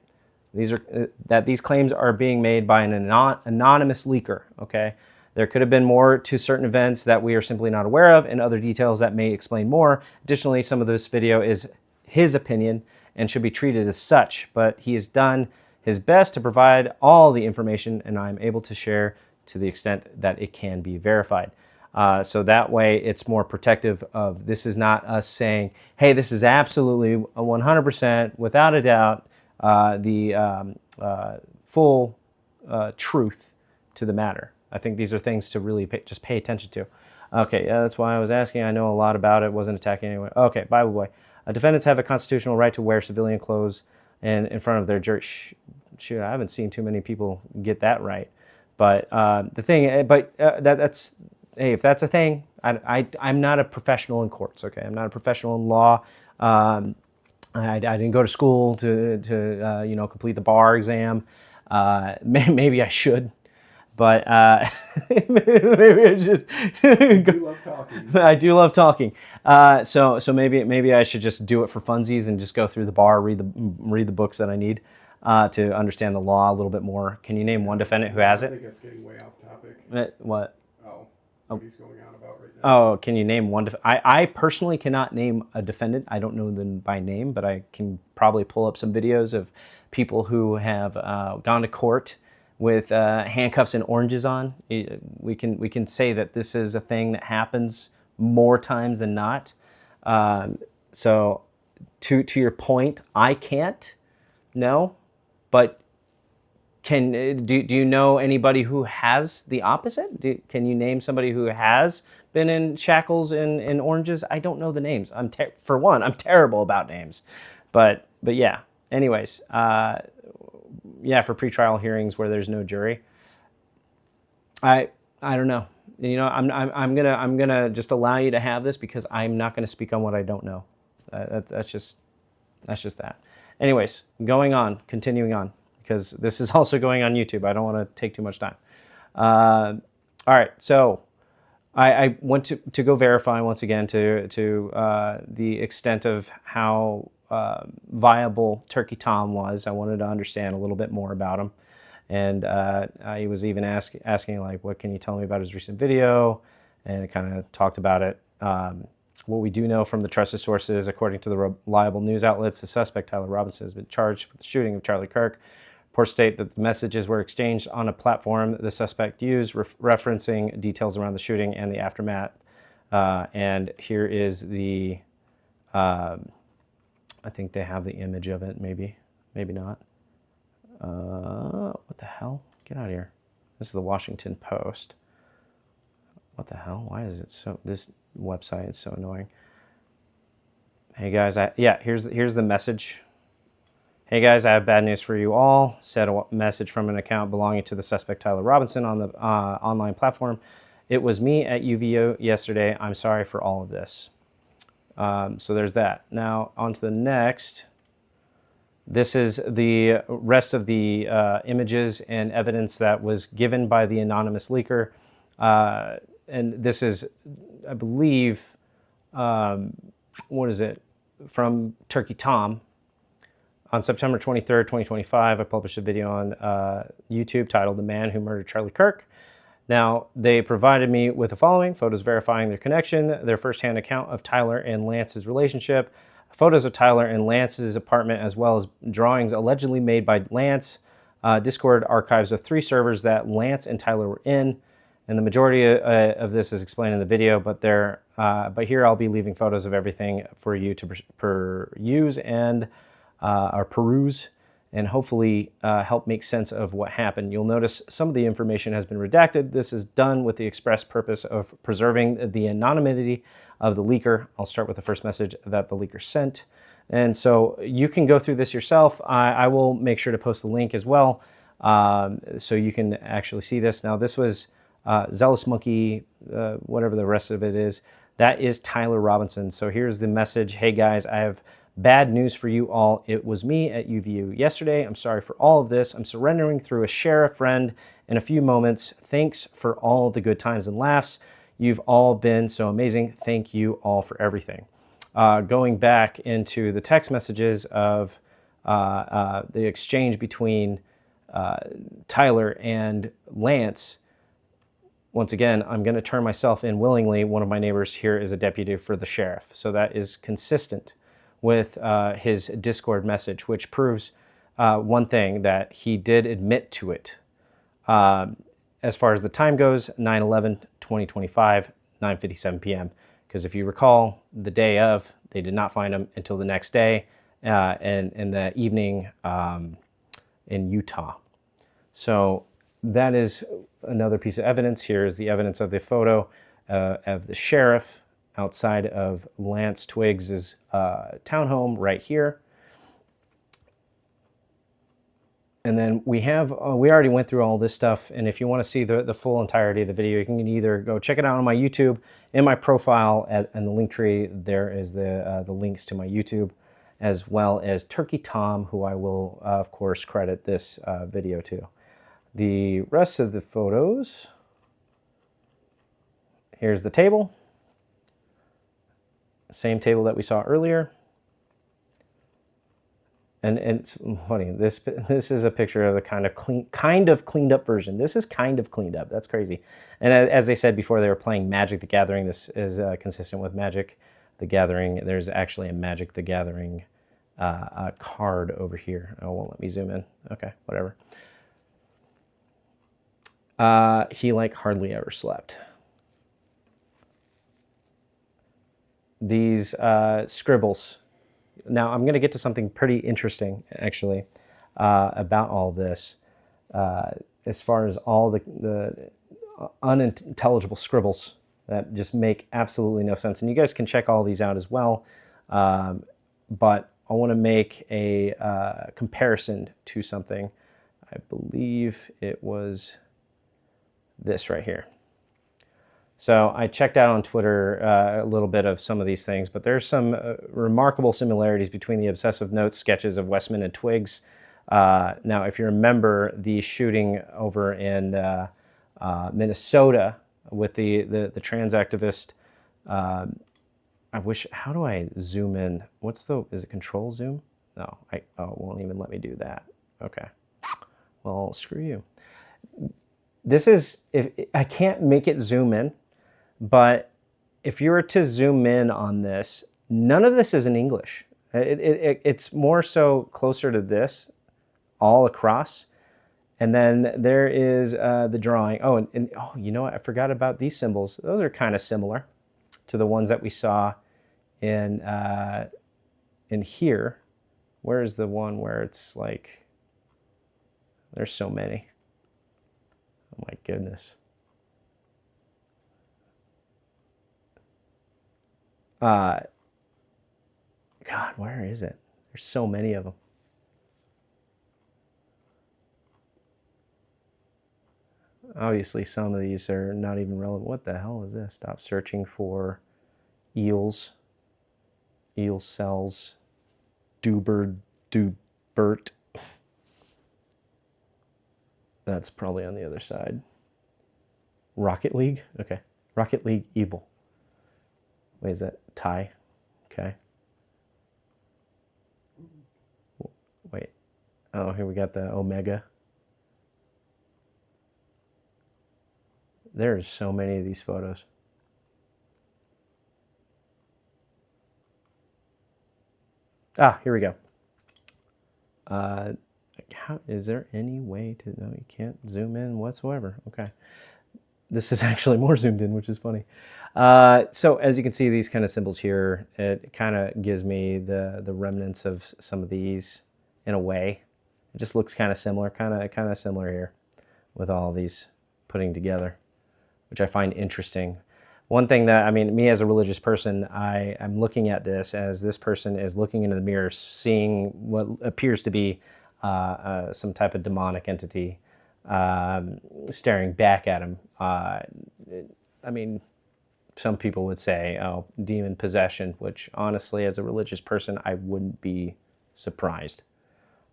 These are that these claims are being made by an anonymous leaker. Okay. There could have been more to certain events that we are simply not aware of, and other details that may explain more. Additionally, some of this video is his opinion and should be treated as such, but he has done his best to provide all the information, and I'm able to share to the extent that it can be verified. So that way it's more protective of, this is not us saying, hey, this is absolutely 100% without a doubt the full truth to the matter. I think these are things to really just pay attention to. Okay, that's why I was asking. I know a lot about it. Wasn't attacking anyone. Okay, Bible boy. Defendants have a constitutional right to wear civilian clothes and in front of their jury. Shoot, I haven't seen too many people get that right. But the thing, that's hey, if that's a thing, I'm not a professional in courts, okay? I'm not a professional in law. I didn't go to school to you know, complete the bar exam. Maybe I should, but maybe I should. You love talking. I do love talking. So maybe I should just do it for funsies and just go through the bar, read the books that I need to understand the law a little bit more. Can you name one defendant who has I it? think that's getting way off topic. What? Oh, what he's going on about right now. Oh, can you name one? I personally cannot name a defendant. I don't know them by name, but I can probably pull up some videos of people who have gone to court with handcuffs and oranges on. We can say that this is a thing that happens more times than not. So, to your point, I can't. No, but do you know anybody who has the opposite? Can you name somebody who has been in shackles and oranges? I don't know the names. For one, I'm terrible about names, but yeah. Anyways, yeah, for pretrial hearings where there's no jury, I don't know. You know, I'm gonna just allow you to have this because I'm not gonna speak on what I don't know. That's just that. Anyways, continuing on, because this is also going on YouTube. I don't want to take too much time. All right, so I went to go verify once again to the extent of how viable Turkey Tom was. I wanted to understand a little bit more about him, and I was even asking like, what can you tell me about his recent video? And it kind of talked about it. What we do know from the trusted sources, according to the reliable news outlets, the suspect, Tyler Robinson, has been charged with the shooting of Charlie Kirk. Reports state that the messages were exchanged on a platform the suspect used, referencing details around the shooting and the aftermath. And here is the, I think they have the image of it, maybe not. What the hell? Get out of here. This is the Washington Post. What the hell? Why is it so, this website is so annoying. Hey guys, here's the message. Hey guys, I have bad news for you all. Said a message from an account belonging to the suspect Tyler Robinson on the online platform. It was me at UVO yesterday. I'm sorry for all of this. So there's that. Now on to the next. This is the rest of the images and evidence that was given by the anonymous leaker. And this is, I believe, what is it? From Turkey Tom. On September 23rd, 2025, I published a video on YouTube titled The Man Who Murdered Charlie Kirk. Now, they provided me with the following: photos verifying their connection, their firsthand account of Tyler and Lance's relationship, photos of Tyler and Lance's apartment, as well as drawings allegedly made by Lance, Discord archives of 3 servers that Lance and Tyler were in. And the majority of this is explained in the video, but here I'll be leaving photos of everything for you to peruse and hopefully help make sense of what happened. You'll notice some of the information has been redacted. This is done with the express purpose of preserving the anonymity of the leaker. I'll start with the first message that the leaker sent. And so you can go through this yourself. I will make sure to post the link as well, so you can actually see this. Now this was Zealous Monkey, whatever the rest of it is. That is Tyler Robinson. So here's the message. Hey guys, I have bad news for you all. It was me at UVU yesterday. I'm sorry for all of this. I'm surrendering through a sheriff friend in a few moments. Thanks for all the good times and laughs. You've all been so amazing. Thank you all for everything. Going back into the text messages of the exchange between Tyler and Lance, once again, I'm going to turn myself in willingly. One of my neighbors here is a deputy for the sheriff. So that is consistent with his Discord message, which proves one thing, that he did admit to it. As far as the time goes, 9/11/2025, 9:57 p.m. Because if you recall, the day of, they did not find him until the next day, and in the evening in Utah. So that is another piece of evidence. Here is the evidence of the photo of the sheriff outside of Lance Twiggs's townhome right here. And then we have, we already went through all this stuff. And if you want to see the full entirety of the video, you can either go check it out on my YouTube, in my profile, and the link tree. There is the links to my YouTube, as well as Turkey Tom, who I will, of course, credit this video to. The rest of the photos, here's the table. Same table that we saw earlier. And it's funny. This is a picture of the kind of cleaned up version. This is kind of cleaned up. That's crazy. And as they said before, they were playing Magic the Gathering. This is consistent with Magic the Gathering. There's actually a Magic the Gathering card over here. Oh, it won't let me zoom in. Okay, whatever. He like hardly ever slept. These scribbles. Now, I'm going to get to something pretty interesting, actually, about all this, as far as all the unintelligible scribbles that just make absolutely no sense. And you guys can check all these out as well, but I want to make a comparison to something. I believe it was this right here. So I checked out on Twitter a little bit of some of these things, but there's some remarkable similarities between the Obsessive Notes sketches of Westman and Twiggs. Now, if you remember the shooting over in Minnesota with the trans activist, I wish, how do I zoom in? Is it control zoom? No, it won't even let me do that. Okay, well, screw you. This is, if I can't make it zoom in, but if you were to zoom in on this, none of this is in English. It's more so closer to this all across. And then there is the drawing. Oh, and oh, you know what? I forgot about these symbols. Those are kind of similar to the ones that we saw in here. Where is the one where it's like, there's so many. Oh my goodness. God, where is it? There's so many of them. Obviously, some of these are not even relevant. What the hell is this? Stop searching for eels. Eel cells. Dubert. That's probably on the other side. Rocket League? Okay. Rocket League Evil. Wait, is that Thai? Okay. Wait. Oh, here we got the Omega. There's so many of these photos. Ah, here we go. Is there any way to, no, you can't zoom in whatsoever. Okay. This is actually more zoomed in, which is funny. So as you can see, these kind of symbols here, it kind of gives me the remnants of some of these in a way. It just looks kind of similar, kind of similar here with all these putting together, which I find interesting. One thing that, I mean, me as a religious person, I'm looking at this as this person is looking into the mirror, seeing what appears to be some type of demonic entity staring back at him. I mean, some people would say, oh, demon possession, which honestly, as a religious person, I wouldn't be surprised.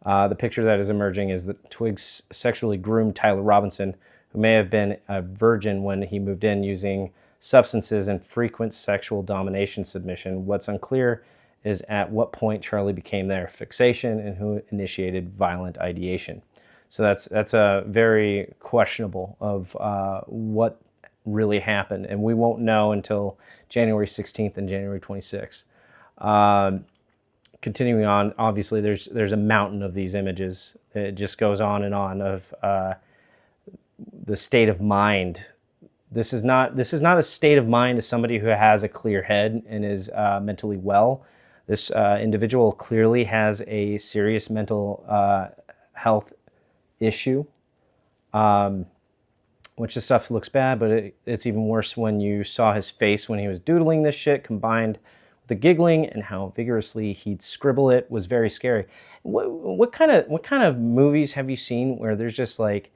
The picture that is emerging is that Twiggs sexually groomed Tyler Robinson, who may have been a virgin when he moved in, using substances and frequent sexual domination submission. What's unclear is at what point Charlie became their fixation and who initiated violent ideation. So that's a very questionable of what really happened, and we won't know until January 16th and January 26th. Continuing on, obviously there's a mountain of these images. It just goes on and on of the state of mind. This is not a state of mind of somebody who has a clear head and is mentally well. This individual clearly has a serious mental health issue, which the stuff looks bad, but it's even worse when you saw his face when he was doodling this shit, combined with The giggling and how vigorously he'd scribble it was very scary. What kind of movies have you seen where there's just like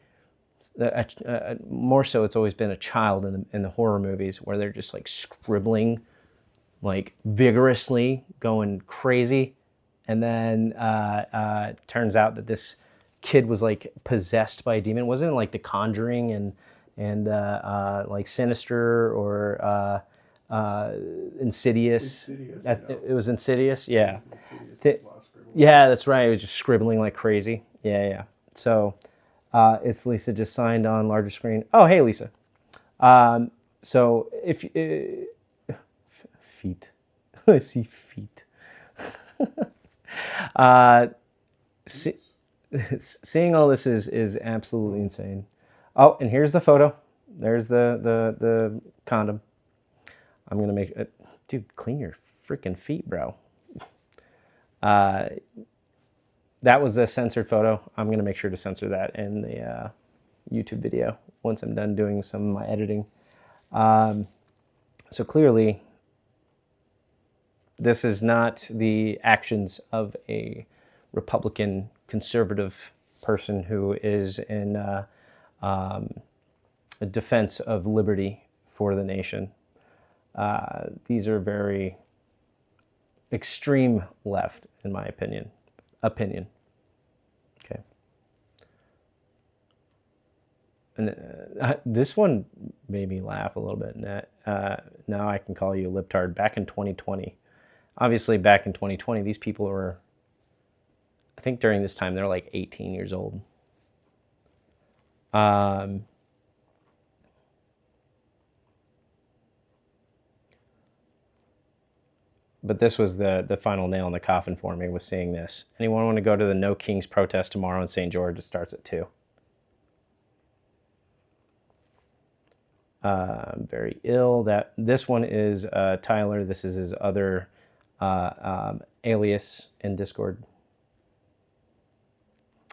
more so it's always been a child in the horror movies where they're just like scribbling like vigorously, going crazy, and then turns out that this kid was like possessed by a demon. Wasn't it like The Conjuring and like Sinister or Insidious? It was Insidious, yeah. Yeah, that's right. It was just scribbling like crazy. Yeah. So it's Lisa just signed on larger screen. Oh, hey, Lisa. So if feet, I see feet. Seeing all this is absolutely insane. Oh, and here's the photo. There's the condom. I'm gonna make it, dude. Clean your freaking feet, bro. That was the censored photo. I'm gonna make sure to censor that in the YouTube video once I'm done doing some of my editing. So clearly, this is not the actions of a Republican conservative person who is in a defense of liberty for the nation. These are very extreme left, in my opinion. Okay. And this one made me laugh a little bit. Now I can call you a libtard. Back in 2020, obviously back in 2020, these people were, I think during this time, they're like 18 years old. But this was the final nail in the coffin for me, was seeing this. Anyone want to go to the No Kings protest tomorrow in St. George? It starts at 2. Very ill. This one is Tyler. This is his other alias in Discord.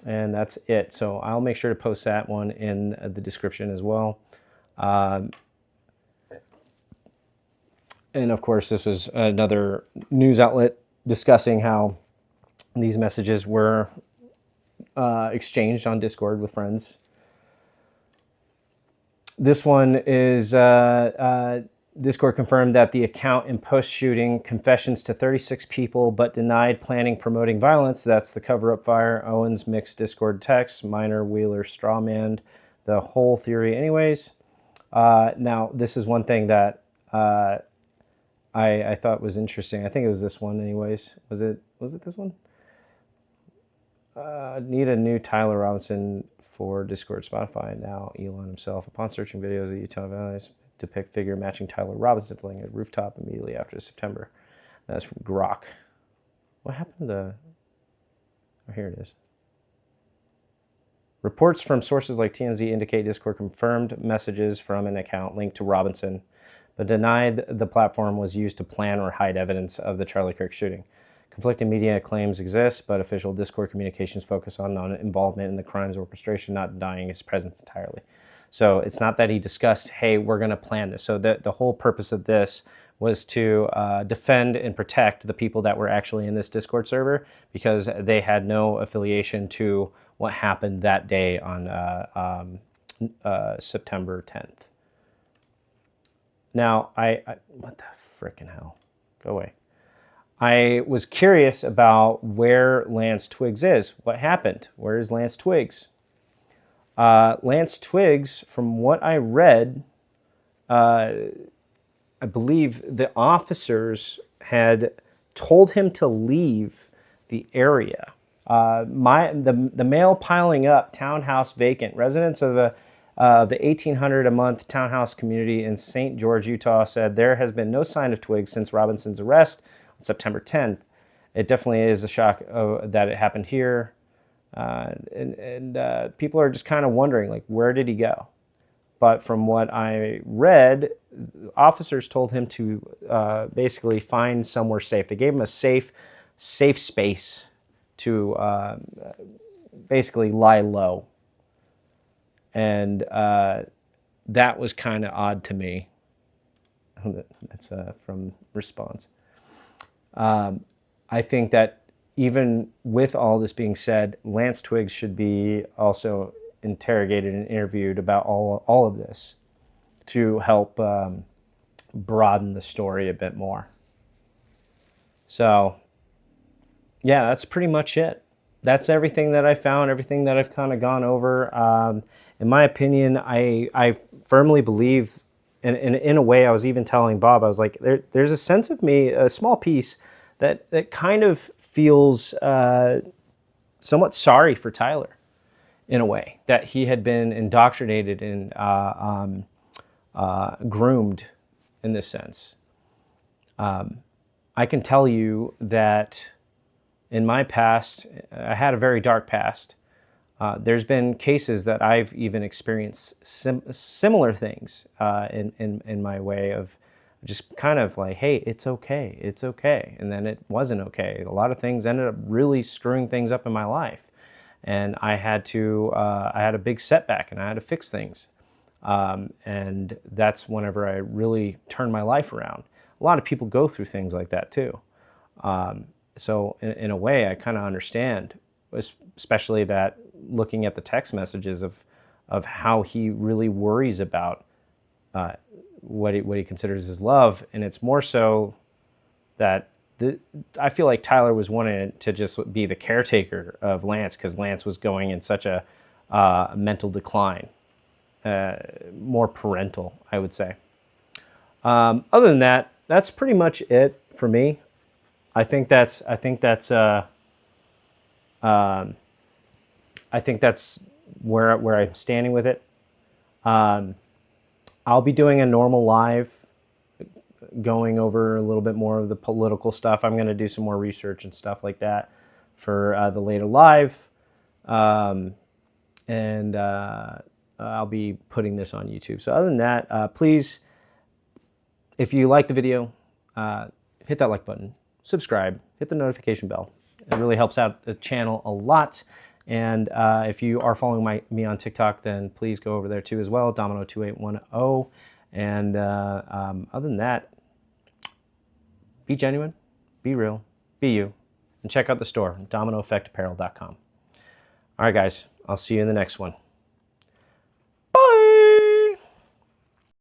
And that's it. So I'll make sure to post that one in the description as well. And of course, this was another news outlet discussing how these messages were exchanged on Discord with friends. This one is Discord confirmed that the account in post-shooting confessions to 36 people, but denied planning, promoting violence. That's the cover-up fire. Owens mixed Discord text. Minor Wheeler strawmanned the whole theory anyways. Now, this is one thing that I thought was interesting. I think it was this one anyways. Was it this one? Need a new Tyler Robinson for Discord, Spotify. Now Elon himself. Upon searching videos of Utah Valleys, depict figure matching Tyler Robinson playing a rooftop immediately after September. That's from Grok. What happened to the... Oh, here it is. Reports from sources like TMZ indicate Discord confirmed messages from an account linked to Robinson, but denied the platform was used to plan or hide evidence of the Charlie Kirk shooting. Conflicting media claims exist, but official Discord communications focus on non-involvement in the crime's orchestration, not denying his presence entirely. So it's not that he discussed, hey, we're going to plan this. So the whole purpose of this was to defend and protect the people that were actually in this Discord server, because they had no affiliation to what happened that day on September 10th. Now, what the frickin' hell? Go away. I was curious about where Lance Twiggs is. What happened? Where is Lance Twiggs? Lance Twiggs, from what I read, I believe the officers had told him to leave the area. The mail piling up, townhouse vacant. Residents of the $1,800 a month townhouse community in St. George, Utah said there has been no sign of Twiggs since Robinson's arrest on September 10th. It definitely is a shock that it happened here. And people are just kind of wondering, like, where did he go? But from what I read, officers told him to basically find somewhere safe. They gave him a safe space to basically lie low. And that was kind of odd to me. That's from Response. I think that even with all this being said, Lance Twiggs should be also interrogated and interviewed about all of this to help broaden the story a bit more. So, yeah, that's pretty much it. That's everything that I found, everything that I've kind of gone over. In my opinion, I firmly believe, and in a way, I was even telling Bob, I was like, there's a sense of me, a small piece, that kind of feels somewhat sorry for Tyler, in a way, that he had been indoctrinated and groomed in this sense. I can tell you that in my past, I had a very dark past. There's been cases that I've even experienced similar things in my way of just kind of like, hey, it's okay, it's okay. And then it wasn't okay. A lot of things ended up really screwing things up in my life. And I had a big setback and I had to fix things. And that's whenever I really turned my life around. A lot of people go through things like that too. So in a way, I kind of understand, especially that looking at the text messages of how he really worries about what he considers his love. And it's more so that I feel like Tyler was wanting to just be the caretaker of Lance because Lance was going in such a mental decline, more parental, I would say. Other than that, that's pretty much it for me. I think that's where I'm standing with it. I'll be doing a normal live, going over a little bit more of the political stuff. I'm going to do some more research and stuff like that for the later live, and I'll be putting this on YouTube. So other than that, please, if you like the video, hit that like button, subscribe, hit the notification bell. It really helps out the channel a lot. And if you are following me on TikTok, then please go over there too as well, Domino2810. And other than that, be genuine, be real, be you, and check out the store, dominoeffectapparel.com. All right, guys, I'll see you in the next one.